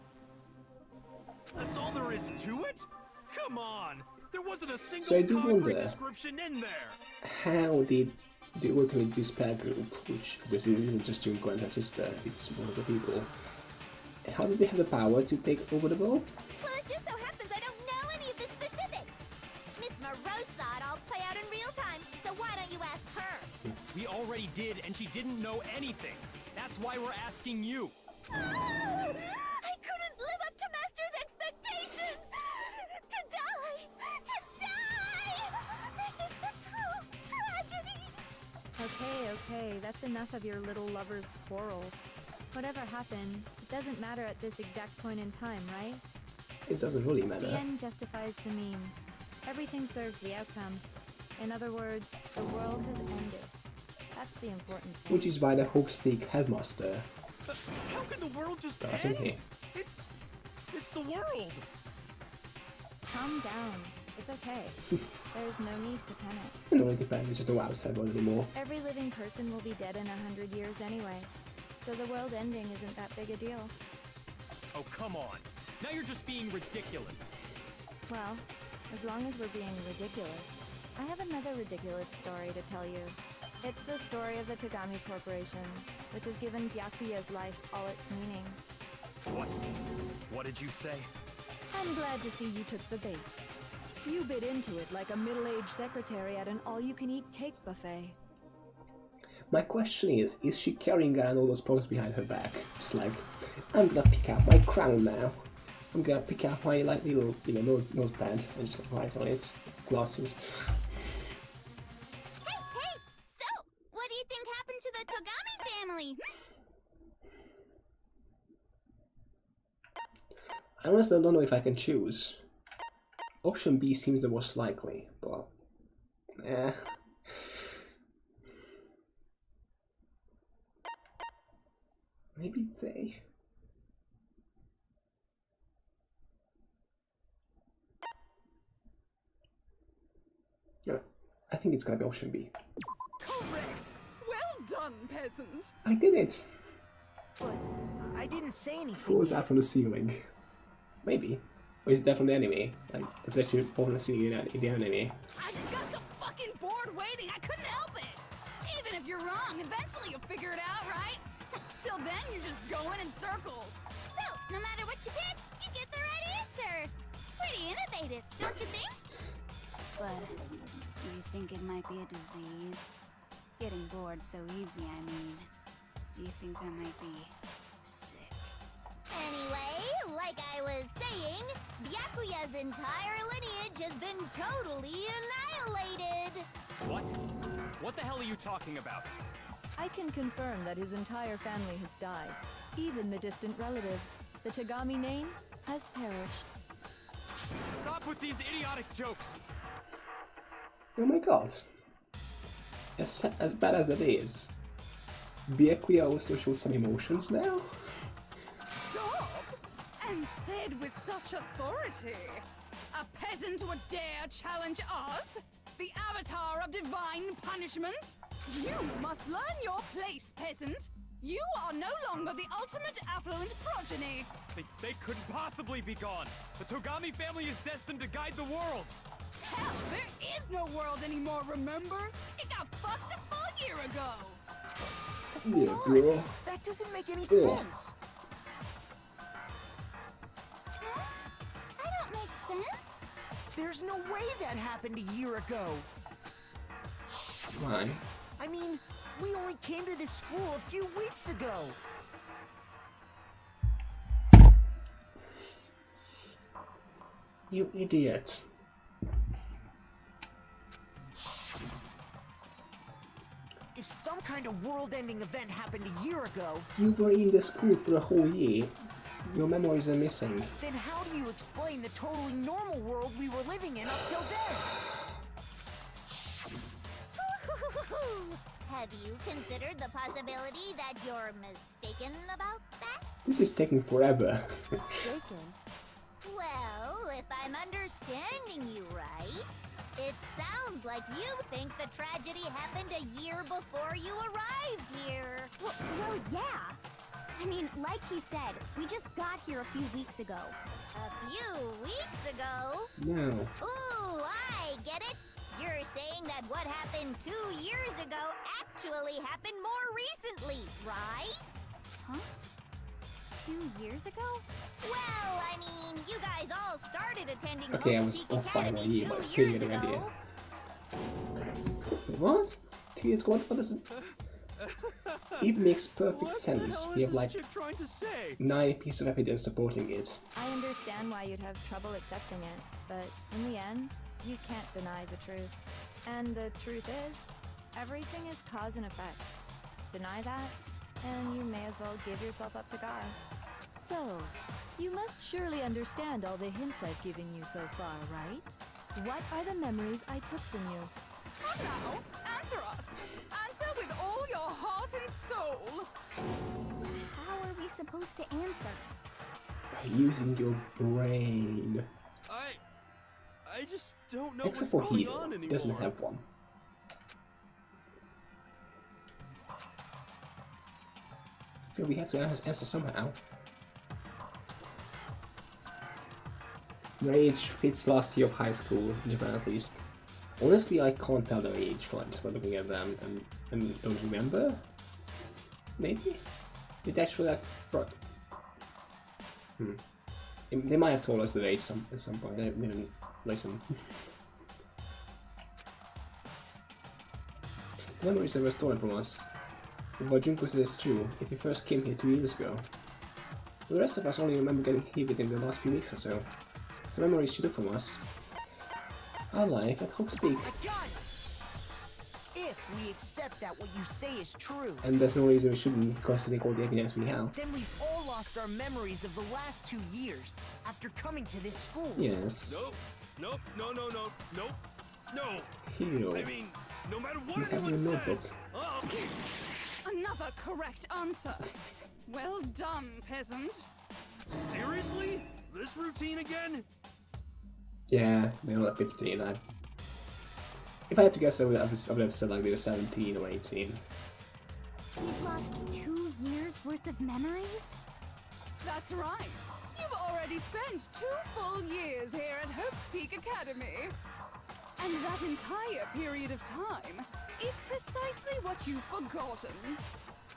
That's all there is to it? Come on! There wasn't a single So I do concrete wonder- description in there! How did the ultimate despair group, which obviously isn't just Junko and her sister, it's one of the people, how did they have the power to take over the world? Well, it just so happens I don't know any of the specifics. Miss Morose saw it all play out in real time, so why don't you ask her? We already did, and she didn't know anything. That's why we're asking you. I couldn't live up to Master's expectations! To die! To die! This is the true tragedy! Okay, that's enough of your little lover's quarrel. Whatever happened, it doesn't matter at this exact point in time, right? It doesn't really The matter. end justifies the means. Everything serves the outcome. In other words, the world has ended. That's the important thing. Which is why the Hawks Peak headmaster How can the world just does in here. end? It's the world! Calm down. It's okay. There's no need to panic. I don't really depend, it's just no outside world anymore. Every living person will be dead in 100 years anyway. So the world ending isn't that big a deal. Oh, come on. Now you're just being ridiculous. Well, as long as we're being ridiculous, I have another ridiculous story to tell you. It's the story of the Tagami Corporation, which has given Byakuya's life all its meaning. What? What did you say? I'm glad to see you took the bait. You bit into it like a middle-aged secretary at an all-you-can-eat cake buffet. My question is she carrying around all those problems behind her back? Just like, I'm gonna pick out my crown now. I'm gonna pick out my like little, notepad and just write on it. Glasses. Hey! So, what do you think happened to the Togami family? I honestly don't know if I can choose. Option B seems the most likely, but... Maybe it's A. Yeah, I think it's gonna be option B. Correct. Well done, peasant. I did it! But I didn't say anything. Falls out from the ceiling. Maybe. Or is that from the enemy? Like, that's actually fall from the ceiling in the enemy. I just got so fucking bored waiting, I couldn't help it. Even if you're wrong, eventually you'll figure it out, right? Till then, you're just going in circles. So, no matter what you pick, you get the right answer. Pretty innovative, don't you think? But do you think it might be a disease? Getting bored so easy, I mean. Do you think there might be Anyway, like I was saying, Byakuya's entire lineage has been totally annihilated. What? What the hell are you talking about? I can confirm that his entire family has died. Even the distant relatives. The Tagami name has perished. Stop with these idiotic jokes! Oh my god. As bad as that is, Byakuya also showed some emotions now? Sob? And said with such authority. A peasant would dare challenge us? The avatar of divine punishment? You must learn your place, peasant. You are no longer the ultimate affluent progeny. They couldn't possibly be gone. The Togami family is destined to guide the world. Hell, there is no world anymore, remember? It got fucked a full year ago. Yeah, bro. That doesn't make any sense. Huh? I don't make sense. There's no way that happened a year ago. Why? I mean, we only came to this school a few weeks ago. You idiot. If some kind of world-ending event happened a year ago, You were in the school for a whole year. Your memories are missing. then how do you explain the totally normal world we were living in up till then? Have you considered the possibility that you're mistaken about that? This is taking forever. Mistaken? Well, if I'm understanding you right, it sounds like you think the tragedy happened a year before you arrived here. Well, yeah. I mean, like he said, we just got here a few weeks ago. A few weeks ago? No. Ooh, I get it. You're saying that what happened 2 years ago actually happened more recently, right? Huh? 2 years ago? Well, I mean, you guys all started attending Okay, I Hope's was Peak off by Academy a year, 2 but still years getting an ago. idea. What? 2 years ago? What does it? It makes perfect sense. We have like Trying to say? 9 pieces of evidence supporting it. I understand why you'd have trouble accepting it, but in the end, you can't deny the truth. And the truth is, everything is cause and effect. Deny that, and you may as well give yourself up to God. So, you must surely understand all the hints I've given you so far, right? What are the memories I took from you? Come now, answer us. Answer with all your heart and soul. How are we supposed to answer? By using your brain. I just don't know Except what's for going Hiro, on he anymore. doesn't have one. Still, we have to answer somehow. Their age fits last year of high school, in Japan at least. Honestly, I can't tell their age for looking at them and don't remember. Maybe? Did they actually like... They might have told us their age at some point. They didn't listen. The memories that were stolen from us. What Junko says is true. If we first came here 2 years ago. The rest of us only remember getting here within the last few weeks or so. The memories she took from us. Our life at Hope's Peak. I got it! If we accept that what you say is true, And there's no reason we shouldn't, considering all the evidence we have. then we've all lost our memories of the last 2 years after coming to this school. Yes. Nope, no, Hiro. I mean, no matter You what have anyone your notebook. says. Another correct answer. Well done, peasant. Seriously? This routine again? Yeah, they were like 15. If I had to guess, I would have said like they were 17 or 18. We've lost 2 years worth of memories? That's right. You've already spent 2 full years here at Hope's Peak Academy. And that entire period of time is precisely what you've forgotten.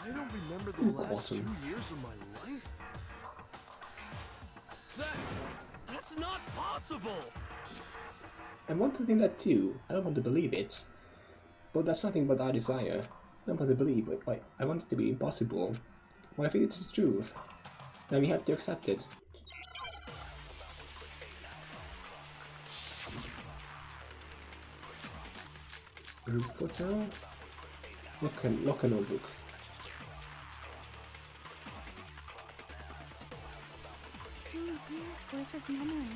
I don't remember the last 2 years of my life. That's not possible! I want to think that too. I don't want to believe it. But that's nothing but our desire. I don't want to believe it. Like, I want it to be impossible. But I think it's the truth. Now we have to accept it. Group photo? Look a notebook. It's 2 years worth of memories.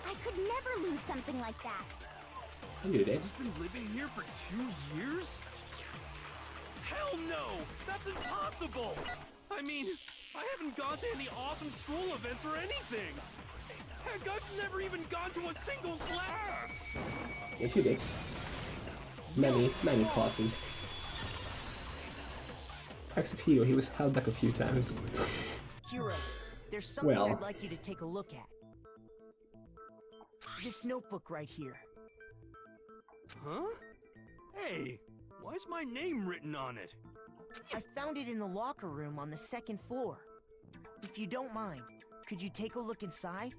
I could never lose something like that. You did. You've been living here for 2 years? Hell no! That's impossible! I mean, I haven't gone to any awesome school events or anything! Heck, I've never even gone to a single class! Yes, you did. Many classes. Except Hiro, he was held back a few times. Hiro, there's something Well. I'd like you to take a look at. This notebook right here. Huh? Hey, why is my name written on it? I found it in the locker room on the 2nd floor. If you don't mind, could you take a look inside?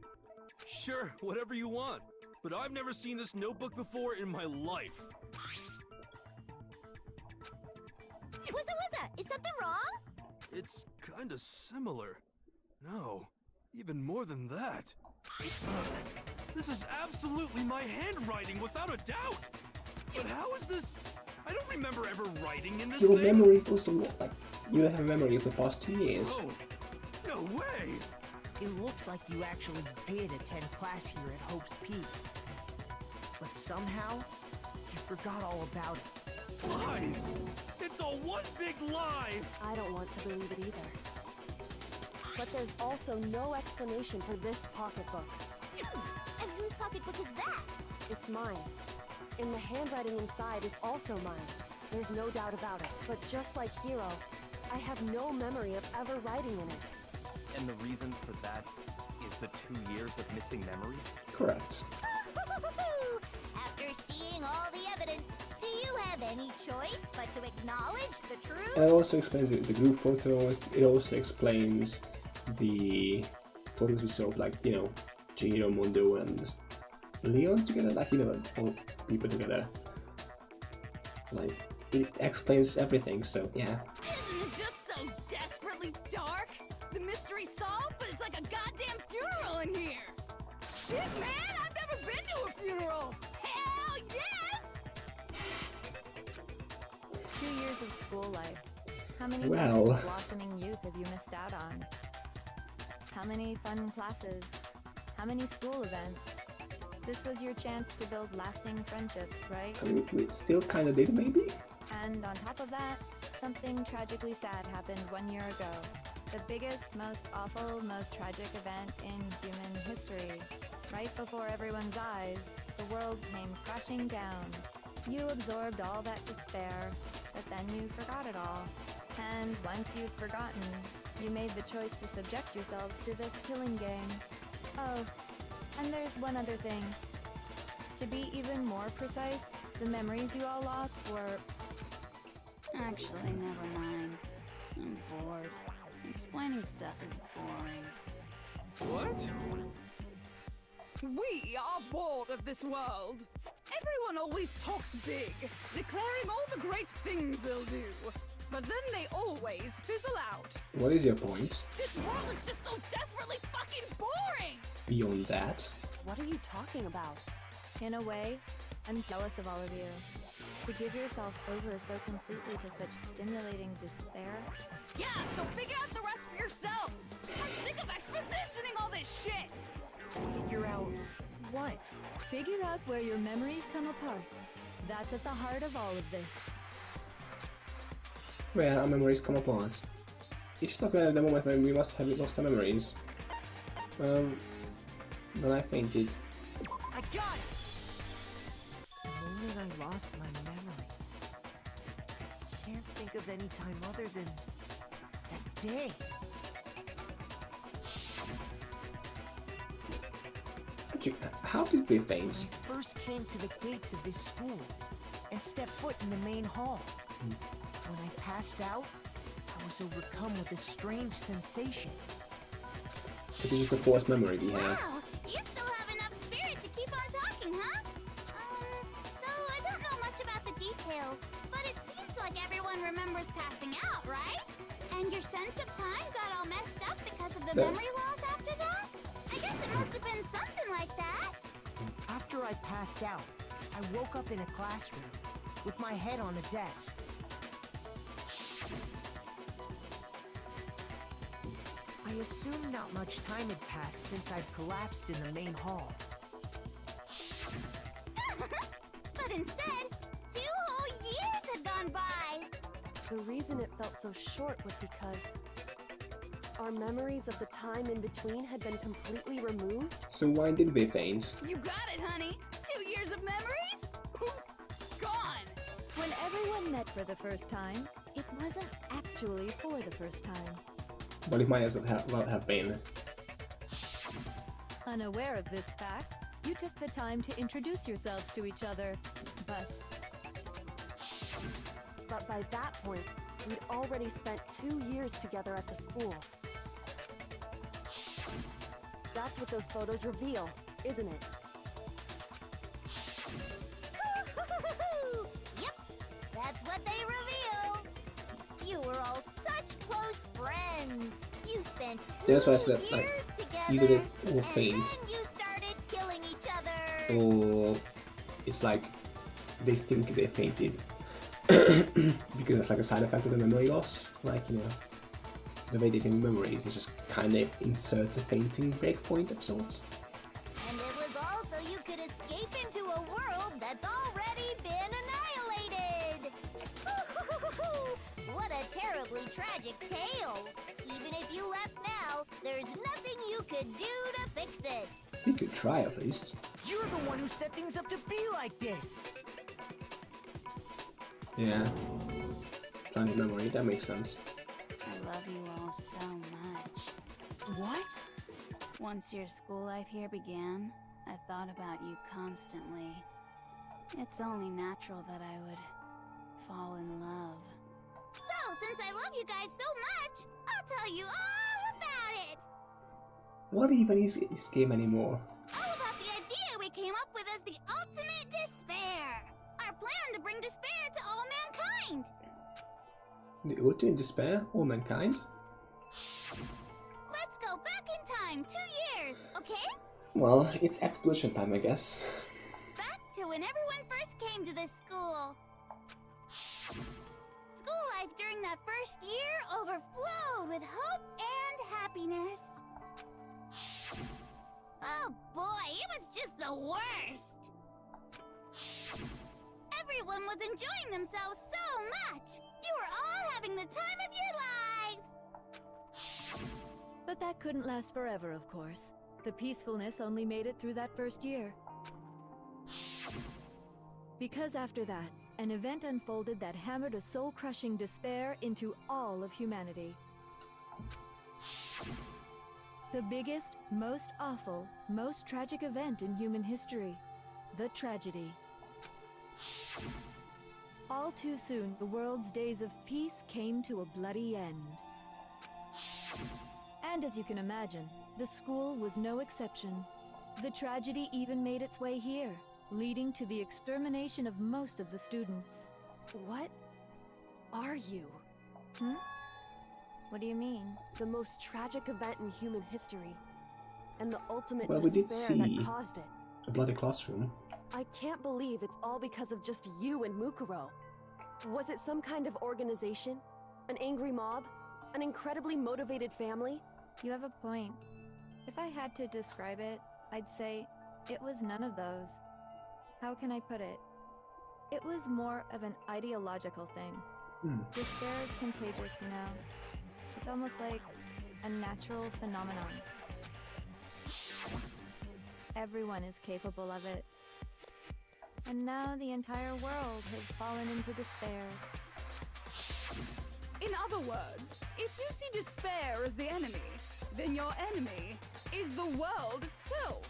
Sure, whatever you want. But I've never seen this notebook before in my life. Wuzza, is something wrong? It's kinda similar. No, even more than that. This is absolutely my handwriting, without a doubt! But how is this? I don't remember ever writing in this Your thing! memory was a lot like you have a memory of the past 2 years. Oh, no way! It looks like you actually did attend class here at Hope's Peak. But somehow, you forgot all about it. Lies! It's all one big lie! I don't want to believe it either. But there's also no explanation for this pocketbook. And whose pocketbook is that? It's mine. And the handwriting inside is also mine. There's no doubt about it. But just like Hiro, I have no memory of ever writing in it. And the reason for that is the 2 years of missing memories? Correct. After seeing all the evidence, do you have any choice but to acknowledge the truth? And it also explains the group photos. It also explains the photos we saw of, like, you know, Chihiro, Mundo, and Leon together, like, you know, all people together. Like, it explains everything, so yeah. Isn't it just so desperately dark? The mystery's solved, but it's like a goddamn funeral in here! Shit, man! I've never been to a funeral! Hell yes! 2 years of school life. How many Well. years of blossoming youth have you missed out on? How many fun classes? How many school events? This was your chance to build lasting friendships, right? I mean, we still kind of did, maybe? And on top of that, something tragically sad happened 1 year ago. The biggest, most awful, most tragic event in human history. Right before everyone's eyes, the world came crashing down. You absorbed all that despair, but then you forgot it all. And once you've forgotten, you made the choice to subject yourselves to this killing game. Oh, and there's one other thing. To be even more precise, the memories you all lost were... Actually, never mind. I'm bored. Explaining stuff is boring. What? We are bored of this world. Everyone always talks big, declaring all the great things they'll do. But then they always fizzle out. What is your point? This world is just so desperately fucking boring! Beyond that? What are you talking about? In a way, I'm jealous of all of you. To give yourself over so completely to such stimulating despair. Yeah, so figure out the rest for yourselves! I'm sick of expositioning all this shit! Figure out what? Figure out where your memories come apart. That's at the heart of all of this. Where our memories come apart. Each talking at the moment when we must have lost our memories. When I fainted. I got it! The moment I lost my memories. I can't think of any time other than that day. How did we faint? When I first came to the gates of this school and stepped foot in the main hall. When I passed out, I was overcome with a strange sensation. This is just a forced memory we have. Wow, you still have enough spirit to keep on talking, huh? So I don't know much about the details, but it seems like everyone remembers passing out, right? And your your sense of time got all messed up because of the No. memory loss after that? I guess it must have been something like that. After I passed out, I woke up in a classroom with my head on a desk. I assumed not much time had passed since I'd collapsed in the main hall. But instead, 2 whole years had gone by. The reason it felt so short was because our memories of the time in between had been completely removed. So why did we faint? You got it, honey. 2 years of memories? Poof, gone. When everyone met for the first time, it wasn't actually for the first time. But it might as well have been. Unaware of this fact, you took the time to introduce yourselves to each other, but by that point, we'd already spent 2 years together at the school. That's what those photos reveal, isn't it? Yep, that's what they reveal. You were all such close friends. You spent 2 That's why I said, years like, together, either they all and faint, then you started killing each other. or it's like they think they fainted because it's like a side effect of the memory loss. Like, you know, the way they can memories, it just kind of inserts a fainting breakpoint of sorts. And it was all so you could escape into a world that's already been annihilated. What a terribly tragic tale. Even if you left now, there's nothing you could do to fix it. We could try at least. You're the one who set things up to be like this! Yeah. Planet memory, that makes sense. I love you all so much. What? Once your school life here began, I thought about you constantly. It's only natural that I would fall in love. So, since I love you guys so much, I'll tell you all about it. What even is this game anymore? All about the idea we came up with as the ultimate despair. Our plan to bring despair to all mankind. The ultimate despair? All mankind? Let's go back in time 2 years, okay? Well, it's explosion time, I guess. Back to when everyone first came to this school. School life during that first year overflowed with hope and happiness. Oh boy, it was just the worst. Everyone was enjoying themselves so much. You were all having the time of your lives. But that couldn't last forever, of course. The peacefulness only made it through that first year. Because after that, an event unfolded that hammered a soul-crushing despair into all of humanity. The biggest, most awful, most tragic event in human history. The tragedy. All too soon, the world's days of peace came to a bloody end. And as you can imagine, the school was no exception. The tragedy even made its way here, leading to the extermination of most of the students. What are you? Hmm? What do you mean? The most tragic event in human history. And the ultimate Well, we did despair see that caused it. a bloody classroom. I can't believe it's all because of just you and Mukuro. Was it some kind of organization? An angry mob? An incredibly motivated family? You have a point. If I had to describe it, I'd say it was none of those. How can I put it? It was more of an ideological thing. Despair is contagious, you know. It's almost like a natural phenomenon. Everyone is capable of it. And now the entire world has fallen into despair. In other words, if you see despair as the enemy, then your enemy is the world itself.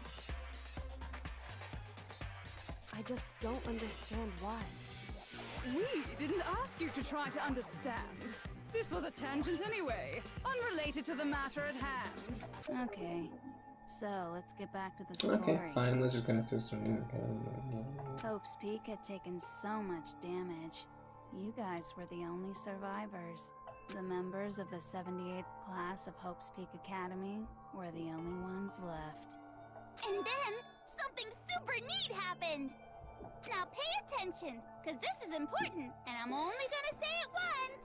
I just don't understand why. We didn't ask you to try to understand. This was a tangent anyway, unrelated to the matter at hand. Okay, so let's get back to the story. Okay, fine, let's just get to the story. Okay. Hope's Peak had taken so much damage. You guys were the only survivors. The members of the 78th class of Hope's Peak Academy were the only ones left. And then, something super neat happened! Now pay attention, because this is important, and I'm only gonna say it once!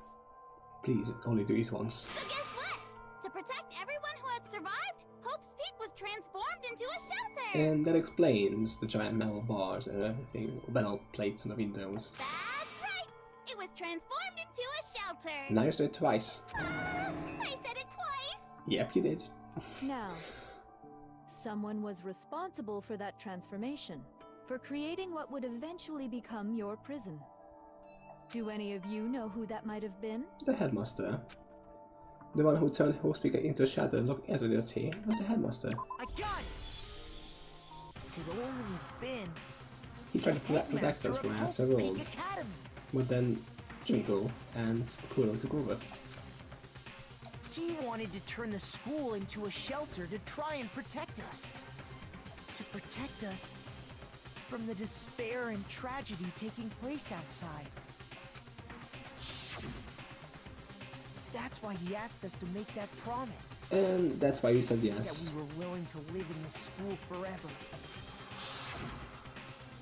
Please, only do it once. So guess what? To protect everyone who had survived, Hope's Peak was transformed into a shelter! And that explains the giant metal bars and everything, metal plates on the windows. That's right! It was transformed into a shelter! Now you said it twice. I said it twice! Yep, you did. Now, someone was responsible for that transformation, for creating what would eventually become your prison. Do any of you know who that might have been? The headmaster. The one who turned Hope's Peak into a shadow. Look, as it is here, was the headmaster. I got it! Could only have been He tried to protect us from our worlds, but then Junko and Kuro took over. He wanted to turn the school into a shelter to try and protect us. To protect us from the despair and tragedy taking place outside. That's why he asked us to make that promise. And that's why we said yes. That we were willing to live in this school forever.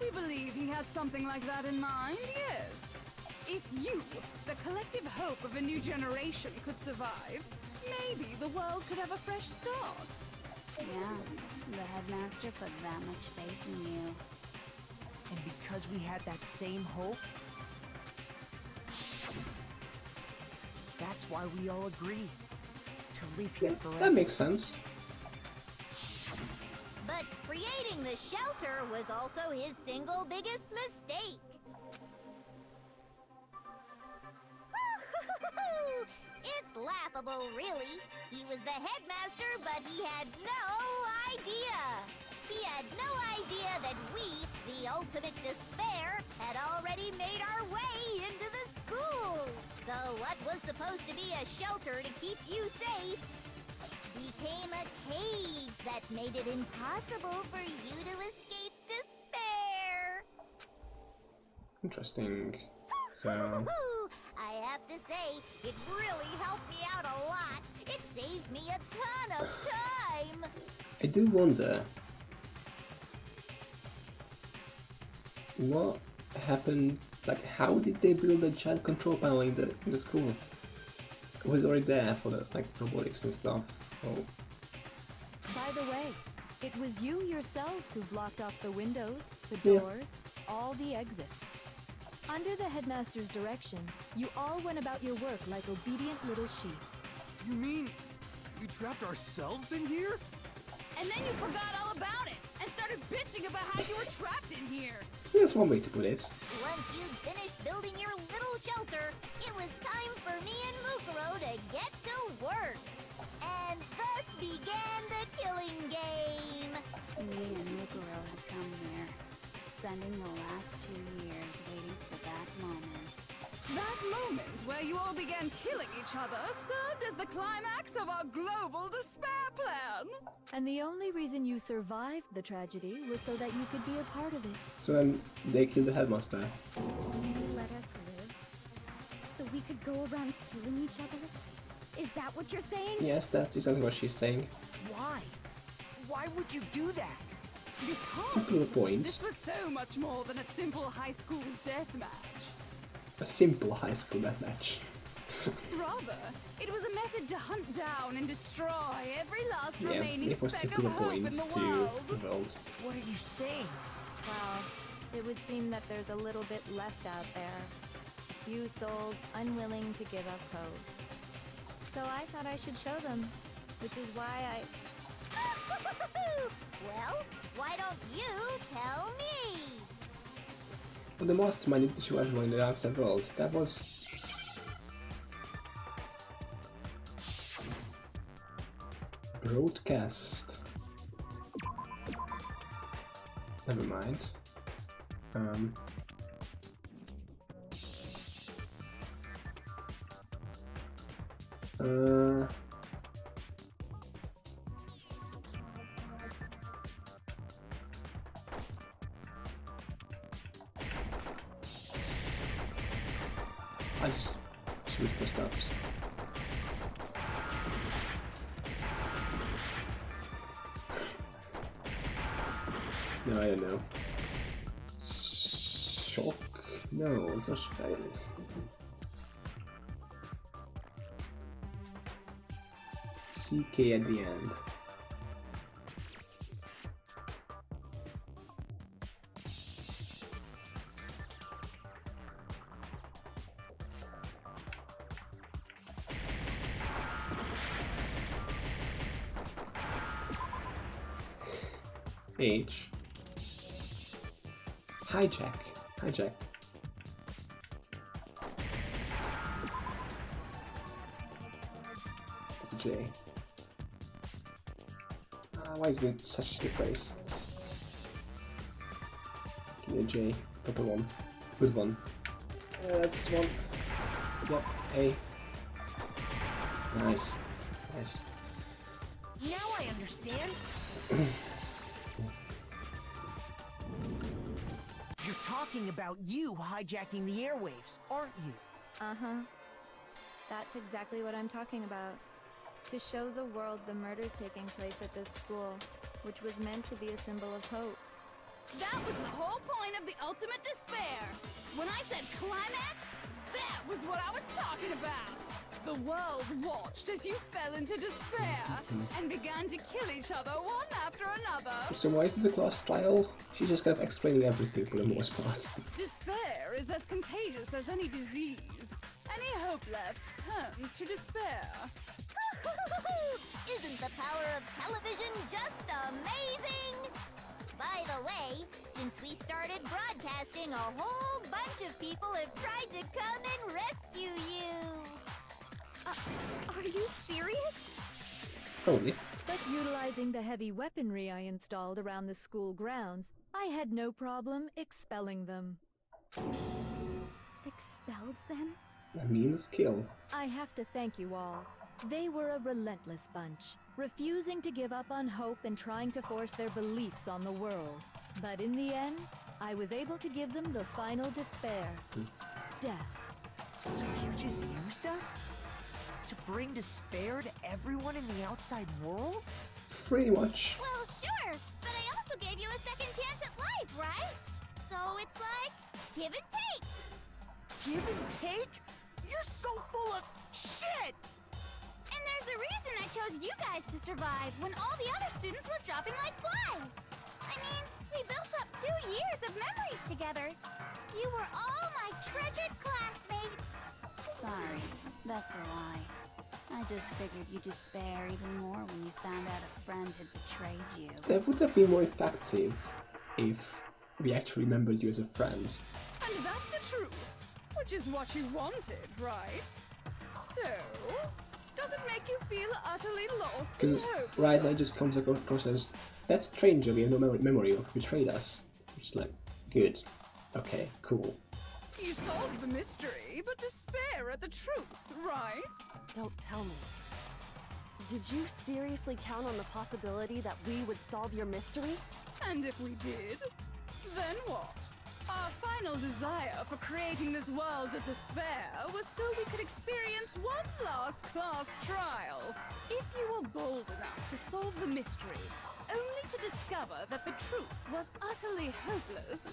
We believe he had something like that in mind, yes. If you, the collective hope of a new generation, could survive, maybe the world could have a fresh start. Yeah, the headmaster put that much faith in you. And because we had that same hope, that's why we all agreed to live here forever. That makes sense. But creating the shelter was also his single biggest mistake. It's laughable, really. He was the headmaster, but he had no idea. He had no idea that we, the ultimate despair, had already made our way into the school. So what was supposed to be a shelter to keep you safe became a cage that made it impossible for you to escape despair. Interesting. So, I have to say, it really helped me out a lot. It saved me a ton of time. I do wonder what happened. Like, how did they build a giant control panel in the school? It was already there for the robotics and stuff. Oh. By the way, it was you yourselves who blocked off the windows, the Yeah. doors, all the exits. Under the headmaster's direction, you all went about your work like obedient little sheep. You mean we trapped ourselves in here? And then you forgot all about it and started bitching about how you were trapped in here. That's one way to put it. Once you'd finished building your little shelter, it was time for me and Mukuro to get to work. And thus began the killing game. Me and Mukuro had come here, spending the last 2 years waiting for that moment. That moment where you all began killing each other served as the climax of our global despair plan. And the only reason you survived the tragedy was so that you could be a part of it. So then they killed the headmaster. You let us live so we could go around killing each other? Is that what you're saying? Yes, that's exactly what she's saying. Why? Why would you do that? To prove a point. This was so much more than a simple high school death match. A simple high school deathmatch. Rather, it was a method to hunt down and destroy every last Yeah, remaining it was to speck prove of a hope in point the to world. the world. What are you saying? Well, it would seem that there's a little bit left out there. Few souls unwilling to give up hope. So I thought I should show them, which is why I... Well, why don't you tell me? Well, the mastermind needed to show everyone in the outside world. That was... broadcast. Never mind. I just shoot for stuff. No, I don't know. Shock? No, it's not Shyness. CK at the end. H. Hijack. Hijack. What's the J? Why is it such a good place? Give me a J. Proper one. Good one. That's one. Yep. A. Nice. Nice. Now I understand. You're talking about you hijacking the airwaves, aren't you? Uh-huh. That's exactly what I'm talking about. To show the world the murders taking place at this school, which was meant to be a symbol of hope. That was the whole point of the ultimate despair. When I said climax, that was what I was talking about. The world watched as you fell into despair and began to kill each other one after another. So why is this a class trial? She's just kind of explaining everything for the most part. Despair is as contagious as any disease. Any hope left turns to despair. Isn't the power of television just amazing? By the way, since we started broadcasting, a whole bunch of people have tried to come and rescue you. Are you serious? Probably. But utilizing the heavy weaponry I installed around the school grounds, I had no problem expelling them. Expelled them? That means kill. I have to thank you all. They were a relentless bunch, refusing to give up on hope and trying to force their beliefs on the world. But in the end, I was able to give them the final despair. Death. So you just used us? To bring despair to everyone in the outside world? Pretty much. Well, sure, but I also gave you a second chance at life, right? So it's like, give and take. Give and take? You're so full of shit! And there's a reason I chose you guys to survive when all the other students were dropping like flies. I mean, we built up 2 years of memories together. You were all my treasured classmates. Sorry, that's a lie. I just figured you'd despair even more when you found out a friend had betrayed you. That would have been more effective if we actually remembered you as a friend. And that's the truth, which is what you wanted, right? So, does it make you feel utterly lost and Because hopeless? right now it just comes across as that stranger we have no memory of betrayed us. It's like, good. Okay, cool. You solved the mystery, but despair at the truth, right? Don't tell me. Did you seriously count on the possibility that we would solve your mystery? And if we did, then what? Our final desire for creating this world of despair was so we could experience one last class trial. If you were bold enough to solve the mystery, only to discover that the truth was utterly hopeless,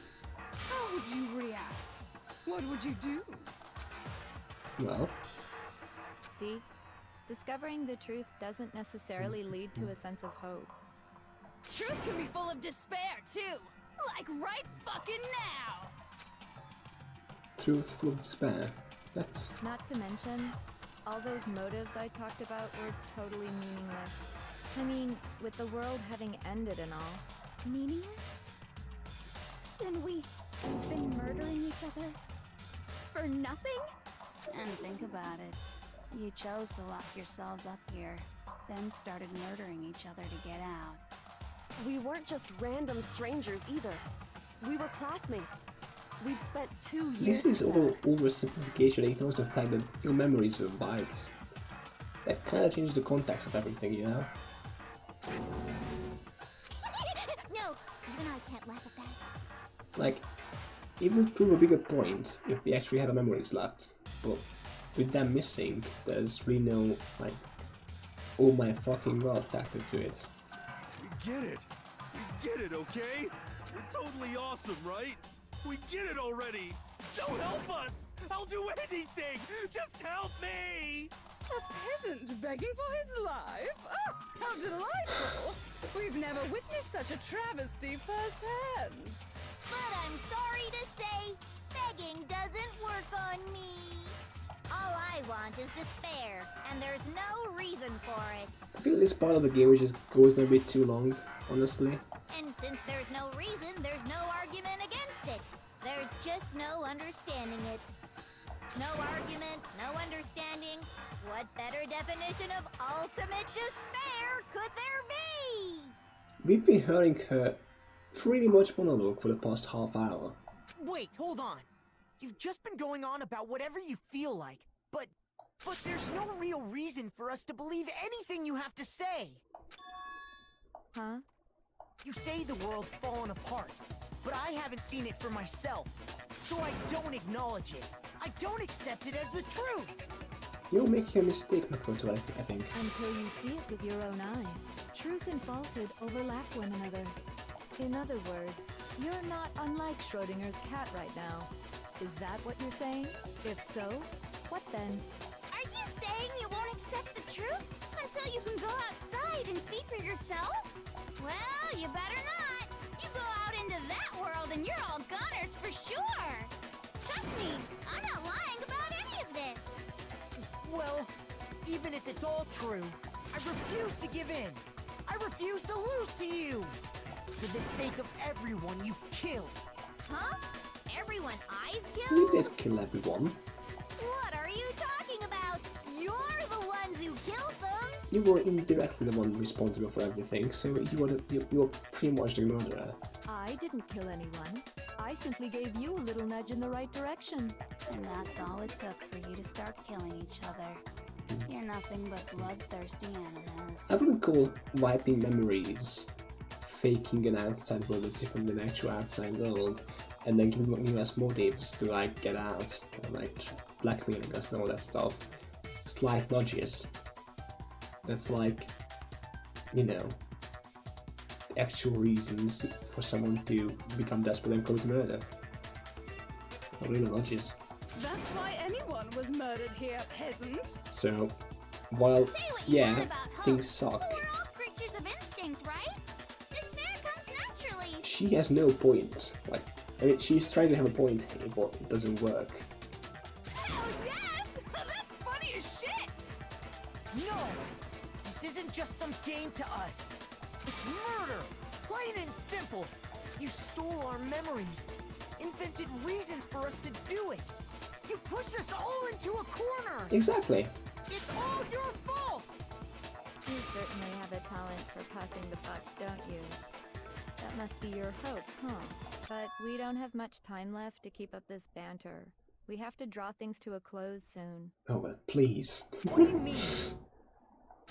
how would you react? What would you do? Well, See? Discovering the truth doesn't necessarily lead to a sense of hope. Truth can be full of despair, too! Like right fucking now! truth full of despair. That's Not to mention, all those motives I talked about were totally meaningless. I mean, with the world having ended and all. Meaningless? Then we've been murdering each other for nothing? And think about it. You chose to lock yourselves up here, then started murdering each other to get out. We weren't just random strangers either. We were classmates. We'd spent 2 years this is together. all oversimplification. It ignores the fact that your memories were wiped. That kind of changes the context of everything, you know? No, even I can't laugh at that. Like, it would prove a bigger point if we actually had our memories left. But with them missing, there's really no, like, oh my fucking god factor to it. We get it. We get it, okay? You're totally awesome, right? We get it already! So help us! I'll do anything! Just help me! A peasant begging for his life? Oh, how delightful! We've never witnessed such a travesty firsthand. But I'm sorry to say, begging doesn't work on me. All I want is despair, and there's no reason for it. I feel this part of the game just goes on a bit too long, honestly. And since there's no reason, there's no argument against it. There's just no understanding it. No argument, no understanding. What better definition of ultimate despair could there be? We've been hearing her pretty much monologue for the past half hour. Wait, hold on. You've just been going on about whatever you feel like, but there's no real reason for us to believe anything you have to say. Huh? You say the world's fallen apart, but I haven't seen it for myself, so I don't acknowledge it. I don't accept it as the truth. You're making a mistake, Makoto, I think. Until you see it with your own eyes. Truth and falsehood overlap one another. In other words, you're not unlike Schrodinger's cat right now. Is that what you're saying? If so, what then? Are you saying you won't accept the truth until you can go outside and see for yourself? Well, you better not. You go out into that world and you're all goners for sure. Trust me, I'm not lying about any of this. Well, even if it's all true, I refuse to give in. I refuse to lose to you. For the sake of everyone you've killed. Huh? Everyone I've We killed? did kill everyone. What are you talking about? You're the ones who killed them. You were indirectly the one responsible for everything, so you were pretty much the murderer. I didn't kill anyone. I simply gave you a little nudge in the right direction. And that's all it took for you to start killing each other. You're nothing but bloodthirsty animals. I wouldn't call wiping memories faking an outside world that's different than the actual outside world, and then giving us motives to like get out, and, like blackmailing us and all that stuff. Slight nudges. That's like, you know, actual reasons for someone to become desperate and commit murder. It's not really nudges. That's why anyone was murdered here, peasant. So, while, Say what you yeah, want about hope, things suck, but we're all creatures of instinct, right? Despair comes naturally. she has no point. Like, I mean, she's trying to have a point here, but it doesn't work. Hell yes! That's funny as shit! No! This isn't just some game to us. It's murder! Plain and simple! You stole our memories, invented reasons for us to do it. You pushed us all into a corner! Exactly. It's all your fault! You certainly have a talent for passing the buck, don't you? That must be your hope, huh? But we don't have much time left to keep up this banter. We have to draw things to a close soon. Oh, well, please. What do you mean?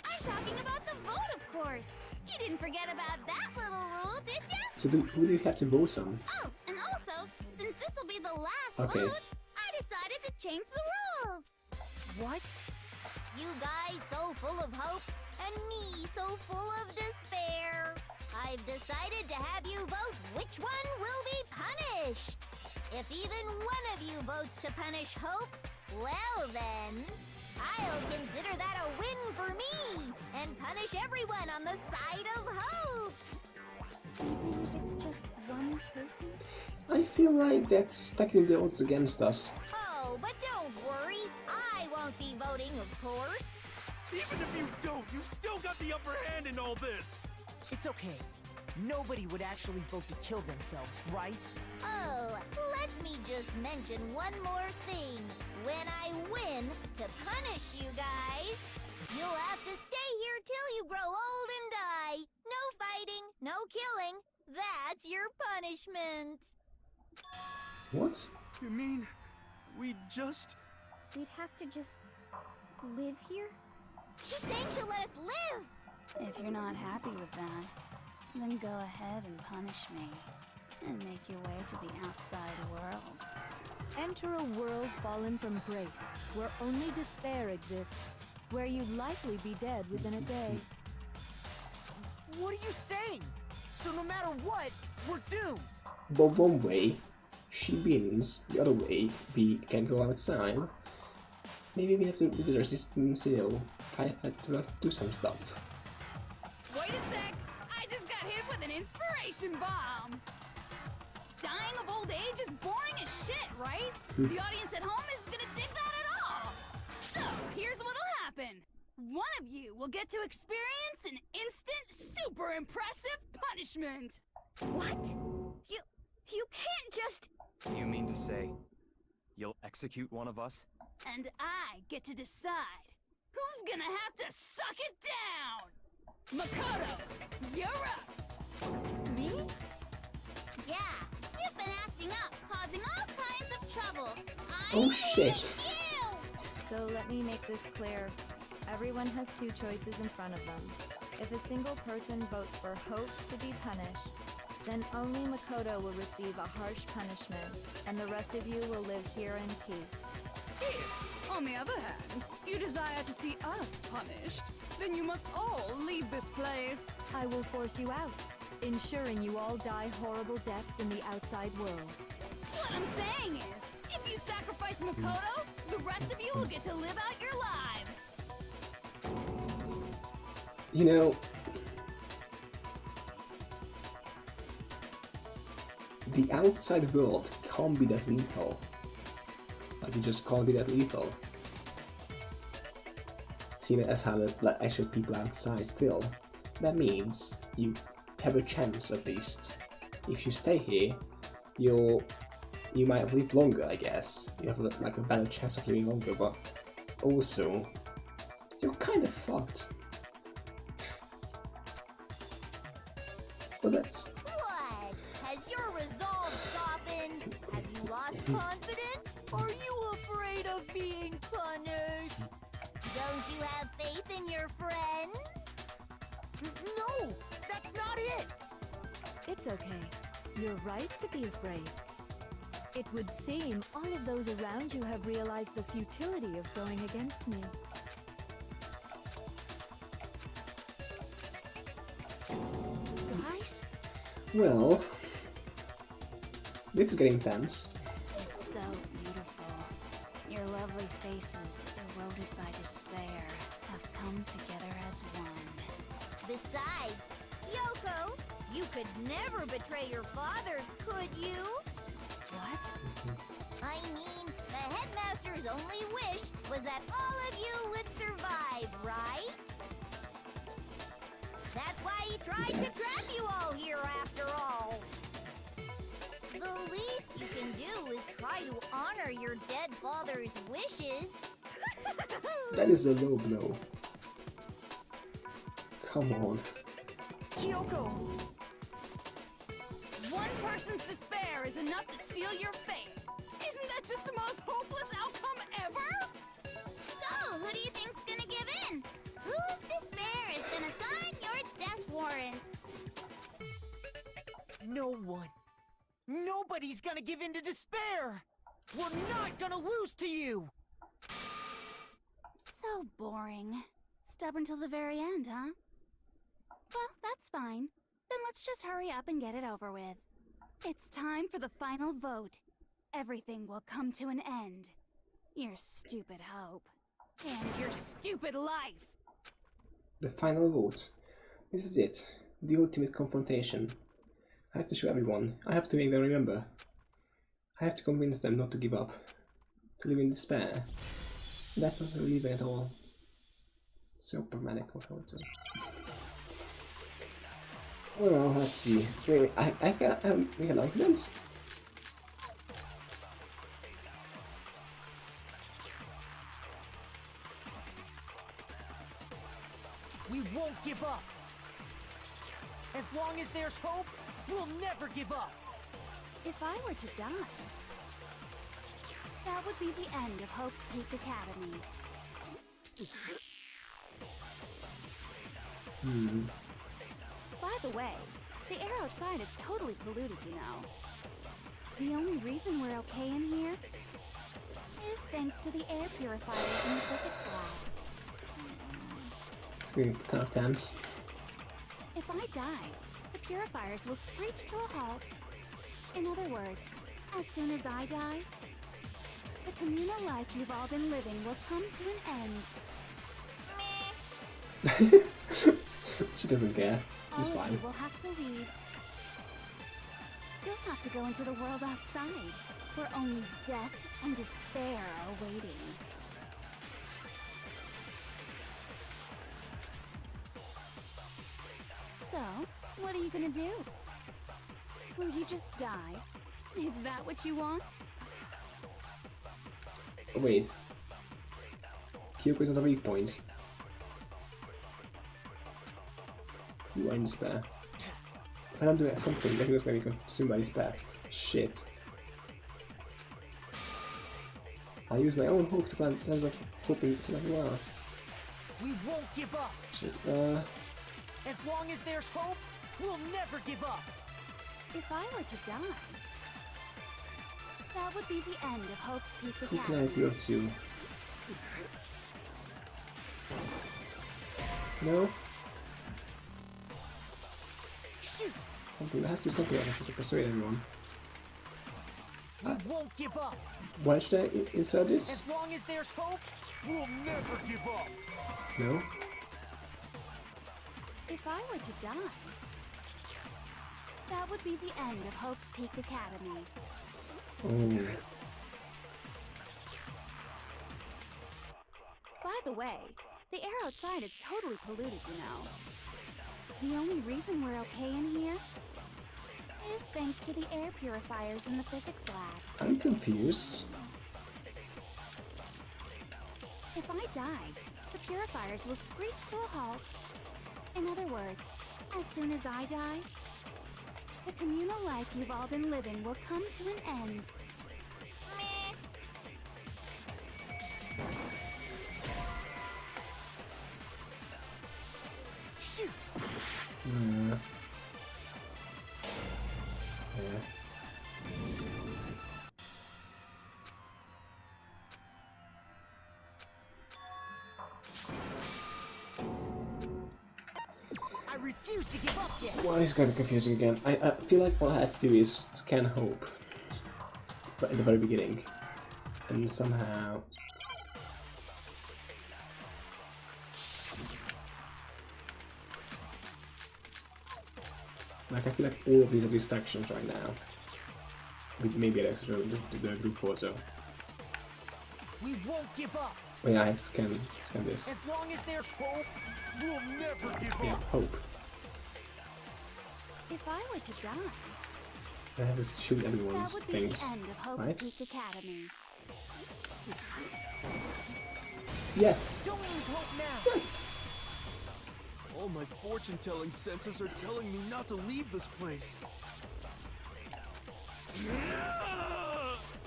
I'm talking about the vote, of course. You didn't forget about that little rule, did ya? So who do you have to vote on? Oh, and also, since this will be the last Okay. vote, I decided to change the rules. What? You guys so full of hope, and me so full of despair. I've decided to have you vote which one will be punished. If even one of you votes to punish Hope, well then, I'll consider that a win for me, and punish everyone on the side of Hope. Even if it's just one person? I feel like that's stacking the odds against us. Oh, but don't worry, I won't be voting, of course. Even if you don't, you've still got the upper hand in all this! It's okay. Nobody would actually vote to kill themselves, right? Oh, let me just mention one more thing. When I win to punish you guys, you'll have to stay here till you grow old and die. No fighting, no killing. That's your punishment. What? You mean, we just... We'd have to just live here? She's saying she'll let us live. If you're not happy with that, then go ahead and punish me. And make your way to the outside world. Enter a world fallen from grace, where only despair exists, where you'd likely be dead within a day. What are you saying? So no matter what, we're doomed. But one way she wins, the other way we can go outside. Maybe we have to do the resistance, you know, I have to do some stuff. Wait a sec! I just got hit with an inspiration bomb! Dying of old age is boring as shit, right? The audience at home isn't gonna dig that at all! So, here's what'll happen. One of you will get to experience an instant, super impressive punishment! What? You can't just... Do you mean to say you'll execute one of us? And I get to decide who's gonna have to suck it down! Makoto, you're up! Me? Yeah, you've been acting up, causing all kinds of trouble. Oh shit! So let me make this clear. Everyone has two choices in front of them. If a single person votes for Hope to be punished, then only Makoto will receive a harsh punishment, and the rest of you will live here in peace. If, on the other hand, you desire to see us punished, then you must all leave this place. I will force you out, ensuring you all die horrible deaths in the outside world. What I'm saying is, if you sacrifice Makoto, the rest of you will get to live out your lives. You know, the outside world can't be that lethal. Like, you just can't be that lethal. Seeing it as how the actual people outside still, that means you have a chance at least. If you stay here, you might live longer, I guess. You have like a better chance of living longer, but also you're kind of fucked. But that's... What? Has your resolve softened? Have you lost confidence? Are you afraid of being punished? Don't you have faith in your friends? No, that's not it. It's okay. You're right to be afraid. It would seem all of those around you have realized the futility of going against me. Guys? Well, this is getting tense. It's so beautiful. Your lovely faces, eroded by despair, have come together as one. Besides, Yoko, you could never betray your father, could you? What? I mean, the headmaster's only wish was that all of you would survive, right? That's why he tried to trap you all here after all. The least you can do is try to honor your dead father's wishes. That is a low blow. Come on. Kyoko! One person's despair is enough to seal your fate. Isn't that just the most hopeless outcome ever? So, who do you think's gonna give in? Whose despair is gonna sign your death warrant? No one. Nobody's gonna give in to despair! We're not gonna lose to you! So boring. Stubborn till the very end, huh? Well, that's fine. Then let's just hurry up and get it over with. It's time for the final vote. Everything will come to an end. Your stupid hope. And your stupid life. The final vote. This is it. The ultimate confrontation. I have to show everyone. I have to make them remember. I have to convince them not to give up. To live in despair. That's not relieving at all. So dramatic of how to. Well, let's see. Wait, I got we got arguments? We won't give up! As long as there's hope, we'll never give up! If I were to die, that would be the end of Hope's Peak Academy. By the way, the air outside is totally polluted, you know. The only reason we're okay in here is thanks to the air purifiers in the physics lab. It's getting kind of tense. If I die, the purifiers will screech to a halt. In other words, as soon as I die, the communal life you've all been living will come to an end. Meh. She doesn't care. She's All of fine. you will have to leave. You'll have to go into the world outside, where only death and despair are waiting. So, what are you gonna do? Will you just die? Is that what you want? Oh, wait. Kyoko is not a weak point. You are in despair. If I don't do something, then this may be consumed by despair. Shit. I use my own hope to plant sense of hoping something else. We won't give up. Shit, As long as there's hope, we'll never give up. If I were to die, that would be the end of Hope's Peak who can I Academy. appeal to? No? Shoot! Something, there has to be something else to persuade everyone. We won't give up. Why should I insert this? As long as there's hope, we'll never give up. No? If I were to die, that would be the end of Hope's Peak Academy. Oh. By the way, the air outside is totally polluted, you know. The only reason we're okay in here is thanks to the air purifiers in the physics lab. I'm confused. If I die, the purifiers will screech to a halt. In other words, as soon as I die, the communal life you've all been living will come to an end. Meh. Shoot! Yeah. I refuse to give up yet. Well, it's kind of confusing again. I feel like what I have to do is scan hope, but at the very beginning, and somehow. Like, I feel like all of these are distractions right now. With maybe an extra the group photo. We won't give up. Oh yeah, I have to scan this. As long as there's hope, we'll never give Yeah, up. hope. If I were to die, I have to shoot that everyone's would be things. the end of Hope's right? Peak Academy. Yes! Don't lose hope now. Yes! All my fortune-telling senses are telling me not to leave this place.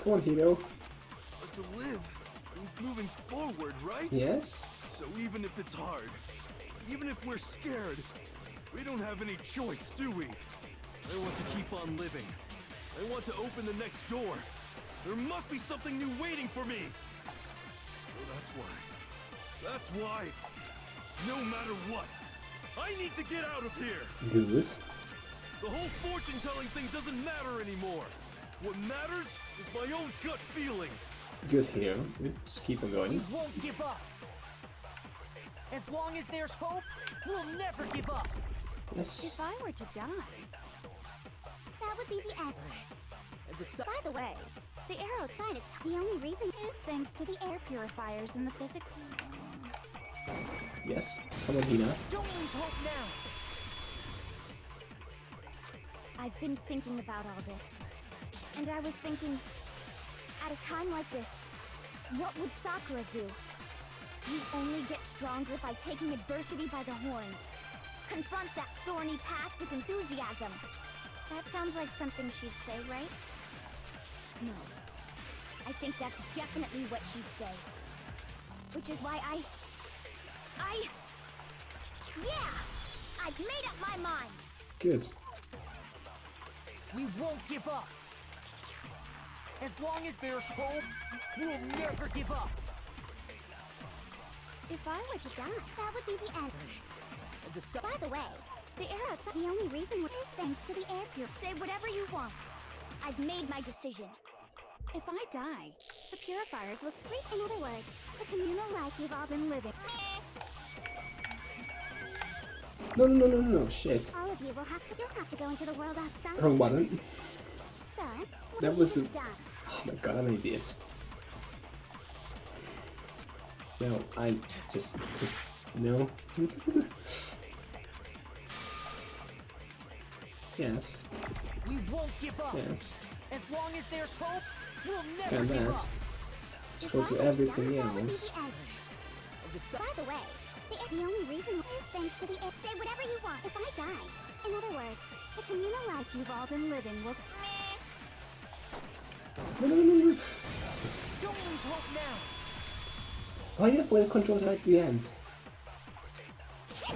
Come on, Hiro. But to live means moving forward, right? Yes? So even if it's hard, even if we're scared, we don't have any choice, do we? I want to keep on living. I want to open the next door. There must be something new waiting for me. So that's why, no matter what, I need to get out of here. Good. The whole fortune-telling thing doesn't matter anymore. What matters is my own gut feelings. Good, Hiro. Good. Just keep on We going. won't give up. As long as there's hope, we'll never give up. Yes. If I were to die, That would be the end. By the way, the air outside is the only reason is thanks to the air purifiers in the physics. Yes. Come on, Hina. Don't lose hope now. I've been thinking about all this. And I was thinking, at a time like this, what would Sakura do? You only get stronger by taking adversity by the horns. Confront that thorny path with enthusiasm. That sounds like something she'd say, right? No. I think that's definitely what she'd say. Which is why yeah! I've made up my mind! Good. We won't give up. As long as there's hope, we'll never give up. If I were to die, That would be the end. By the way, The air outside. The only reason is thanks to the air pure. Say whatever you want. I've made my decision. If I die, the purifiers will screech. In other words, the communal life you've all been living. No, shit. All of you will have to. You'll have to go into the world outside. Wrong button. So, That was the... just done. Oh my god, I'm an idiot. No, I just, no. Yes, We won't give up. yes. As long as there's hope, we'll never Scan give that. up. Let's go to everything else. By the way, the only reason is thanks to the air. Say whatever you want. If I die, in other words, the communal life you've all been living will. No. Don't lose hope now. Why do you have the controls right at the end? I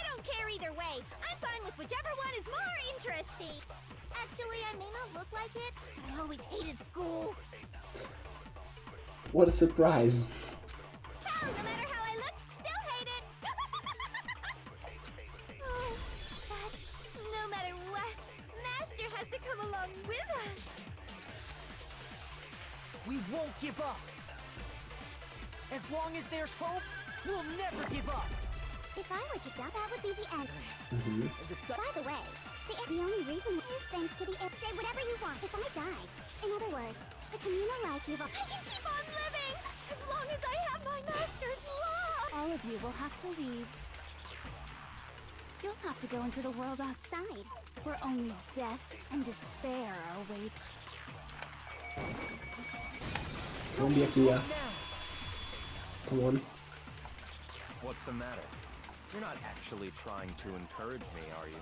don't care either way. I'm fine with whichever one is more interesting. Actually, I may not look like it, but I always hated school. What a surprise! Hell, no matter how I look, still hate it. Oh, but no matter what, Master has to come along with us. We won't give up. As long as there's hope, we'll never give up. If I were to die, that would be the end. By the way, the only reason is thanks to the air. Say whatever you want. If I die, in other words, the communal life you've all. I can keep on living as long as I have my master's love. All of you will have to leave. You'll have to go into the world outside, where only death and despair await. Come on, Byakuya. Come on. What's the matter? You're not actually trying to encourage me, are you?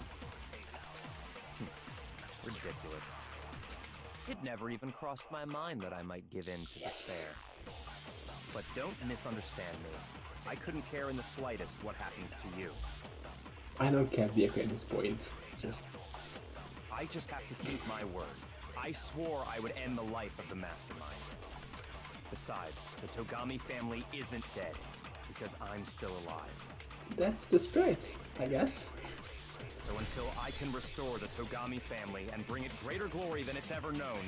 Ridiculous. It never even crossed my mind that I might give in to despair. But don't misunderstand me. I couldn't care in the slightest what happens to you. I don't care Byakuya at this point. I just have to keep my word. I swore I would end the life of the Mastermind. Besides, the Togami family isn't dead, because I'm still alive. That's the spirit, I guess. So until I can restore the Togami family and bring it greater glory than it's ever known,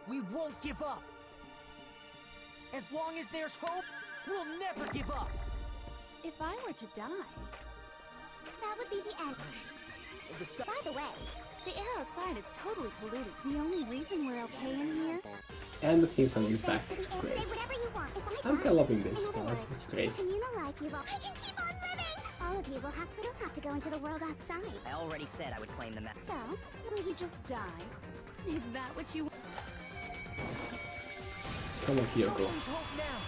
We won't give up. As long as there's hope, we'll never give up. If I were to die, That would be the end. By the way, the air outside is totally polluted. The only reason we're okay in here And the theme song is back. thanks to the air. Say Great. whatever you want. If I I'm die, kind of loving this in other part. words, It's the great. communal life you've all. I can keep on living. All of you will have to go into the world outside. I already said I would claim the So, will you just die? Is that what you want? Come on, Don't Kyoko. lose hope now.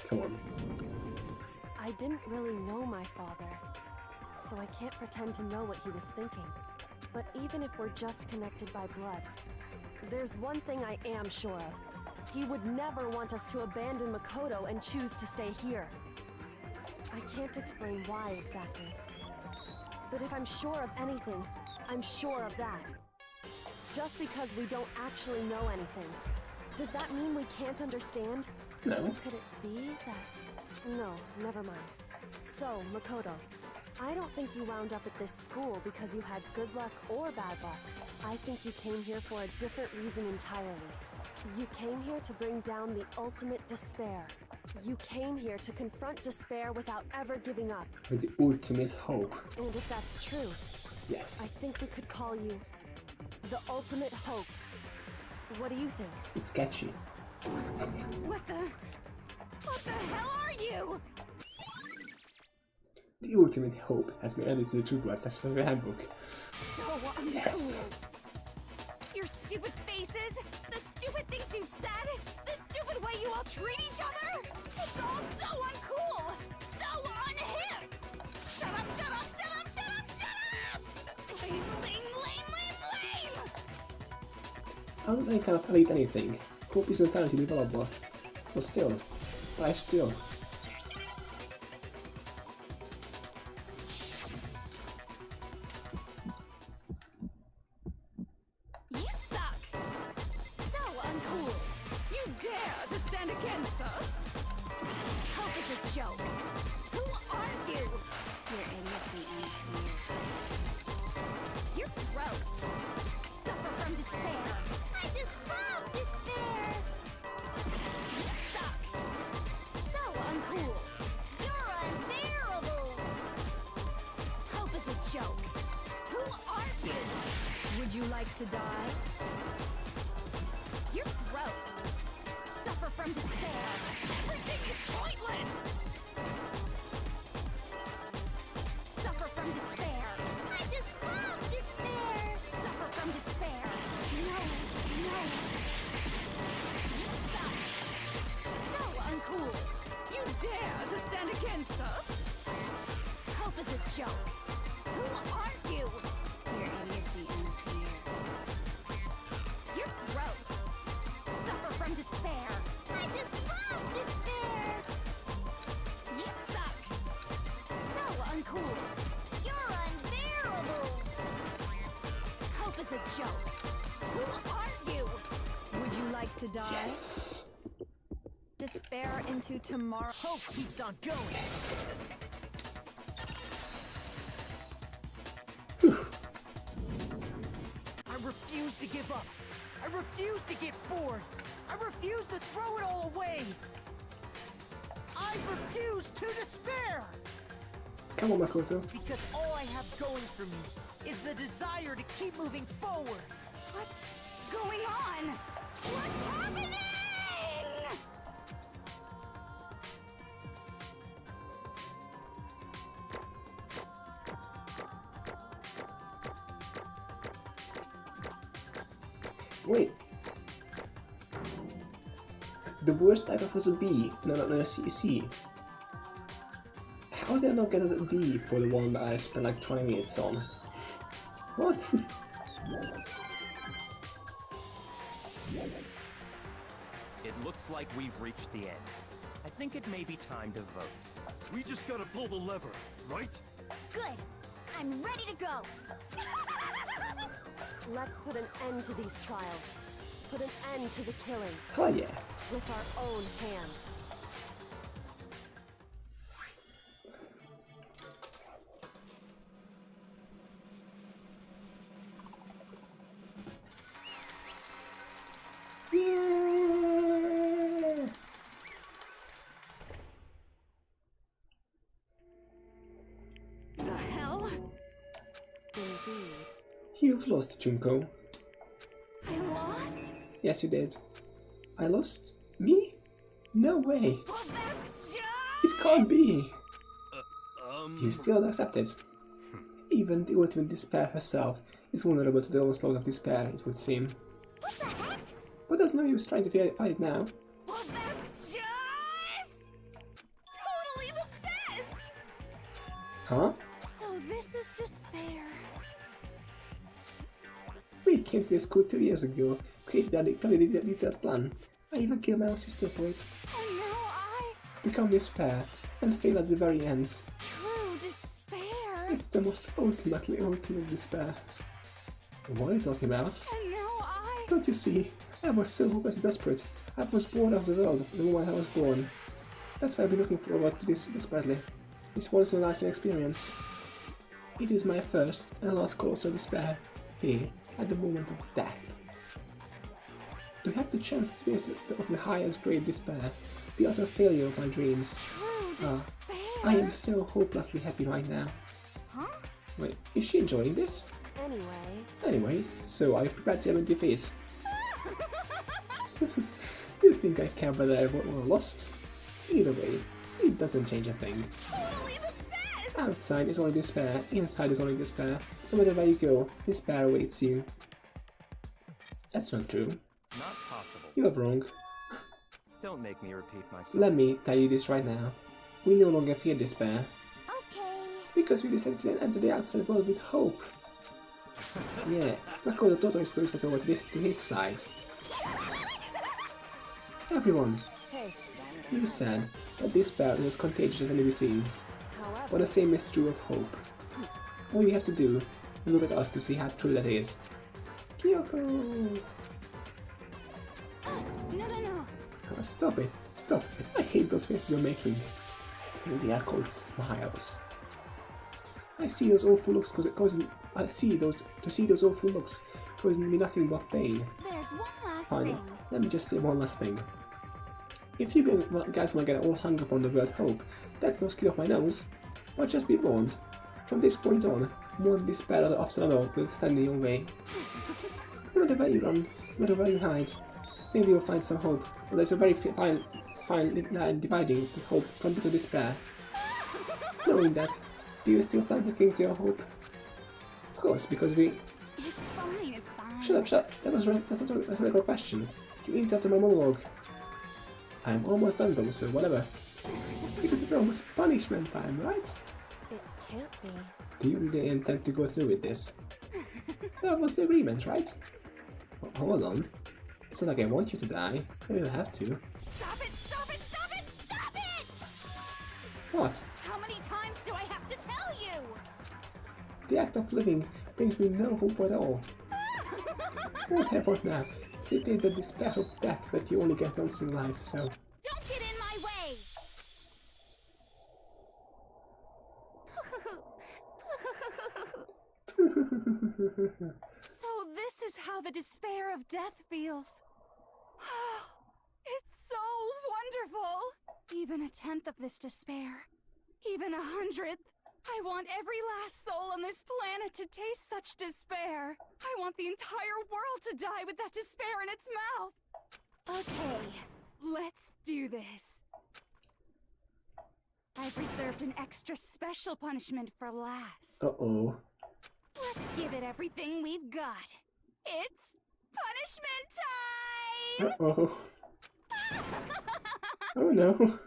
Come on. I didn't really know my father, so I can't pretend to know what he was thinking. But even if we're just connected by blood, there's one thing I am sure of. He would never want us to abandon Makoto and choose to stay here. I can't explain why exactly. But if I'm sure of anything, I'm sure of that. Just because we don't actually know anything, does that mean we can't understand? No. Could it be that... No, never mind. So, Makoto, I don't think you wound up at this school because you had good luck or bad luck. I think you came here for a different reason entirely. You came here to bring down the ultimate despair. You came here to confront despair without ever giving up. With the ultimate hope. And if that's true, I Yes. think we could call you the ultimate hope. What do you think? It's catchy. What the hell are you? The ultimate hope has been added to the True Blood section of your handbook. So uncool. Yes. Your stupid faces, the stupid things you've said, the stupid way you all treat each other. It's all so uncool, so unhip. Shut up, shut up, shut up, shut up, shut up! Lame, lame, lame, lame, lame! I don't think I've elite anything. Hope is entirely developable. But still. You suck! So uncool! You dare to stand against us? joke. Who are you? Your idiocy ends here. You're gross. Suffer from despair. I just love despair. You suck. So uncool. You're unbearable. Hope is a joke. Who are you? Would you like to die? You're gross. Suffer from despair. Everything is pointless. Suffer from despair. I just love despair. Suffer from despair. No. You suck. So uncool. You dare to stand against us? Hope is a joke. Who are you? Your idiocy ends here. You're gross. Suffer from despair. I just love despair. You suck. So uncool. You're unbearable. Hope is a joke. Who are you? Would you like to die? Yes. Despair into tomorrow. Hope keeps on going. Yes. I refuse to give up. I refuse to get bored. I refuse to throw it all away. I refuse to despair. Come on, Makoto. Because all I have going for me is the desire to keep moving forward. What's going on? What's happening? Wait. The worst type was a B. No, C. How did I not get a D for the one that I spent like 20 minutes on? What? It looks like we've reached the end. I think it may be time to vote. We just gotta pull the lever, right? Good. I'm ready to go. Let's put an end to these trials. Put an end to the killing. Hell yeah. With our own hands. Yeah. The hell? Indeed. You've lost, Junko. I lost? Yes, you did. I lost? Me? No way. Well, that's just... It can't be. You still accept it. Hmm. Even the ultimate despair herself is vulnerable to the onslaught of despair, it would seem. What the heck? But there's no use trying to fight it now. Well, that's just... totally the best! Huh? So this is despair. We came to this school 2 years ago, created a detailed plan. I even killed my own sister for it. And now I... Become despair, and fail at the very end. True despair. It's the most ultimate despair. What are you talking about? And now I... Don't you see? I was so hopeless and desperate. I was bored of the world the moment I was born. That's why I've been looking forward to this desperately. This once in a lifetime experience. It is my first and last course of despair, here, at the moment of death. To have the chance to taste of the highest grade despair, the utter failure of my dreams. True despair. I am still hopelessly happy right now. Huh? Wait, is she enjoying this? Anyway, so are you prepared to have a defeat? You think I care whether I won or lost? Either way, it doesn't change a thing. Totally the best! Outside is only despair, inside is only despair. No matter where you go, despair awaits you. That's not true. Not possible. You are wrong. Don't make me repeat myself. Let me tell you this right now. We no longer fear despair. Okay. Because we decided to enter the outside world with hope. Yeah, Makoto totally switched us over to his side. Everyone, Hey. you said that despair is as contagious as any disease, but the same is true of hope. All you have to do is look at us to see how true that is. Kyoko! No. Stop it, I hate those faces you're making. They are called smiles. I see those awful looks causing those awful looks causing me nothing but pain. There's one last Fine, thing. let me just say one last thing. If you guys want to get all hung up on the word hope, that's no skin off my nose. But just be warned, from this point on, one despair after another will stand in your way. No matter where you run, no matter where you hide, maybe you'll find some hope, but there's a very fine line dividing hope from bitter despair. Knowing that, do you still plan to cling to your hope? Of course, because we... It's fine, it's fine. Shut up, That was a regular question. You interrupted my monologue. I'm almost done though, so whatever. Because it's almost punishment time, right? It can't be. Do you really intend to go through with this? That was the agreement, right? Hold on. It's not like I want you to die. I don't have to. Stop it! Stop it! Stop it! Stop it! What? How many times do I have to tell you? The act of living brings me no hope at all. Oh, heaven now. Sit in the despair of death that you only get once in life, so... Don't get in my way! So this is how the despair of death feels. It's so wonderful! Even a tenth of this despair, even 100th. I want every last soul on this planet to taste such despair. I want the entire world to die with that despair in its mouth. Okay, let's do this. I've reserved an extra special punishment for last. Uh-oh. Let's give it everything we've got. It's punishment time! Uh-oh. Oh no.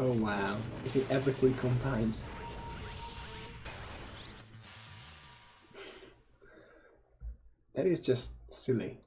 Oh wow, is it everything combined? That is just silly.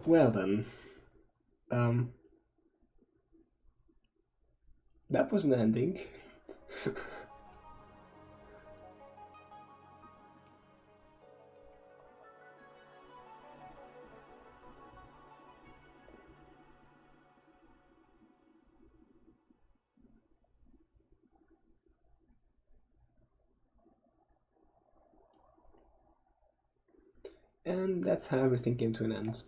Well then, that was an ending. And that's how everything came to an end.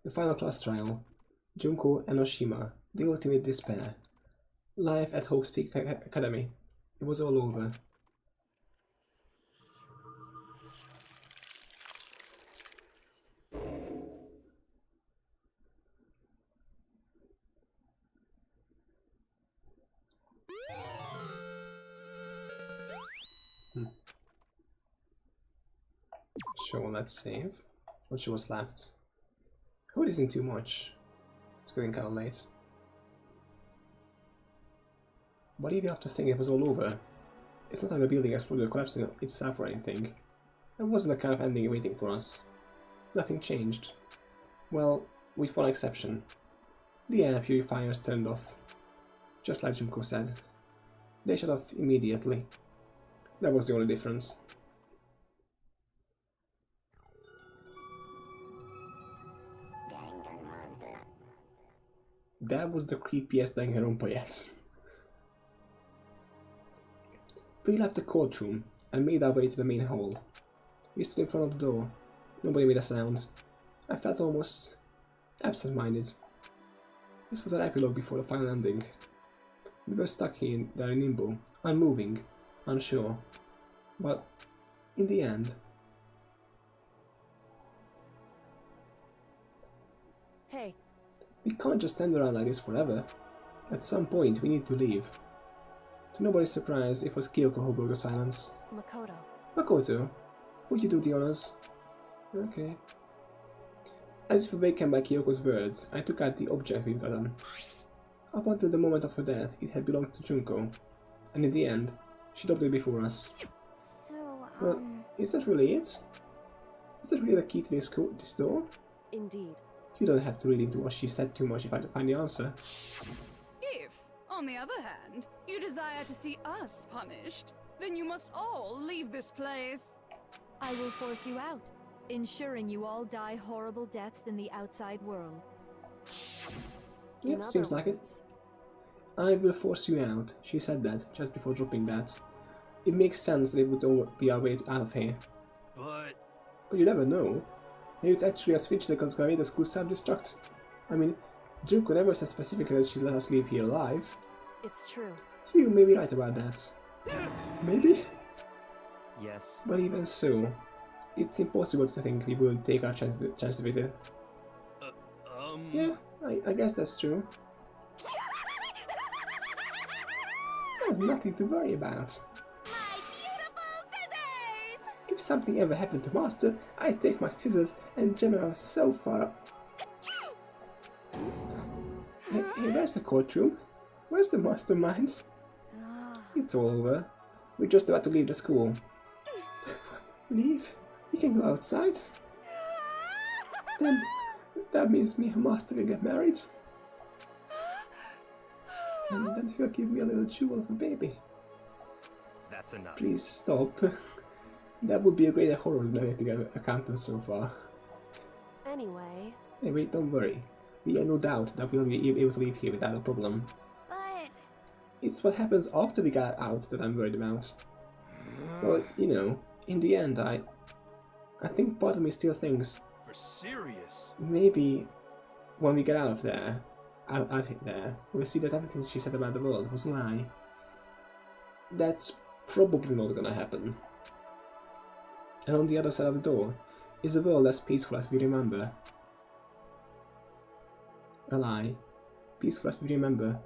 The final class trial, Junko and Oshima, the ultimate despair. Life at Hope's Peak Academy. It was all over. Sure, let's save. What sure was left? Oh, it isn't too much. It's getting kind of late. What if you have to think it was all over? It's not like the building exploded or collapsing itself or anything. There wasn't a kind of ending waiting for us. Nothing changed. Well, with one exception. The air purifiers turned off. Just like Junko said. They shut off immediately. That was the only difference. That was the creepiest Danganronpa yet. We left the courtroom and made our way to the main hall. We stood in front of the door. Nobody made a sound. I felt almost absent-minded, This was an epilogue before the final ending. We were stuck there in limbo, unmoving, unsure. But in the end... Hey. We can't just stand around like this forever. At some point we need to leave. To nobody's surprise, it was Kyoko who broke the silence. Makoto. Makoto, would you do the honors? Okay. As if awakened by Kyoko's words, I took out the object we've gotten. Up until the moment of her death, it had belonged to Junko, and in the end, she dropped it before us. So, But is that really it? Is that really the key to this door? Indeed. You don't have to read into what she said too much if I had to find the answer. If, on the other hand, you desire to see us punished, then you must all leave this place. I will force you out, ensuring you all die horrible deaths in the outside world. Yep, seems like it. I will force you out. She said that just before dropping that. It makes sense that it would all be our way out of here. But you never know. Maybe it's actually a switch that can make the school self-destruct. I mean, Junko never said specifically that she'd let us leave here alive. It's true. You may be right about that. Maybe? Yes. But even so, it's impossible to think we wouldn't take our chance with it. Yeah, I guess that's true. There's nothing to worry about. My beautiful scissors! If something ever happened to Master, I'd take my scissors and jam her so far up. Hey, where's the courtroom? Where's the mastermind? It's all over. We're just about to leave the school. Leave? We can go outside? Then that means me and Master will get married. And then he'll give me a little jewel of a baby. That's enough. Please stop. That would be a greater horror than anything I've encountered so far. Anyway, don't worry. We have no doubt that we'll be able to leave here without a problem. But... It's what happens after we get out that I'm worried about. Well, you know, in the end, I think part of me still thinks... For serious? Maybe when we get out of there, out there, we'll see that everything she said about the world was a lie. That's probably not gonna happen. And on the other side of the door is a world as peaceful as we remember. A lie. Peaceful as we remember.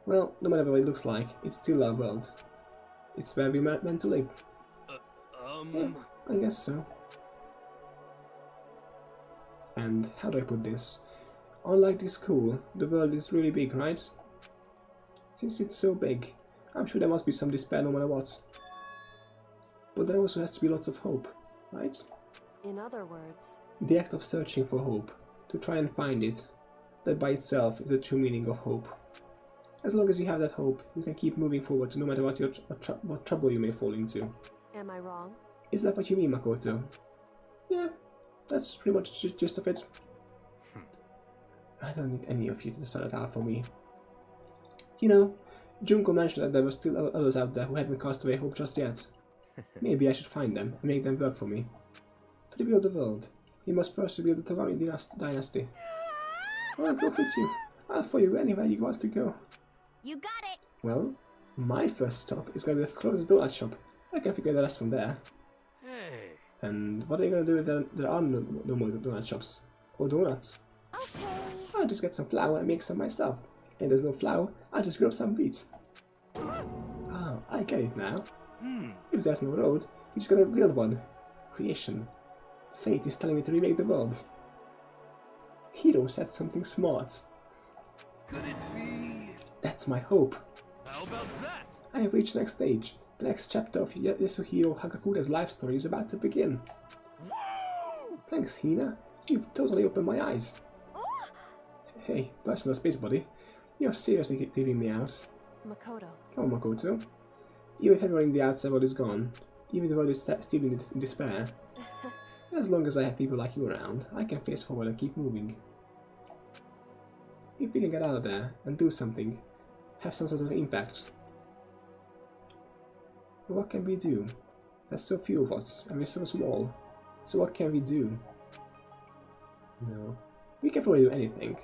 Well, no matter what it looks like, it's still our world. It's where we meant to live. Yeah, I guess so. And how do I put this? Unlike this school, the world is really big, right? Since it's so big, I'm sure there must be some despair no matter what. But there also has to be lots of hope, right? In other words... The act of searching for hope, to try and find it, that by itself is the true meaning of hope. As long as you have that hope, you can keep moving forward no matter what trouble you may fall into. Am I wrong? Is that what you mean, Makoto? Yeah, that's pretty much the gist of it. I don't need any of you to spell it out for me. You know, Junko mentioned that there were still others out there who hadn't cast away hope just yet. Maybe I should find them and make them work for me. To rebuild the world, we must first rebuild the Togami dynasty. I'll go with you. I'll follow you anywhere you want to go. You got it! Well, my first stop is gonna be the closest donut shop. I can figure the rest from there. Hey. And what are you gonna do if there are no more donut shops? Or donuts? Okay. I'll just get some flour and make some myself. And there's no flour, I'll just grow some wheat. Oh, I get it now. If there's no road, you just gotta build one. Creation. Fate is telling me to remake the world. Hero said something smart. Could it be? That's my hope. How about that? I have reached the next stage. The next chapter of Yasuhiro Hagakura's life story is about to begin. Woo! Thanks, Hina. You've totally opened my eyes. Hey, personal space buddy. You're seriously creeping me out. Makoto. Come on, Makoto. Even if everyone in the outside world is gone, even the world is still in despair, as long as I have people like you around, I can face forward and keep moving. If we can get out of there and do something, have some sort of impact. What can we do? There's so few of us, and we're so small. So what can we do? No. We can probably do anything.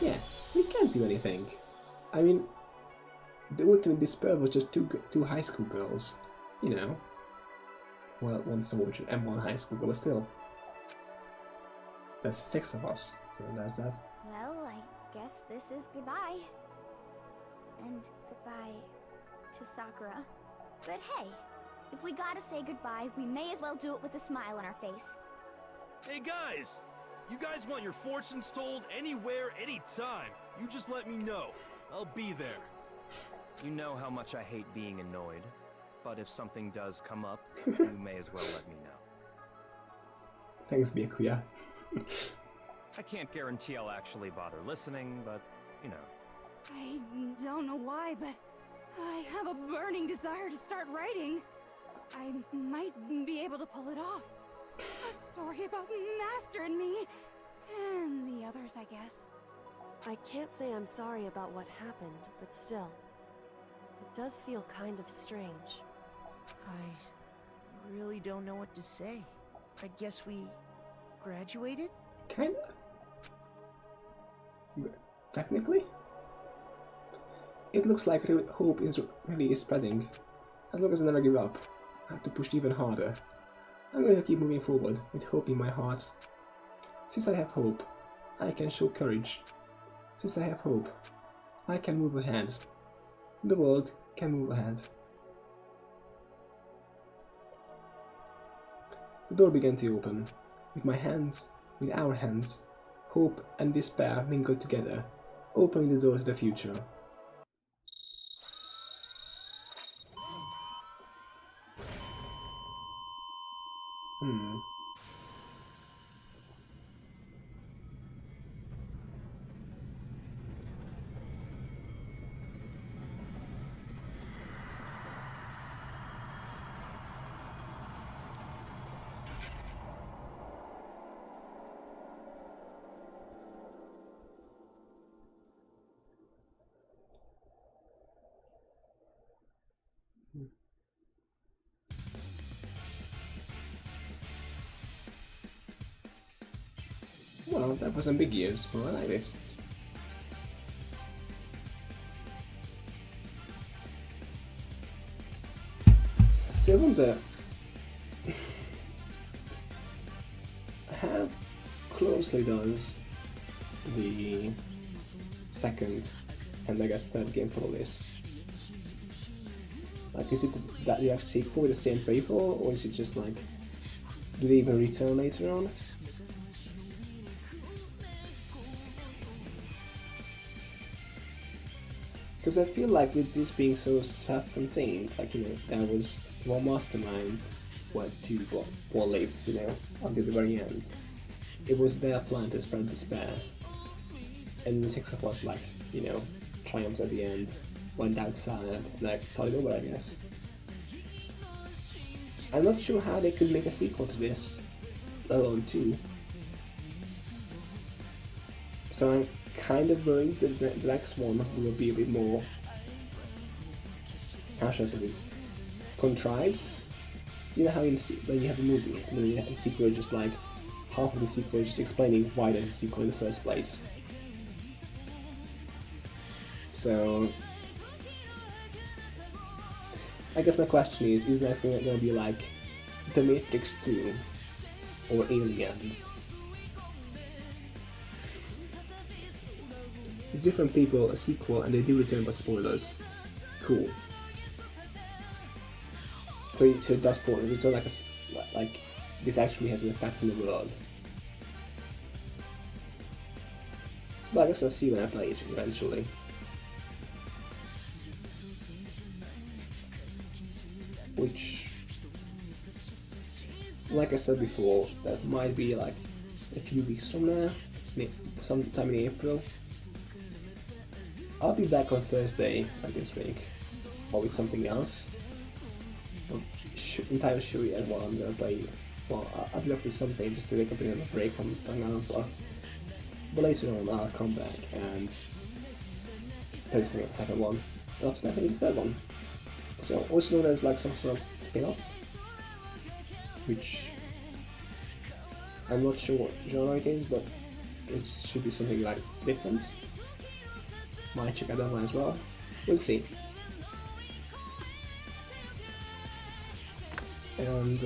Yeah, we can't do anything. I mean, the ultimate despair was just two high school girls, you know. Well, one soldier and one high school girl, but still. There's 6 of us, so that's that. Well, I guess this is goodbye. And goodbye to Sakura. But hey, if we gotta say goodbye, we may as well do it with a smile on our face. Hey guys! You guys want your fortunes told anywhere, anytime. You just let me know. I'll be there. You know how much I hate being annoyed, but if something does come up, you may as well let me know. Thanks, Byakuya. I can't guarantee I'll actually bother listening, but, you know. I don't know why, but I have a burning desire to start writing. I might be able to pull it off. A story about Master and me, and the others, I guess. I can't say I'm sorry about what happened, but still. It does feel kind of strange. I really don't know what to say. I guess we graduated? Kinda. Technically? It looks like hope is really spreading. As long as I never give up, I have to push even harder. I'm going to keep moving forward with hope in my heart. Since I have hope, I can show courage. Since I have hope, I can move ahead. The world can move ahead. The door began to open. With my hands, with our hands, hope and despair mingled together, opening the door to the future. Well, that was ambiguous, but I like it. So I wonder how closely does the second and I guess third game follow this? Like, is it that you have sequel with the same people, or is it just like, do they even return later on? Because I feel like with this being so self-contained, like, you know, there was one mastermind, what lived, you know, until the very end. It was their plan to spread despair. And the 6 of us, like, you know, triumphed at the end, went outside, and like, started over, I guess. I'm not sure how they could make a sequel to this, let alone 2. So I'm kind of worried that the next one will be a bit more, how should I put it, contrived. You know how when you have a movie, and then you have a sequel, just like, half of the sequel is just explaining why there's a sequel in the first place. So, I guess my question is that going to be like The Matrix 2 or Aliens? It's different people, a sequel, and they do return but spoilers. Cool. So it does spoilers. It's not like this actually has an effect on the world. But I guess I'll see when I play it eventually. Which, like I said before, that might be like a few weeks from now, sometime in April. I'll be back on Thursday like this week, or with something else. I'm entirely sure yet what I'm gonna play. Well, I'll be up with something just to take a bit of a break from Danganronpa. But later on, I'll come back and post the second one, and after that, maybe the third one. So also known as like some sort of spin-off, which I'm not sure what genre it is, but it should be something like different. Might check out that one as well. We'll see. And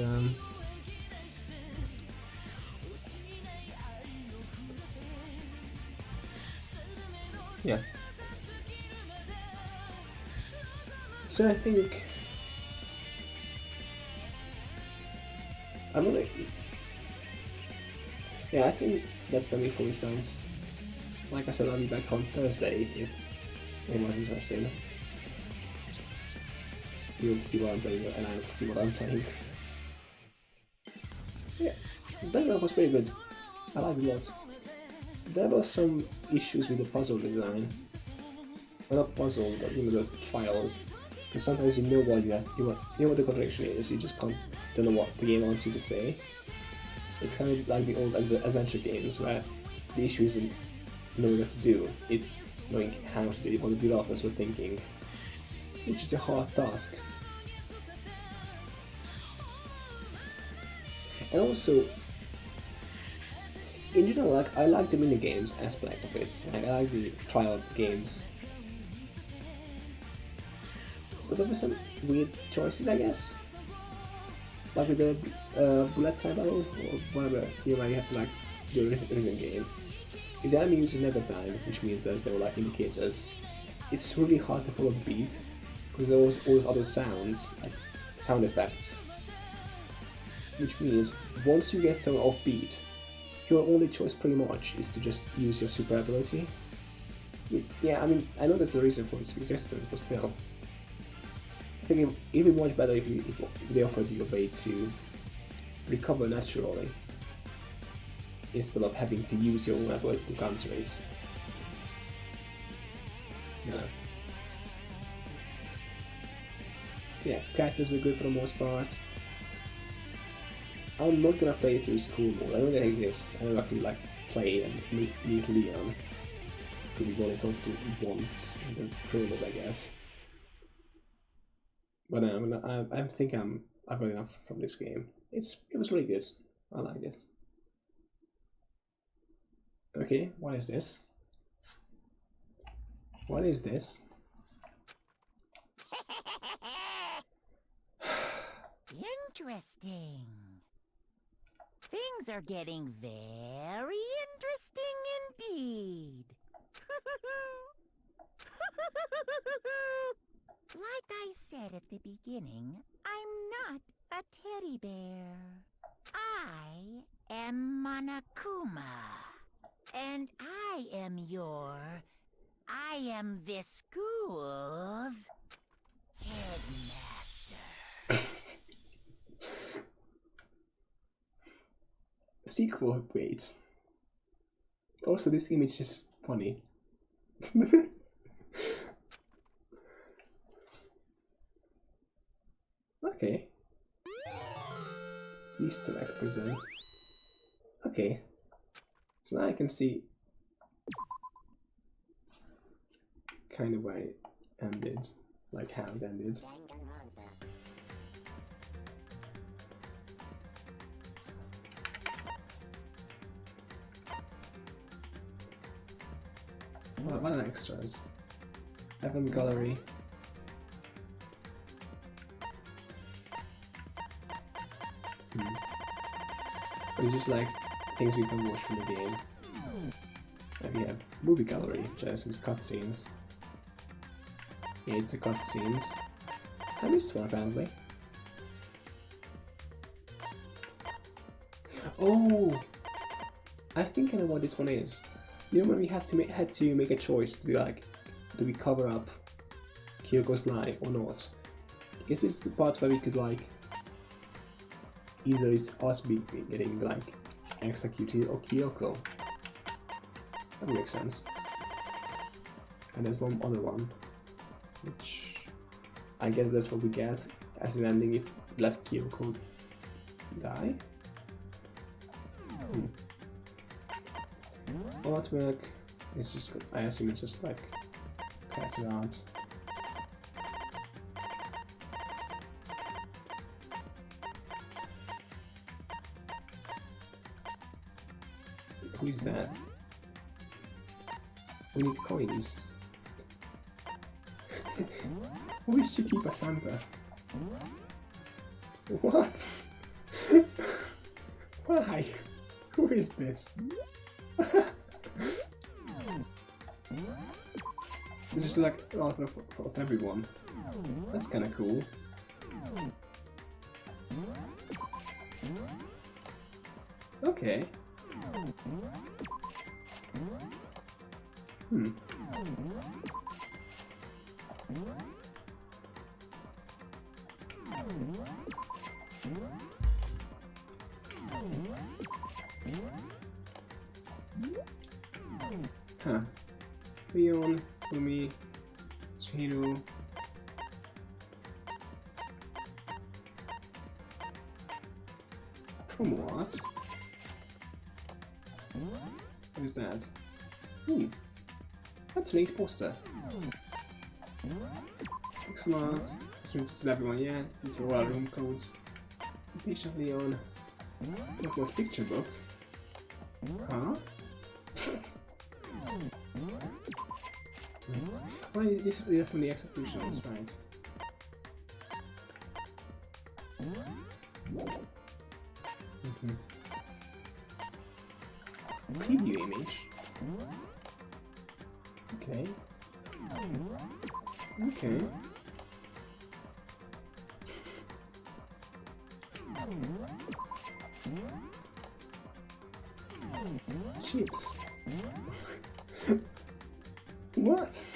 yeah. So I think I'm gonna. Yeah, I think that's gonna be cool, guys. Like I said, I'll be back on Thursday if anyone's interested. You'll see what I'm playing, and I'll see what I'm playing. Yeah, Danganronpa was pretty good. I liked it a lot. There were some issues with the puzzle design. Well, not puzzle, but the trials. Because sometimes you know what you know what the contradiction is. You just don't know what the game wants you to say. It's kind of like the old adventure games where the issue isn't knowing what to do. It's knowing how to do it, what the developers were thinking, which is a hard task. And also, in general, like I like the minigames aspect of it. Like I like the trial games. But there were some weird choices, I guess. Like with the bullet time battle or whatever, you know, where you have to like do a rhythm game. If the enemy uses never time, which means there's no like indicators, it's really hard to follow the beat because there was all those other sounds, like sound effects. Which means once you get thrown off beat, your only choice pretty much is to just use your super ability. Yeah, I mean, I know that's the reason for its existence, but still. I think it would be much better if they offered you a way to recover naturally, instead of having to use your own ability to counter it. Yeah, characters were good for the most part. I'm not gonna play through school mode. I know that exists. I know I could like play and meet Leon, who we've only talked to once in the prologue, I guess. But I think I've got enough from this game. It was really good. I liked it. Okay, what is this? What is this? Interesting. Things are getting very interesting indeed. Like I said at the beginning, I'm not a teddy bear. I am Monokuma. And I am this school's headmaster. Sequel, wait. Also, this image is funny. Okay. Easter egg present. Okay. So now I can see kind of where it ended, like how it ended. What are extras? Heaven Gallery. It's just like things we can watch from the game. And we have movie gallery, which has some cutscenes. Yeah, it's the cutscenes. I missed one apparently. Oh, I think I know what this one is. You know when we had to make a choice to like, do we cover up Kyoko's lie or not? Is this the part where we could like, either it's us getting like executed or Kyoko? That makes sense. And there's one other one, which I guess that's what we get as an ending if we let Kyoko die. Artwork is just good. I assume it's just like classic art. Who is that? We need coins. Who is Chiquipa Santa? What? Why? Who is this? It's just like a lot of everyone. That's kind of cool. Okay. Hmm. Huh. Leon, Umi, Suhiru. From what? What is that? That's a neat poster. Excellent. This is everyone, yeah. It's all our room codes. Patient Leon. What was picture book? Huh? Why is this really from the executions, right? Preview image. Okay. Okay. Chips. What?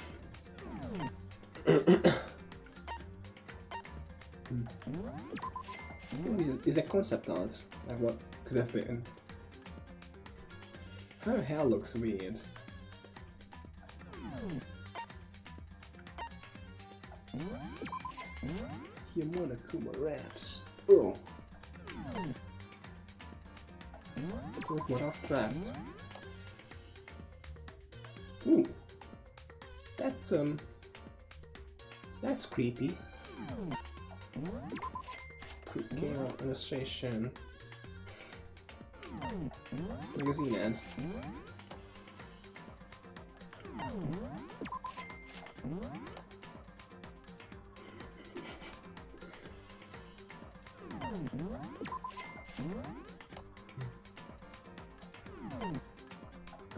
Is that concept art? Like what could have been? Her hair looks weird. Yamona Kuma raps. Oh. What off draft. Ooh. That's creepy. Quick game illustration. Magazine ads.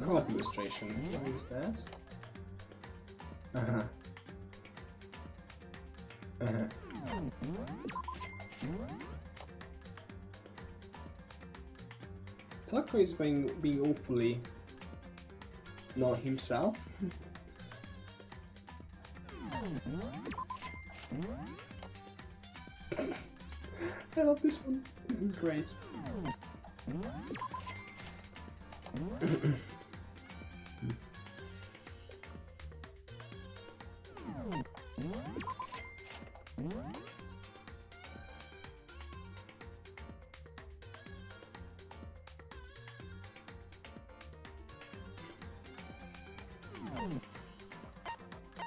Card illustration. What is that? Taco is being awfully not himself. I love this one. This is great.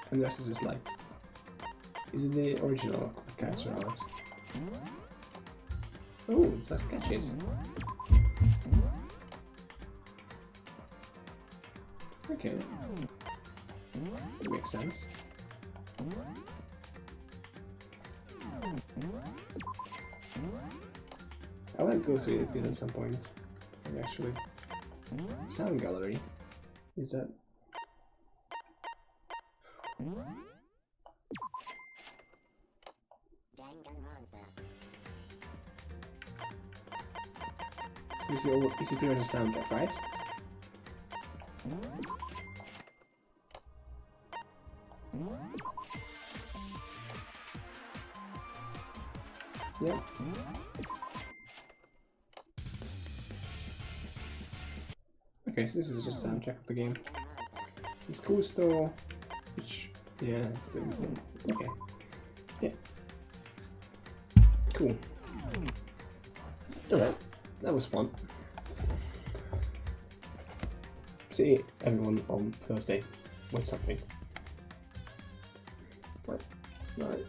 And the rest is just like, is it the original character art? Oh, it's like sketches. Okay. That makes sense. I want to go through this at some point. Actually. Sound gallery. Is that... So this is pretty much a soundtrack, right? Yeah. Okay, so this is just a soundtrack of the game. The school store, which, yeah, it's doing, okay. Yeah. Cool. Alright, that was fun. See everyone on Thursday with something. Right.